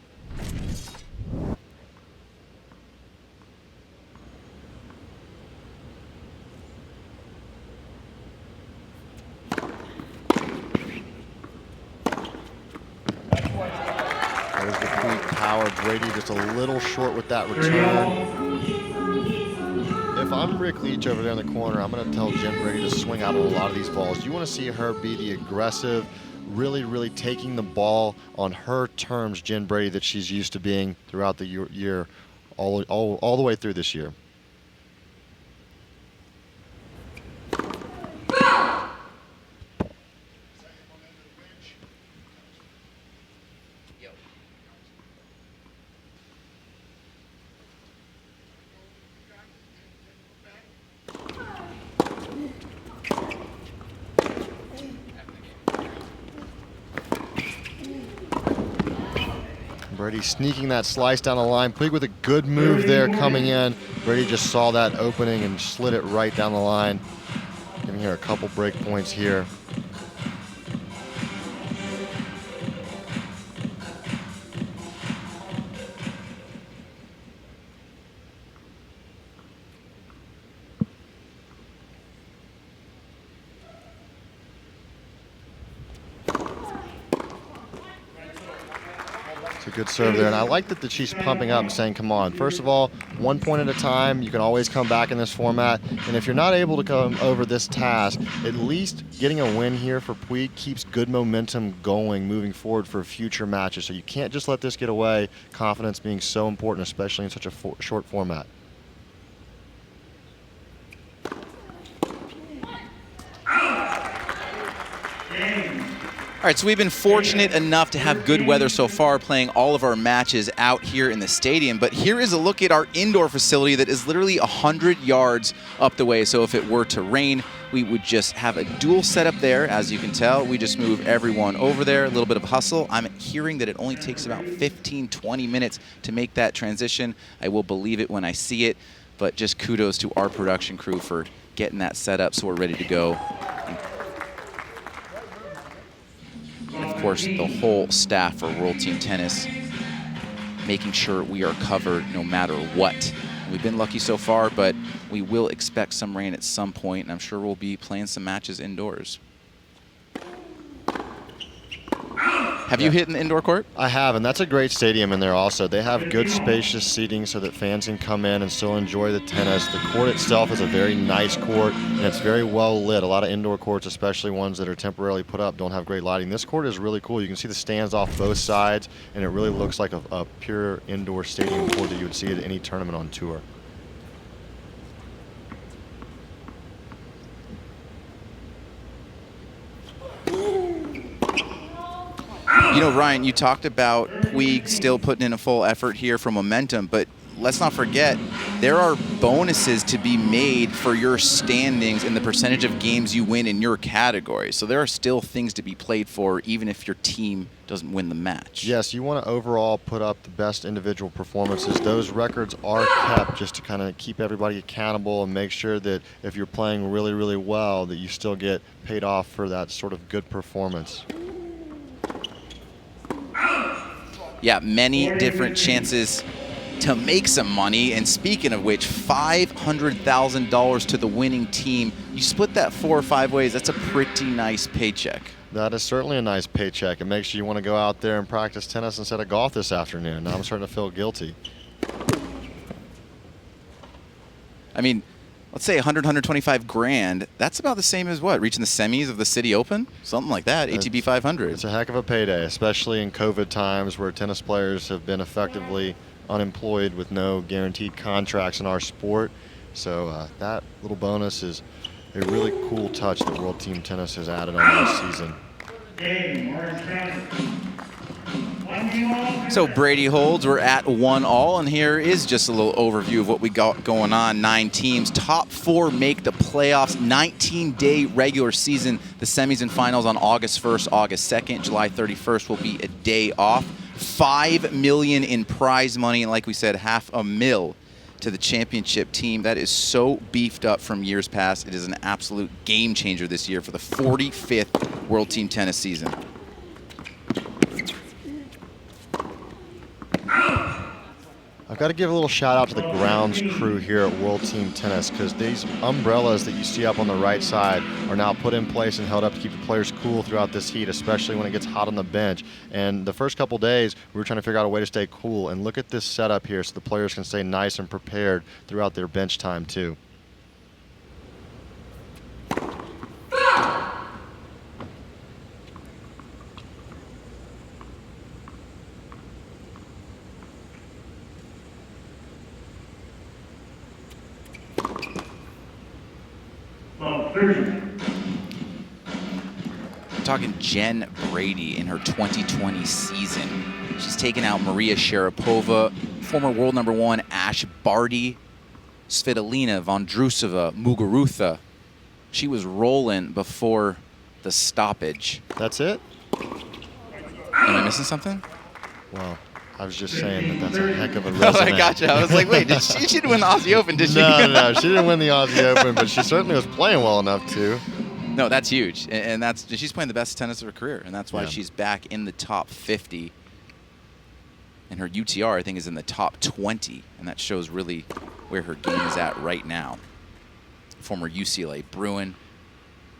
Speaker 3: There's the Puig power. Brady just a little short with that return. If I'm Rick Leach over there in the corner, I'm going to tell Jen Brady to swing out on a lot of these balls. You want to see her be the aggressive, really taking the ball on her terms, Jen Brady, that she's used to being throughout the year, all the way through this year. Brady sneaking that slice down the line. Puig with a good move there coming in. Brady just saw that opening and slid it right down the line. Giving her a couple break points here. It's a good serve there, and I like that she's pumping up and saying, come on. First of all, 1 point at a time. You can always come back in this format, and if you're not able to come over this task, at least getting a win here for Puig keeps good momentum going moving forward for future matches. So you can't just let this get away, confidence being so important, especially in such a short format.
Speaker 2: All right, so we've been fortunate enough to have good weather so far, playing all of our matches out here in the stadium. But here is a look at our indoor facility that is literally 100 yards up the way. So if it were to rain, we would just have a dual setup there. As you can tell, we just move everyone over there, a little bit of hustle. I'm hearing that it only takes about 15, 20 minutes to make that transition. I will believe it when I see it, but just kudos to our production crew for getting that set up so we're ready to go. And of course, the whole staff for World Team Tennis making sure we are covered no matter what. We've been lucky so far, but we will expect some rain at some point, and I'm sure we'll be playing some matches indoors. Have you hit an indoor court?
Speaker 3: I have, and that's a great stadium in there also. They have good spacious seating so that fans can come in and still enjoy the tennis. The court itself is a very nice court, and it's very well lit. A lot of indoor courts, especially ones that are temporarily put up, don't have great lighting. This court is really cool. You can see the stands off both sides, and it really looks like a pure indoor stadium court that you would see at any tournament on tour.
Speaker 2: You know, Ryan, you talked about Puig still putting in a full effort here for momentum, but let's not forget there are bonuses to be made for your standings and the percentage of games you win in your category. So there are still things to be played for, even if your team doesn't win the match.
Speaker 3: Yes, you want to overall put up the best individual performances. Those records are kept just to kind of keep everybody accountable and make sure that if you're playing really, really well, that you still get paid off for that sort of good performance.
Speaker 2: Yeah, many different chances to make some money. And speaking of which, $500,000 to the winning team. You split that 4 or 5 ways, that's a pretty nice paycheck.
Speaker 3: That is certainly a nice paycheck. It makes you want to go out there and practice tennis instead of golf this afternoon. Now I'm starting to feel guilty.
Speaker 2: I mean, let's say 100, 125 grand. That's about the same as what? Reaching the semis of the City Open? Something like that, ATP 500.
Speaker 3: It's a heck of a payday, especially in COVID times where tennis players have been effectively unemployed with no guaranteed contracts in our sport. So that little bonus is a really cool touch that World Team Tennis has added on this season.
Speaker 2: So Brady holds, we're at 1-all, and here is just a little overview of what we got going on. 9 teams, top 4 make the playoffs, 19-day regular season. The semis and finals on August 1st, August 2nd, July 31st will be a day off. $5 million in prize money, and like we said, $500,000 to the championship team. That is so beefed up from years past. It is an absolute game changer this year for the 45th World Team Tennis season.
Speaker 3: I've got to give a little shout out to the grounds crew here at World Team Tennis, because these umbrellas that you see up on the right side are now put in place and held up to keep the players cool throughout this heat, especially when it gets hot on the bench. And the first couple days, we were trying to figure out a way to stay cool. And look at this setup here so the players can stay nice and prepared throughout their bench time too.
Speaker 2: We're talking Jen Brady in her 2020 season. She's taken out Maria Sharapova, former world #1 Ash Barty, Svitolina, Vondrousova, Muguruza. She was rolling before the stoppage.
Speaker 3: That's it?
Speaker 2: Am I missing something?
Speaker 3: Well, I was just saying that's a heck of a resume.
Speaker 2: Oh, I gotcha. I was like, wait, she didn't win the Aussie Open, did she?
Speaker 3: No, she didn't win the Aussie Open, but she certainly was playing well enough to.
Speaker 2: No, that's huge, and she's playing the best tennis of her career, and that's why she's back in the top 50. And her UTR, I think, is in the top 20, and that shows really where her game is at right now. Former UCLA Bruin,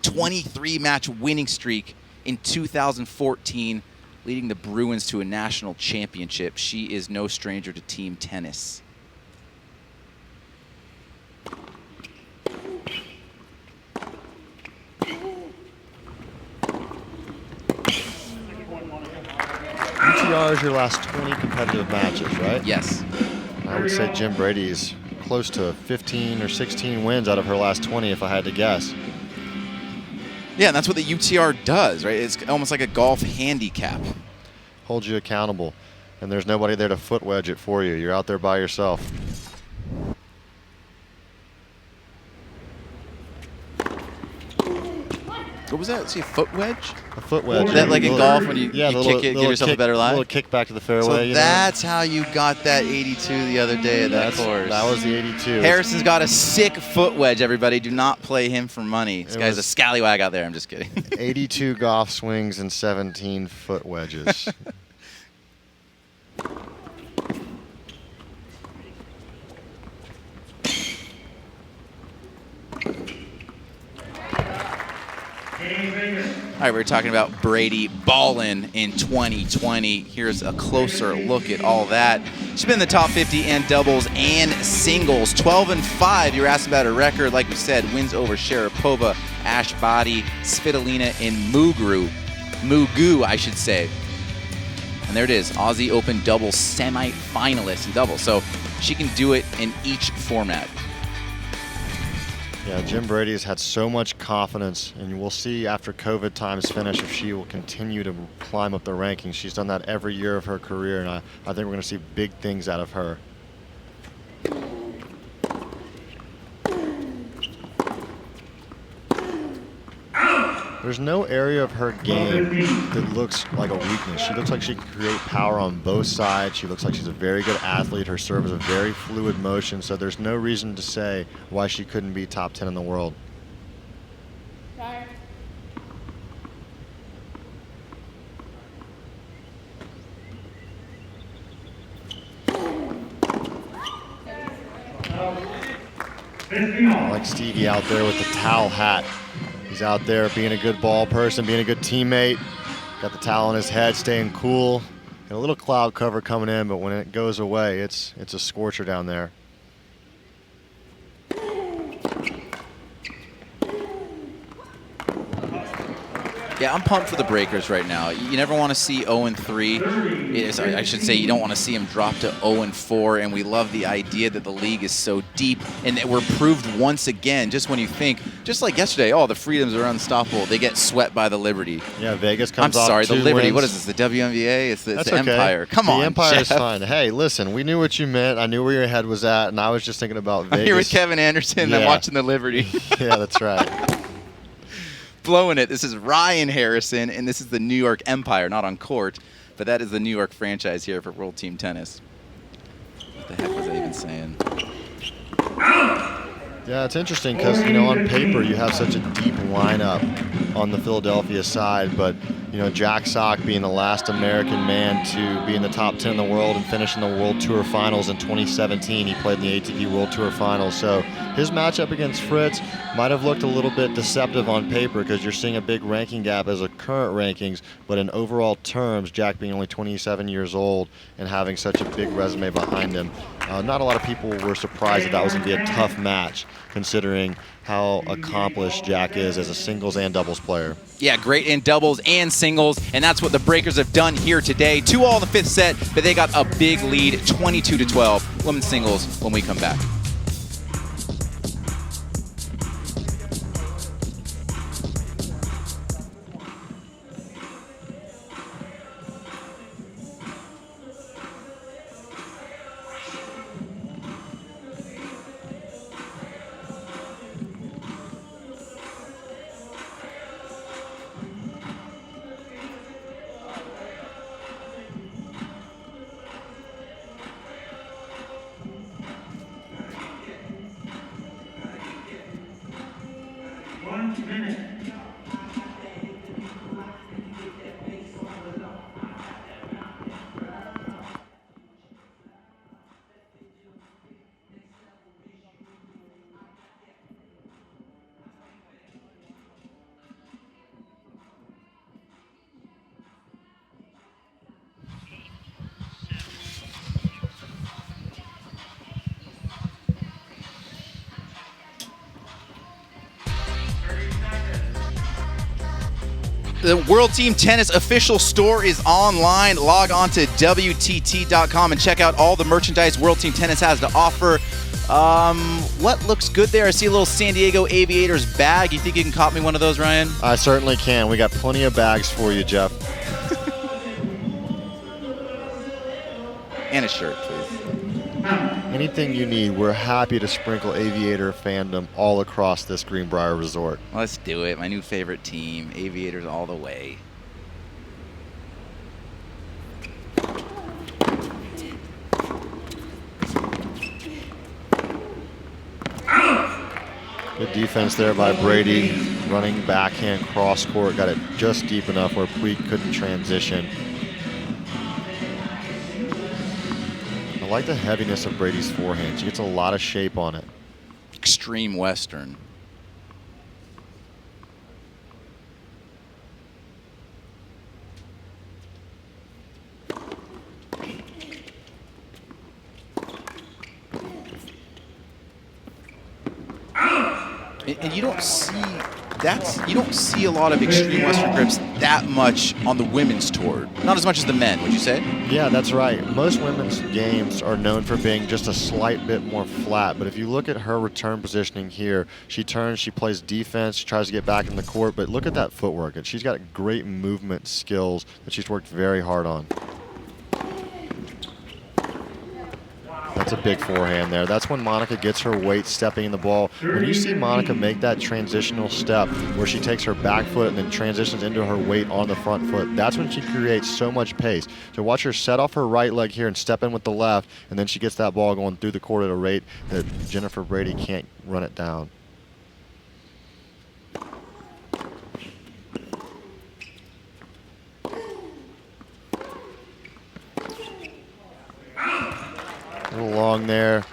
Speaker 2: 23-match winning streak in 2014. leading the Bruins to a national championship. She is no stranger to team tennis.
Speaker 3: UTR is your last 20 competitive matches, right?
Speaker 2: Yes.
Speaker 3: I would say Jim Brady's close to 15 or 16 wins out of her last 20 if I had to guess.
Speaker 2: Yeah, and that's what the UTR does, right? It's almost like a golf handicap.
Speaker 3: Holds you accountable, and there's nobody there to foot wedge it for you. You're out there by yourself.
Speaker 2: What was that? See, a foot wedge?
Speaker 3: A foot wedge.
Speaker 2: Is that like in golf when you
Speaker 3: the
Speaker 2: kick
Speaker 3: little,
Speaker 2: it, give
Speaker 3: little
Speaker 2: yourself
Speaker 3: kick,
Speaker 2: a better lie?
Speaker 3: A little kick back to the fairway.
Speaker 2: So
Speaker 3: you
Speaker 2: that's how you got that 82 the other day at that course.
Speaker 3: That was the 82.
Speaker 2: Harrison's got a sick foot wedge, everybody. Do not play him for money. This
Speaker 3: It
Speaker 2: guy's a
Speaker 3: was-
Speaker 2: scallywag out there. I'm just kidding.
Speaker 3: 82 golf swings and 17 foot wedges.
Speaker 2: All right, we're talking about Brady ballin' in 2020. Here's a closer look at all that. She's been in the top 50 in doubles and singles. 12-5. You were asked about her record. Like we said, wins over Sharapova, Ash Body, Svitolina, and Mugu, I should say. And there it is, Aussie Open doubles semi-finalist in doubles. So she can do it in each format.
Speaker 3: Yeah, Jim Brady has had so much confidence, and we'll see after COVID times finish if she will continue to climb up the rankings. She's done that every year of her career, and I think we're going to see big things out of her. There's no area of her game that looks like a weakness. She looks like she can create power on both sides. She looks like she's a very good athlete. Her serve is a very fluid motion, so there's no reason to say why she couldn't be top 10 in the world. I like Stevie out there with the towel hat. He's out there being a good ball person, being a good teammate. Got the towel on his head, staying cool. And a little cloud cover coming in, but when it goes away, it's a scorcher down there.
Speaker 2: Yeah, I'm pumped for the Breakers right now. You never want to see 0-3. I should say you don't want to see them drop to 0-4, and we love the idea that the league is so deep and that we're proved once again, just when you think, just like yesterday, oh, the Freedoms are unstoppable. They get swept by the Liberty.
Speaker 3: Yeah, Vegas comes off
Speaker 2: I'm sorry, the
Speaker 3: 2
Speaker 2: Liberty.
Speaker 3: wins.
Speaker 2: What is this, the WNBA? It's the
Speaker 3: That's okay.
Speaker 2: Empire. Come on,
Speaker 3: The Empire is
Speaker 2: Jeff.
Speaker 3: fine. Hey, listen, we knew what you meant. I knew where your head was at, and I was just thinking about Vegas.
Speaker 2: I'm here with Kevin Anderson, and I'm
Speaker 3: Yeah.
Speaker 2: watching the Liberty.
Speaker 3: Yeah, that's right.
Speaker 2: Blowing it. This is Ryan Harrison, and this is the New York Empire, not on court, but that is the New York franchise here for World Team Tennis. What the heck was I even saying?
Speaker 3: Yeah, it's interesting because, on paper you have such a deep lineup on the Philadelphia side, but, Jack Sock being the last American man to be in the top 10 in the world and finish in the World Tour Finals in 2017. He played in the ATP World Tour Finals. So his matchup against Fritz might have looked a little bit deceptive on paper because you're seeing a big ranking gap as of current rankings, but in overall terms, Jack being only 27 years old and having such a big resume behind him, not a lot of people were surprised that was going to be a tough match considering how accomplished Jack is as a singles and doubles player.
Speaker 2: Yeah, great in doubles and singles, and that's what the Breakers have done here today. 2-all in the fifth set, but they got a big lead, 22-12. Women's singles when we come back. The World Team Tennis official store is online. Log on to WTT.com and check out all the merchandise World Team Tennis has to offer. What looks good there? I see a little San Diego Aviators bag. You think you can cop me one of those, Ryan?
Speaker 3: I certainly can. We got plenty of bags for you, Jeff.
Speaker 2: And a shirt, please.
Speaker 3: Anything you need, we're happy to sprinkle Aviator fandom all across this Greenbrier Resort.
Speaker 2: Let's do it. My new favorite team, Aviators all the way.
Speaker 3: Good defense there by Brady. Running backhand cross court. Got it just deep enough where Puig couldn't transition. I like the heaviness of Brady's forehand. She gets a lot of shape on it.
Speaker 2: Extreme Western. And you don't see a lot of Extreme Western grips that much on the women's tour. Not as much as the men, would you say?
Speaker 3: Yeah, that's right. Most women's games are known for being just a slight bit more flat, but if you look at her return positioning here, she turns, she plays defense, she tries to get back in the court, but look at that footwork. And she's got great movement skills that she's worked very hard on. That's a big forehand there. That's when Monica gets her weight stepping in the ball. When you see Monica make that transitional step where she takes her back foot and then transitions into her weight on the front foot, that's when she creates so much pace. So watch her set off her right leg here and step in with the left, and then she gets that ball going through the court at a rate that Jennifer Brady can't run it down. A little long there.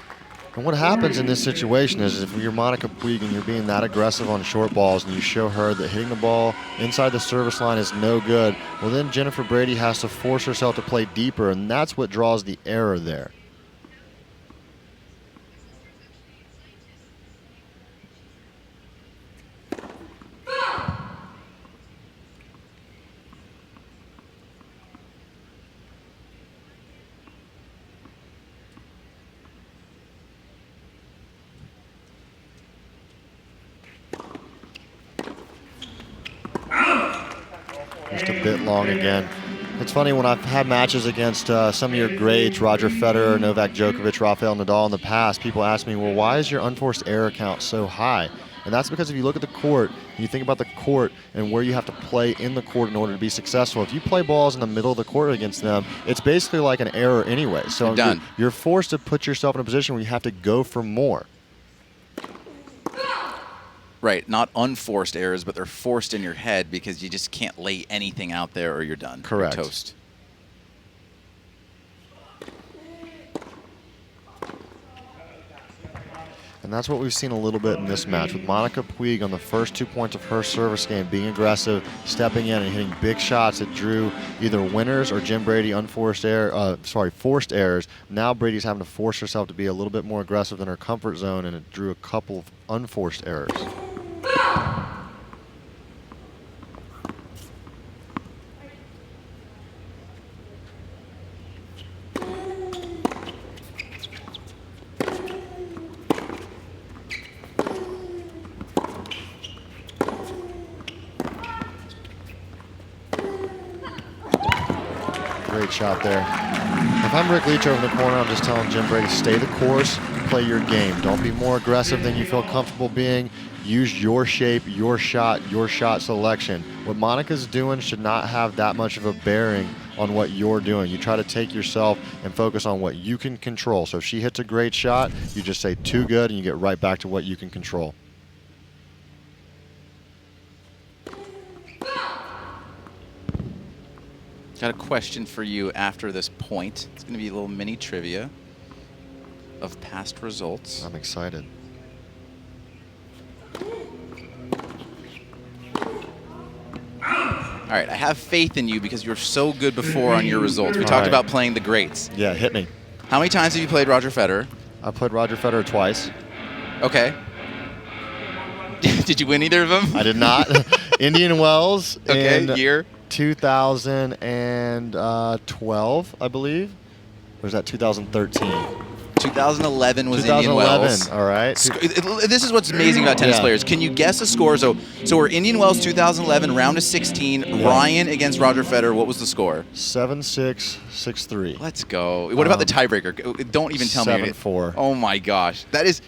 Speaker 3: And what happens in this situation is if you're Monica Puig and you're being that aggressive on short balls and you show her that hitting the ball inside the service line is no good, well then Jennifer Brady has to force herself to play deeper, and that's what draws the error there. Just a bit long again. It's funny, when I've had matches against some of your greats, Roger Federer, Novak Djokovic, Rafael Nadal in the past, people ask me, well, why is your unforced error count so high? And that's because if you look at the court, you think about the court and where you have to play in the court in order to be successful. If you play balls in the middle of the court against them, it's basically like an error anyway. So you're forced to put yourself in a position where you have to go for more.
Speaker 2: Right, not unforced errors, but they're forced in your head because you just can't lay anything out there or you're done.
Speaker 3: Correct.
Speaker 2: You're toast.
Speaker 3: And that's what we've seen a little bit in this match with Monica Puig on the first 2 points of her service game, being aggressive, stepping in and hitting big shots that drew either winners or Jim Brady forced errors. Now Brady's having to force herself to be a little bit more aggressive than her comfort zone, and it drew a couple of unforced errors. Great shot there. If I'm Rick Leach over in the corner, I'm just telling Jim Brady, stay the course, play your game. Don't be more aggressive than you feel comfortable being. Use your shape, your shot selection. What Monica's doing should not have that much of a bearing on what you're doing. You try to take yourself and focus on what you can control. So if she hits a great shot, you just say too good and you get right back to what you can control.
Speaker 2: Got a question for you after this point. It's going to be a little mini trivia of past results.
Speaker 3: I'm excited.
Speaker 2: All right, I have faith in you because you were so good before on your results. We talked about playing the greats.
Speaker 3: Yeah, hit me.
Speaker 2: How many times have you played Roger Federer?
Speaker 3: I played Roger Federer twice.
Speaker 2: Okay. Did you win either of them?
Speaker 3: I did not. Indian Wells
Speaker 2: Okay,
Speaker 3: in
Speaker 2: year?
Speaker 3: 2012, I believe. Or is that 2013?
Speaker 2: 2011 was
Speaker 3: 2011,
Speaker 2: Indian Wells.
Speaker 3: all right.
Speaker 2: This is what's amazing about tennis players. Can you guess a score? So we're Indian Wells 2011, round of 16. Ryan against Roger Federer. What was the score?
Speaker 3: 7-6, 6-3.
Speaker 2: Let's go. What about the tiebreaker? Don't even tell me.
Speaker 3: 7-4.
Speaker 2: Oh my gosh, that is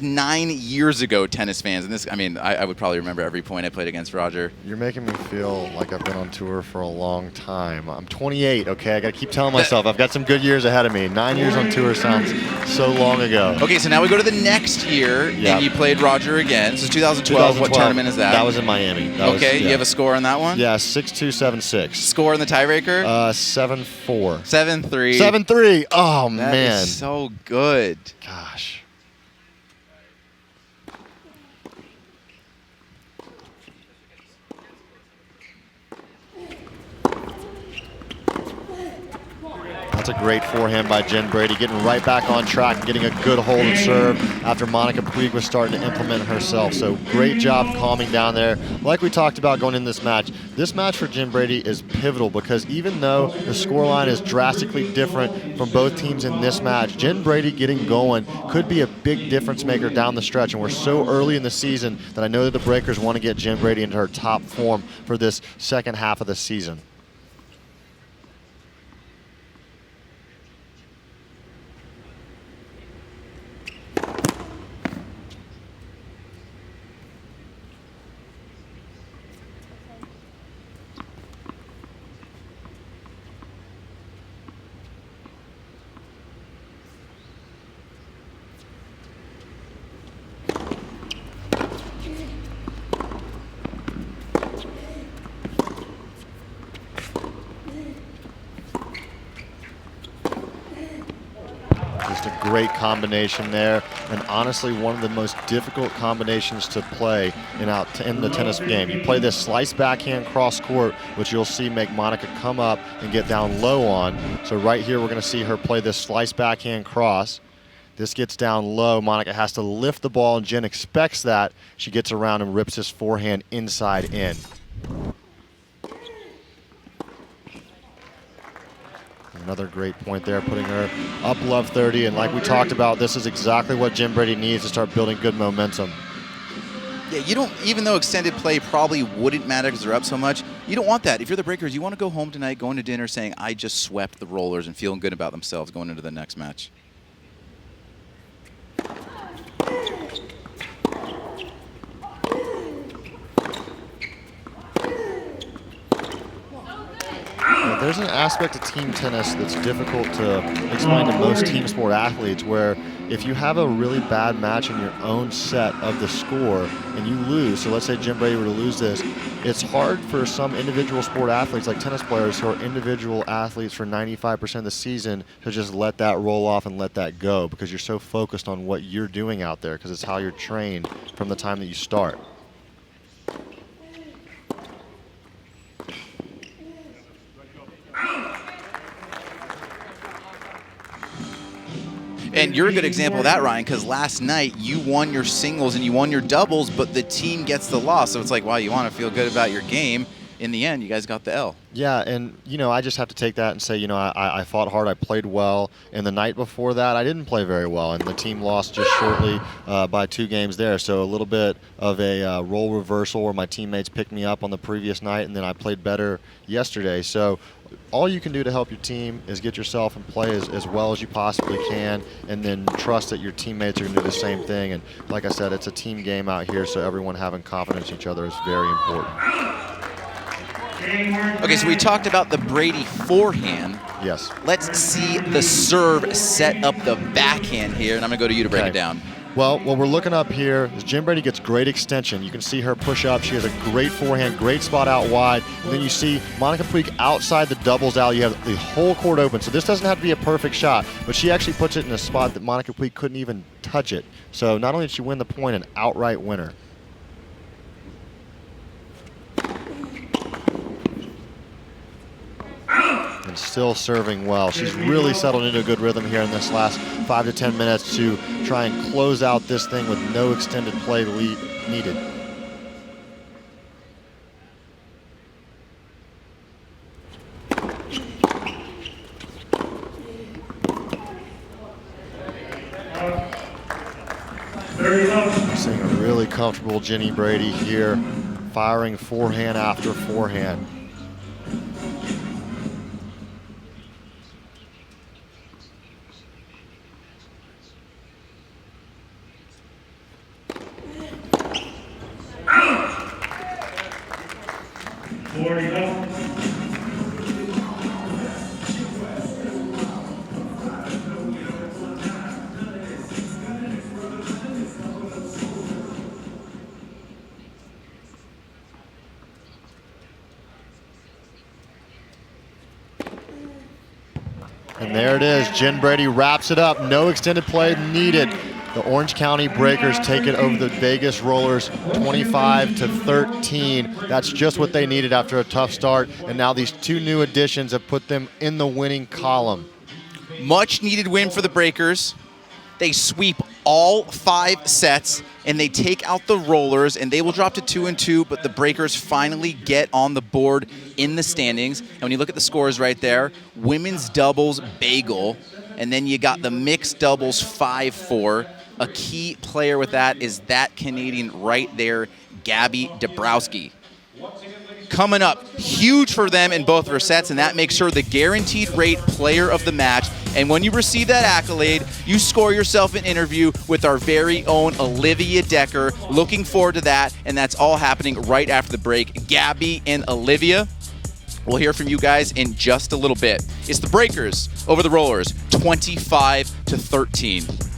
Speaker 2: 9 years ago, tennis fans. And this, I mean, I would probably remember every point I played against Roger.
Speaker 3: You're making me feel like I've been on tour for a long time. I'm 28, okay? I got to keep telling myself I've got some good years ahead of me. 9 years on tour sounds so long ago.
Speaker 2: Okay, so now we go to the next year, and you played Roger again. So 2012, what tournament is that?
Speaker 3: That was in Miami.
Speaker 2: You have a score on that one?
Speaker 3: Yeah, 6-2, 7-6.
Speaker 2: Score in the tiebreaker?
Speaker 3: 7-4.
Speaker 2: 7-3.
Speaker 3: 7-3. Oh, man.
Speaker 2: That is so good.
Speaker 3: Gosh. That's a great forehand by Jen Brady, getting right back on track and getting a good hold and serve after Monica Puig was starting to implement herself. So great job calming down there. Like we talked about going in this match for Jen Brady is pivotal because even though the scoreline is drastically different from both teams in this match, Jen Brady getting going could be a big difference maker down the stretch. And we're so early in the season that I know that the Breakers want to get Jen Brady into her top form for this second half of the season. Just a great combination there, and honestly one of the most difficult combinations to play in the tennis game. You play this slice backhand cross court, which you'll see make Monica come up and get down low on. So right here we're going to see her play this slice backhand cross. This gets down low. Monica has to lift the ball, and Jen expects that. She gets around and rips this forehand inside in. Another great point there, putting her up love 30. And like we talked about, this is exactly what Jen Brady needs to start building good momentum.
Speaker 2: Yeah, you don't, even though extended play probably wouldn't matter because they're up so much, you don't want that. If you're the Breakers, you want to go home tonight, going to dinner saying, I just swept the Rollers and feeling good about themselves going into the next match.
Speaker 3: There's an aspect of team tennis that's difficult to explain to most team sport athletes where if you have a really bad match in your own set of the score and you lose, so let's say Jen Brady were to lose this, it's hard for some individual sport athletes like tennis players who are individual athletes for 95% of the season to just let that roll off and let that go because you're so focused on what you're doing out there because it's how you're trained from the time that you start.
Speaker 2: And you're a good example of that, Ryan, because last night you won your singles and you won your doubles, but the team gets the loss. So it's like, wow, you want to feel good about your game. In the end, you guys got the L.
Speaker 3: Yeah, and, you know, I just have to take that and say, you know, I fought hard, I played well. And the night before that, I didn't play very well, and the team lost just shortly by 2 games there. So a little bit of a role reversal where my teammates picked me up on the previous night, and then I played better yesterday. So all you can do to help your team is get yourself and play as well as you possibly can, and then trust that your teammates are going to do the same thing. And like I said, it's a team game out here, so everyone having confidence in each other is very important.
Speaker 2: Okay, so we talked about the Brady forehand.
Speaker 3: Yes.
Speaker 2: Let's see the serve set up the backhand here, and I'm going to go to you to break it down.
Speaker 3: Well, what we're looking up here is Jen Brady gets great extension. You can see her push up. She has a great forehand, great spot out wide. And then you see Monica Puig outside the doubles alley. You have the whole court open. So this doesn't have to be a perfect shot, but she actually puts it in a spot that Monica Puig couldn't even touch it. So not only did she win the point, an outright winner. And still serving well. She's really settled into a good rhythm here in this last 5 to 10 minutes to try and close out this thing with no extended play lead needed. Really comfortable Jenny Brady here, firing forehand after forehand. And there it is. Jen Brady wraps it up. No extended play needed. The Orange County Breakers take it over the Vegas Rollers 25-13. That's just what they needed after a tough start. And now these two new additions have put them in the winning column.
Speaker 2: Much needed win for the Breakers. They sweep all 5 sets and they take out the Rollers, and they will drop to 2-2, but the Breakers finally get on the board in the standings. And when you look at the scores right there, women's doubles bagel, and then you got the mixed doubles 5-4. A key player with that is that Canadian right there, Gabby Dabrowski. Coming up, huge for them in both of her sets, and that makes her the guaranteed rate player of the match. And when you receive that accolade, you score yourself an interview with our very own Olivia Decker. Looking forward to that, and that's all happening right after the break. Gabby and Olivia, we'll hear from you guys in just a little bit. It's the Breakers over the Rollers, 25-13.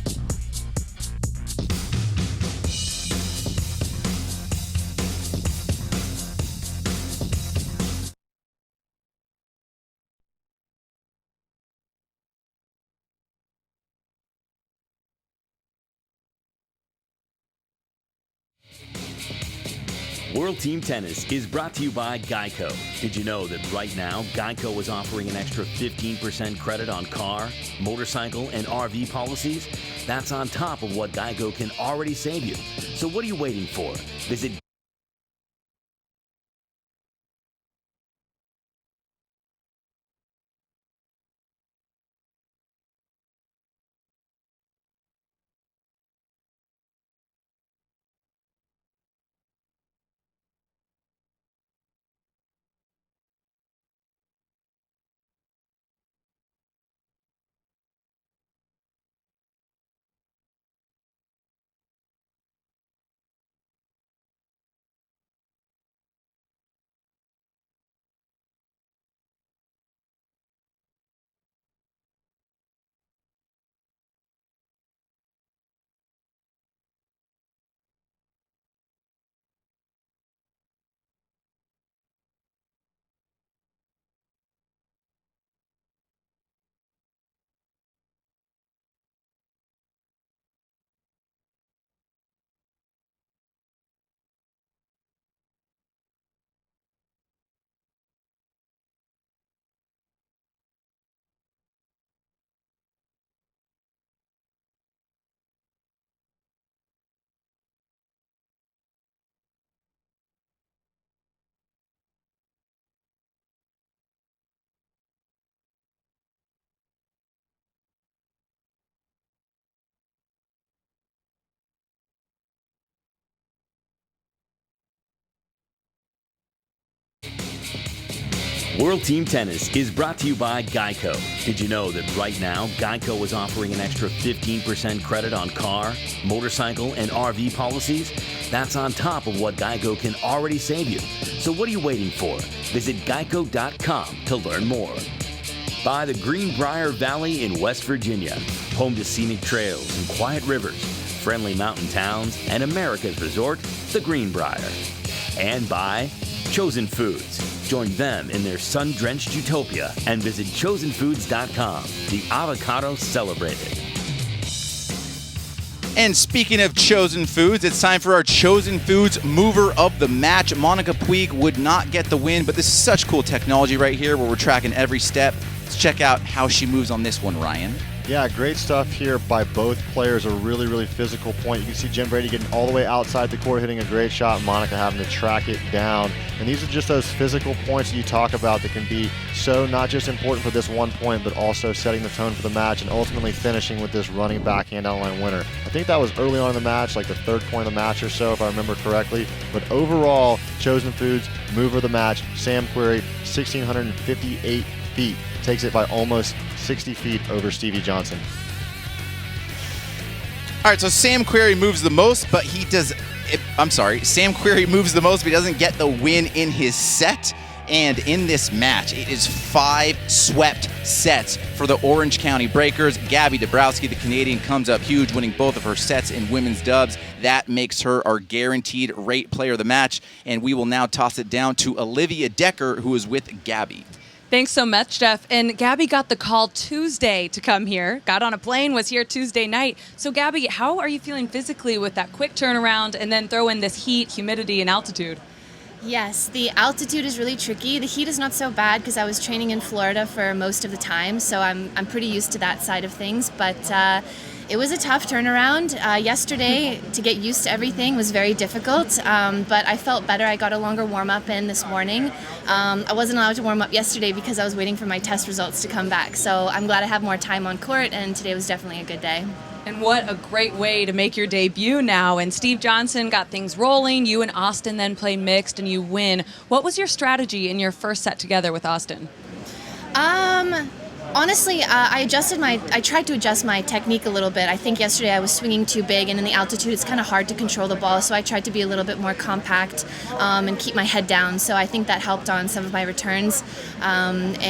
Speaker 5: World Team Tennis is brought to you by Geico. Did you know that right now, Geico is offering an extra 15% credit on car, motorcycle, and RV policies? That's on top of what Geico can already save you. So what are you waiting for? Visit World Team Tennis is brought to you by Geico. Did you know that right now, Geico is offering an extra 15% credit on car, motorcycle, and RV policies? That's on top of what Geico can already save you. So what are you waiting for? Visit geico.com to learn more. By the Greenbrier Valley in West Virginia, home to scenic trails and quiet rivers, friendly mountain towns, and America's resort, the Greenbrier. And by Chosen Foods. Join them in their sun-drenched utopia and visit chosenfoods.com. The avocado celebrated.
Speaker 2: And speaking of Chosen Foods, it's time for our Chosen Foods mover of the match. Monica Puig would not get the win, but this is such cool technology right here where we're tracking every step. Let's check out how she moves on this one, Ryan.
Speaker 3: Yeah, great stuff here by both players. A really, really physical point. You can see Jen Brady getting all the way outside the court, hitting a great shot, and Monica having to track it down. And these are just those physical points that you talk about that can be so not just important for this one point, but also setting the tone for the match and ultimately finishing with this running backhand outline winner. I think that was early on in the match, like the third point of the match or so, if I remember correctly. But overall, Chosen Foods, mover of the match, Sam Querrey, 1,658 feet. Takes it by almost 60 feet over Stevie Johnson.
Speaker 2: All right, so Sam Querrey moves the most, but he does. Sam Querrey moves the most, but he doesn't get the win in his set. And in this match, it is 5 swept sets for the Orange County Breakers. Gabby Dabrowski, the Canadian, comes up huge, winning both of her sets in women's dubs. That makes her our guaranteed rate player of the match. And we will now toss it down to Olivia Decker, who is with Gabby.
Speaker 1: Thanks so much, Jeff. And Gabby got the call Tuesday to come here, got on a plane, was here Tuesday night. So Gabby, how are you feeling physically with that quick turnaround and then throw in this heat, humidity, and altitude?
Speaker 19: Yes, the altitude is really tricky. The heat is not so bad because I was training in Florida for most of the time, so I'm pretty used to that side of things. But it was a tough turnaround. Yesterday, to get used to everything was very difficult, but I felt better. I got a longer warm-up in this morning. I wasn't allowed to warm up yesterday because I was waiting for my test results to come back. So I'm glad I have more time on court, and today was definitely a good day.
Speaker 1: And what a great way to make your debut now. And Steve Johnson got things rolling. You and Austin then play mixed, and you win. What was your strategy in your first set together with Austin?
Speaker 19: Honestly, I tried to adjust my technique a little bit. I think yesterday I was swinging too big, and in the altitude it's kind of hard to control the ball, so I tried to be a little bit more compact and keep my head down. So I think that helped on some of my returns. Austin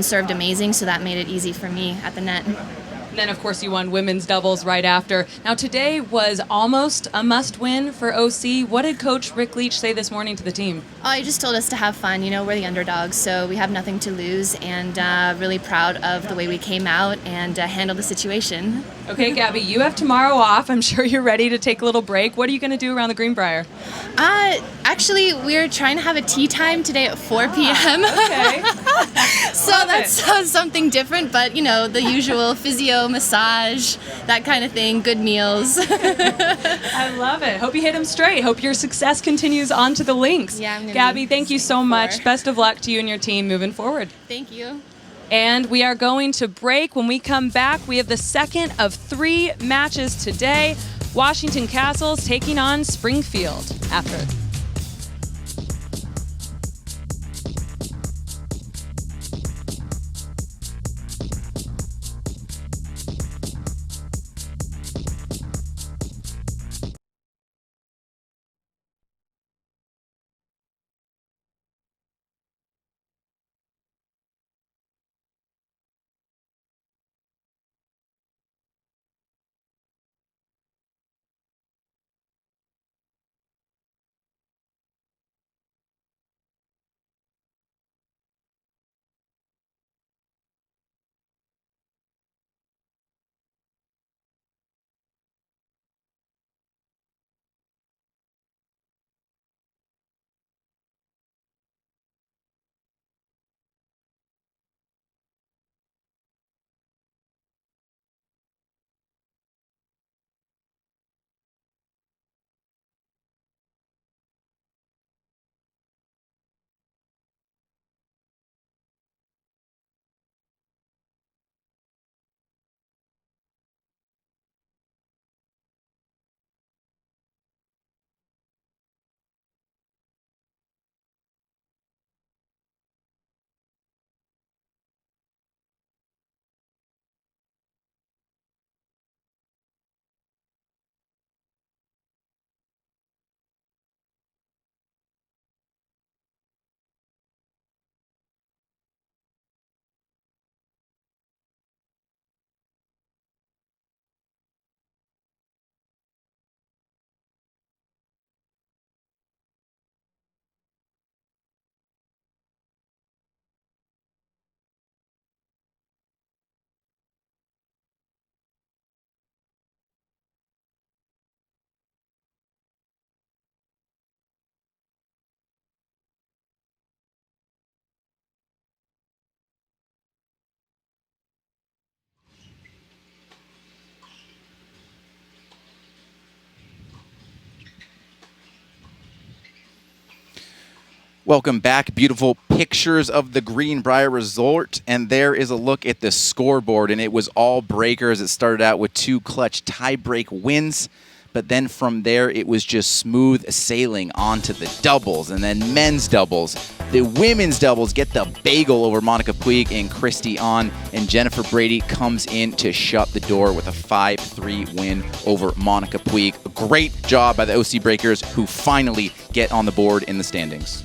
Speaker 19: served amazing, so that made it easy for me at the net.
Speaker 1: And then, of course, you won women's doubles right after. Now, today was almost a must-win for OC. What did Coach Rick Leach say this morning to the team?
Speaker 19: Oh, he just told us to have fun. You know, we're the underdogs, so we have nothing to lose, and really proud of the way we came out and handled the situation.
Speaker 1: Okay, Gabby, you have tomorrow off. I'm sure you're ready to take a little break. What are you going to do around the Greenbrier?
Speaker 19: Actually, we're trying to have a tea time today at 4 p.m.
Speaker 1: Okay.
Speaker 19: So that's something different, but, you know, the usual physio, massage, that kind of thing, good meals.
Speaker 1: I love it. Hope you hit them straight. Hope your success continues on to the links.
Speaker 19: Yeah,
Speaker 1: Gabby, thank you so much. Best of luck to you and your team moving forward.
Speaker 19: Thank you.
Speaker 1: And we are going to break. When we come back, we have the second of 3 matches today. Washington Castles taking on Springfield after.
Speaker 2: Welcome back. Beautiful pictures of the Greenbrier Resort. And there is a look at the scoreboard. And it was all breakers. It started out with 2 clutch tie-break wins. But then from there, it was just smooth sailing onto the doubles and then men's doubles. The women's doubles get the bagel over Monica Puig and Christy On. And Jennifer Brady comes in to shut the door with a 5-3 win over Monica Puig. A great job by the OC Breakers, who finally get on the board in the standings.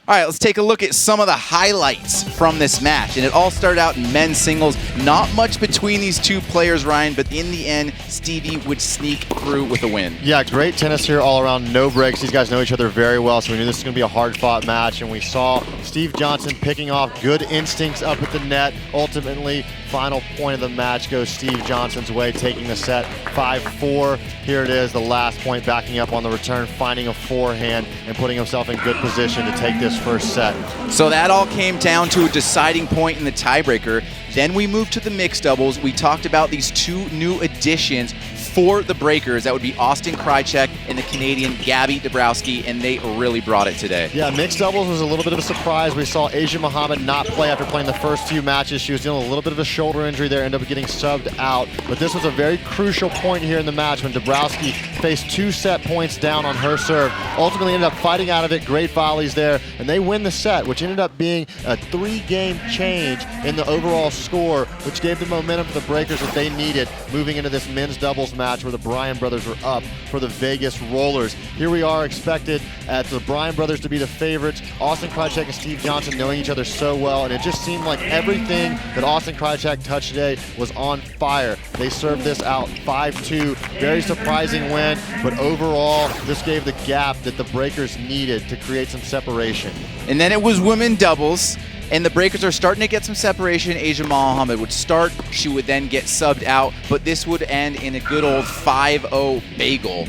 Speaker 2: All right, let's take a look at some of the highlights from this match. And it all started out in men's singles. Not much between these two players, Ryan, but in the end, Stevie would sneak through with a win.
Speaker 3: Yeah, great tennis here all around, no breaks. These guys know each other very well, so we knew this was going to be a hard-fought match. And we saw Steve Johnson picking off good instincts up at the net. Ultimately, final point of the match goes Steve Johnson's way, taking the set 5-4. Here it is, the last point, backing up on the return, finding a forehand and putting himself in good position to take this first set.
Speaker 2: So that all came down to a deciding point in the tiebreaker. Then we moved to the mixed doubles. We talked about these 2 new additions for the Breakers. That would be Austin Krajicek and the Canadian Gabby Dabrowski, and they really brought it today.
Speaker 3: Yeah, mixed doubles was a little bit of a surprise. We saw Asia Muhammad not play after playing the first few matches. She was dealing with a little bit of a shoulder injury there, ended up getting subbed out. But this was a very crucial point here in the match when Dabrowski faced 2 set points down on her serve. Ultimately ended up fighting out of it, great volleys there, and they win the set, which ended up being a 3-game change in the overall score, which gave the momentum to the Breakers that they needed moving into this men's doubles match where the Bryan brothers were up for the Vegas Rollers. Here we are, expected at the Bryan brothers to be the favorites. Austin Krajicek and Steve Johnson knowing each other so well, and it just seemed like everything that Austin Krajicek touched today was on fire. They served this out 5-2. Very surprising win, but overall, this gave the gap that the Breakers needed to create some separation.
Speaker 2: And then it was women doubles. And the Breakers are starting to get some separation. Asia Muhammad would start. She would then get subbed out. But this would end in a good old 5-0 bagel.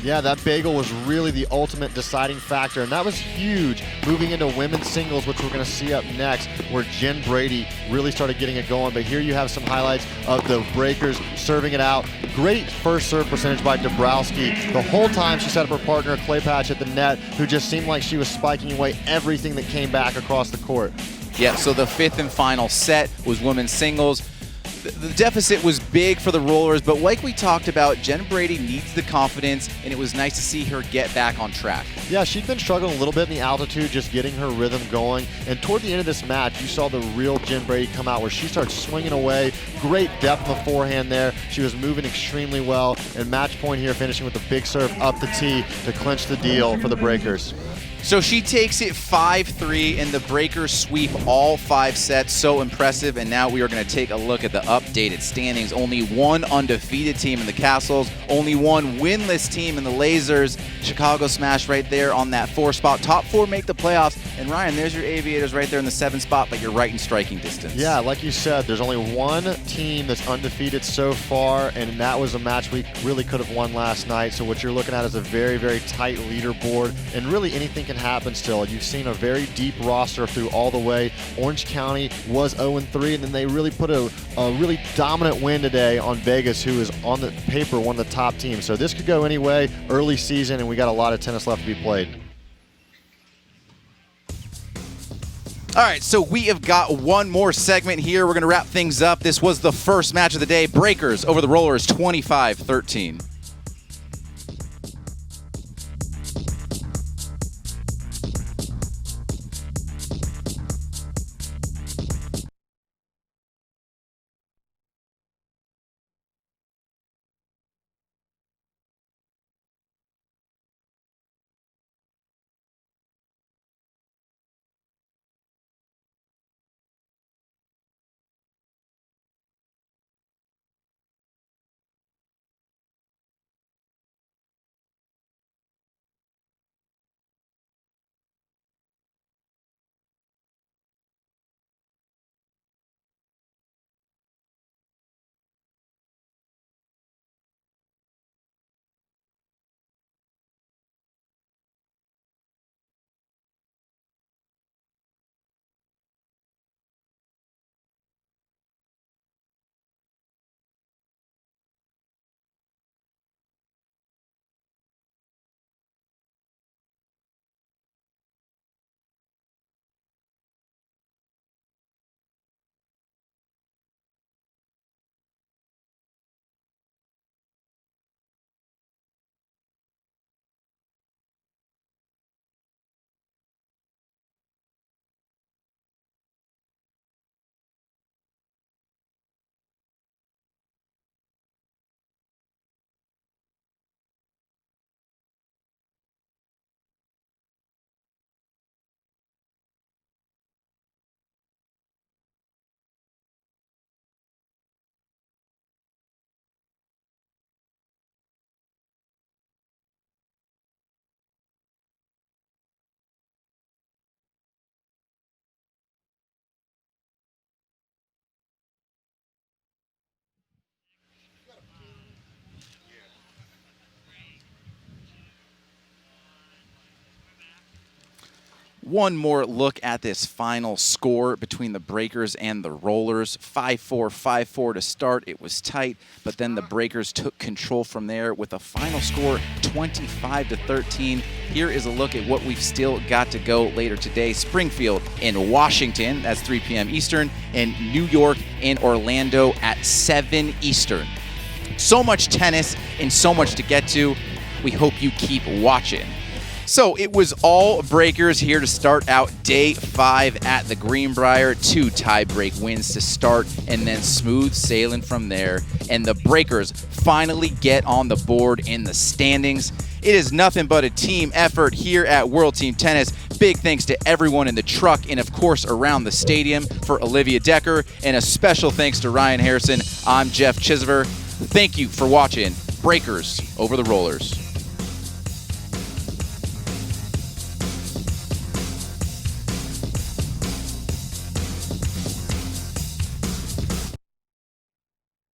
Speaker 3: Yeah, that bagel was really the ultimate deciding factor, and that was huge moving into women's singles, which we're going to see up next, where Jen Brady really started getting it going. But here you have some highlights of the Breakers serving it out. Great first serve percentage by Dabrowski. The whole time she set up her partner, Claypatch, at the net, who just seemed like she was spiking away everything that came back across the court.
Speaker 2: Yeah, so the 5th and final set was women's singles. The deficit was big for the Rollers, but like we talked about, Jen Brady needs the confidence, and it was nice to see her get back on track.
Speaker 3: Yeah, she'd been struggling a little bit in the altitude, just getting her rhythm going. And toward the end of this match, you saw the real Jen Brady come out where she started swinging away. Great depth in the forehand there. She was moving extremely well. And match point here, finishing with a big serve up the tee to clinch the deal for the Breakers.
Speaker 2: So she takes it 5-3, and the Breakers sweep all 5 sets. So impressive. And now we are going to take a look at the updated standings. Only one undefeated team in the Castles, only one winless team in the Lasers. Chicago Smash right there on that 4 spot. Top 4 make the playoffs. And Ryan, there's your Aviators right there in the 7 spot, but you're right in striking distance.
Speaker 3: Yeah, like you said, there's only one team that's undefeated so far, and that was a match we really could have won last night. So what you're looking at is a very, very tight leaderboard, and really anything can happen still. You've seen a very deep roster through all the way. Orange County was 0-3, and then they really put a really dominant win today on Vegas, who is on the paper one of the top teams. So this could go any way, early season, and we got a lot of tennis left to be played.
Speaker 2: All right, so we have got one more segment here. We're going to wrap things up. This was the first match of the day. Breakers over the Rollers, 25-13. One more look at this final score between the Breakers and the Rollers. 5-4, 5-4 to start. It was tight, but then the Breakers took control from there with a final score 25-13. Here is a look at what we've still got to go later today. Springfield in Washington, that's 3 p.m. Eastern, and New York and Orlando at 7 Eastern. So much tennis and so much to get to. We hope you keep watching. So it was all Breakers here to start out day 5 at the Greenbrier. 2 tie-break wins to start and then smooth sailing from there. And the Breakers finally get on the board in the standings. It is nothing but a team effort here at World Team Tennis. Big thanks to everyone in the truck and, of course, around the stadium for Olivia Decker. And a special thanks to Ryan Harrison. I'm Jeff Chisver. Thank you for watching Breakers over the Rollers.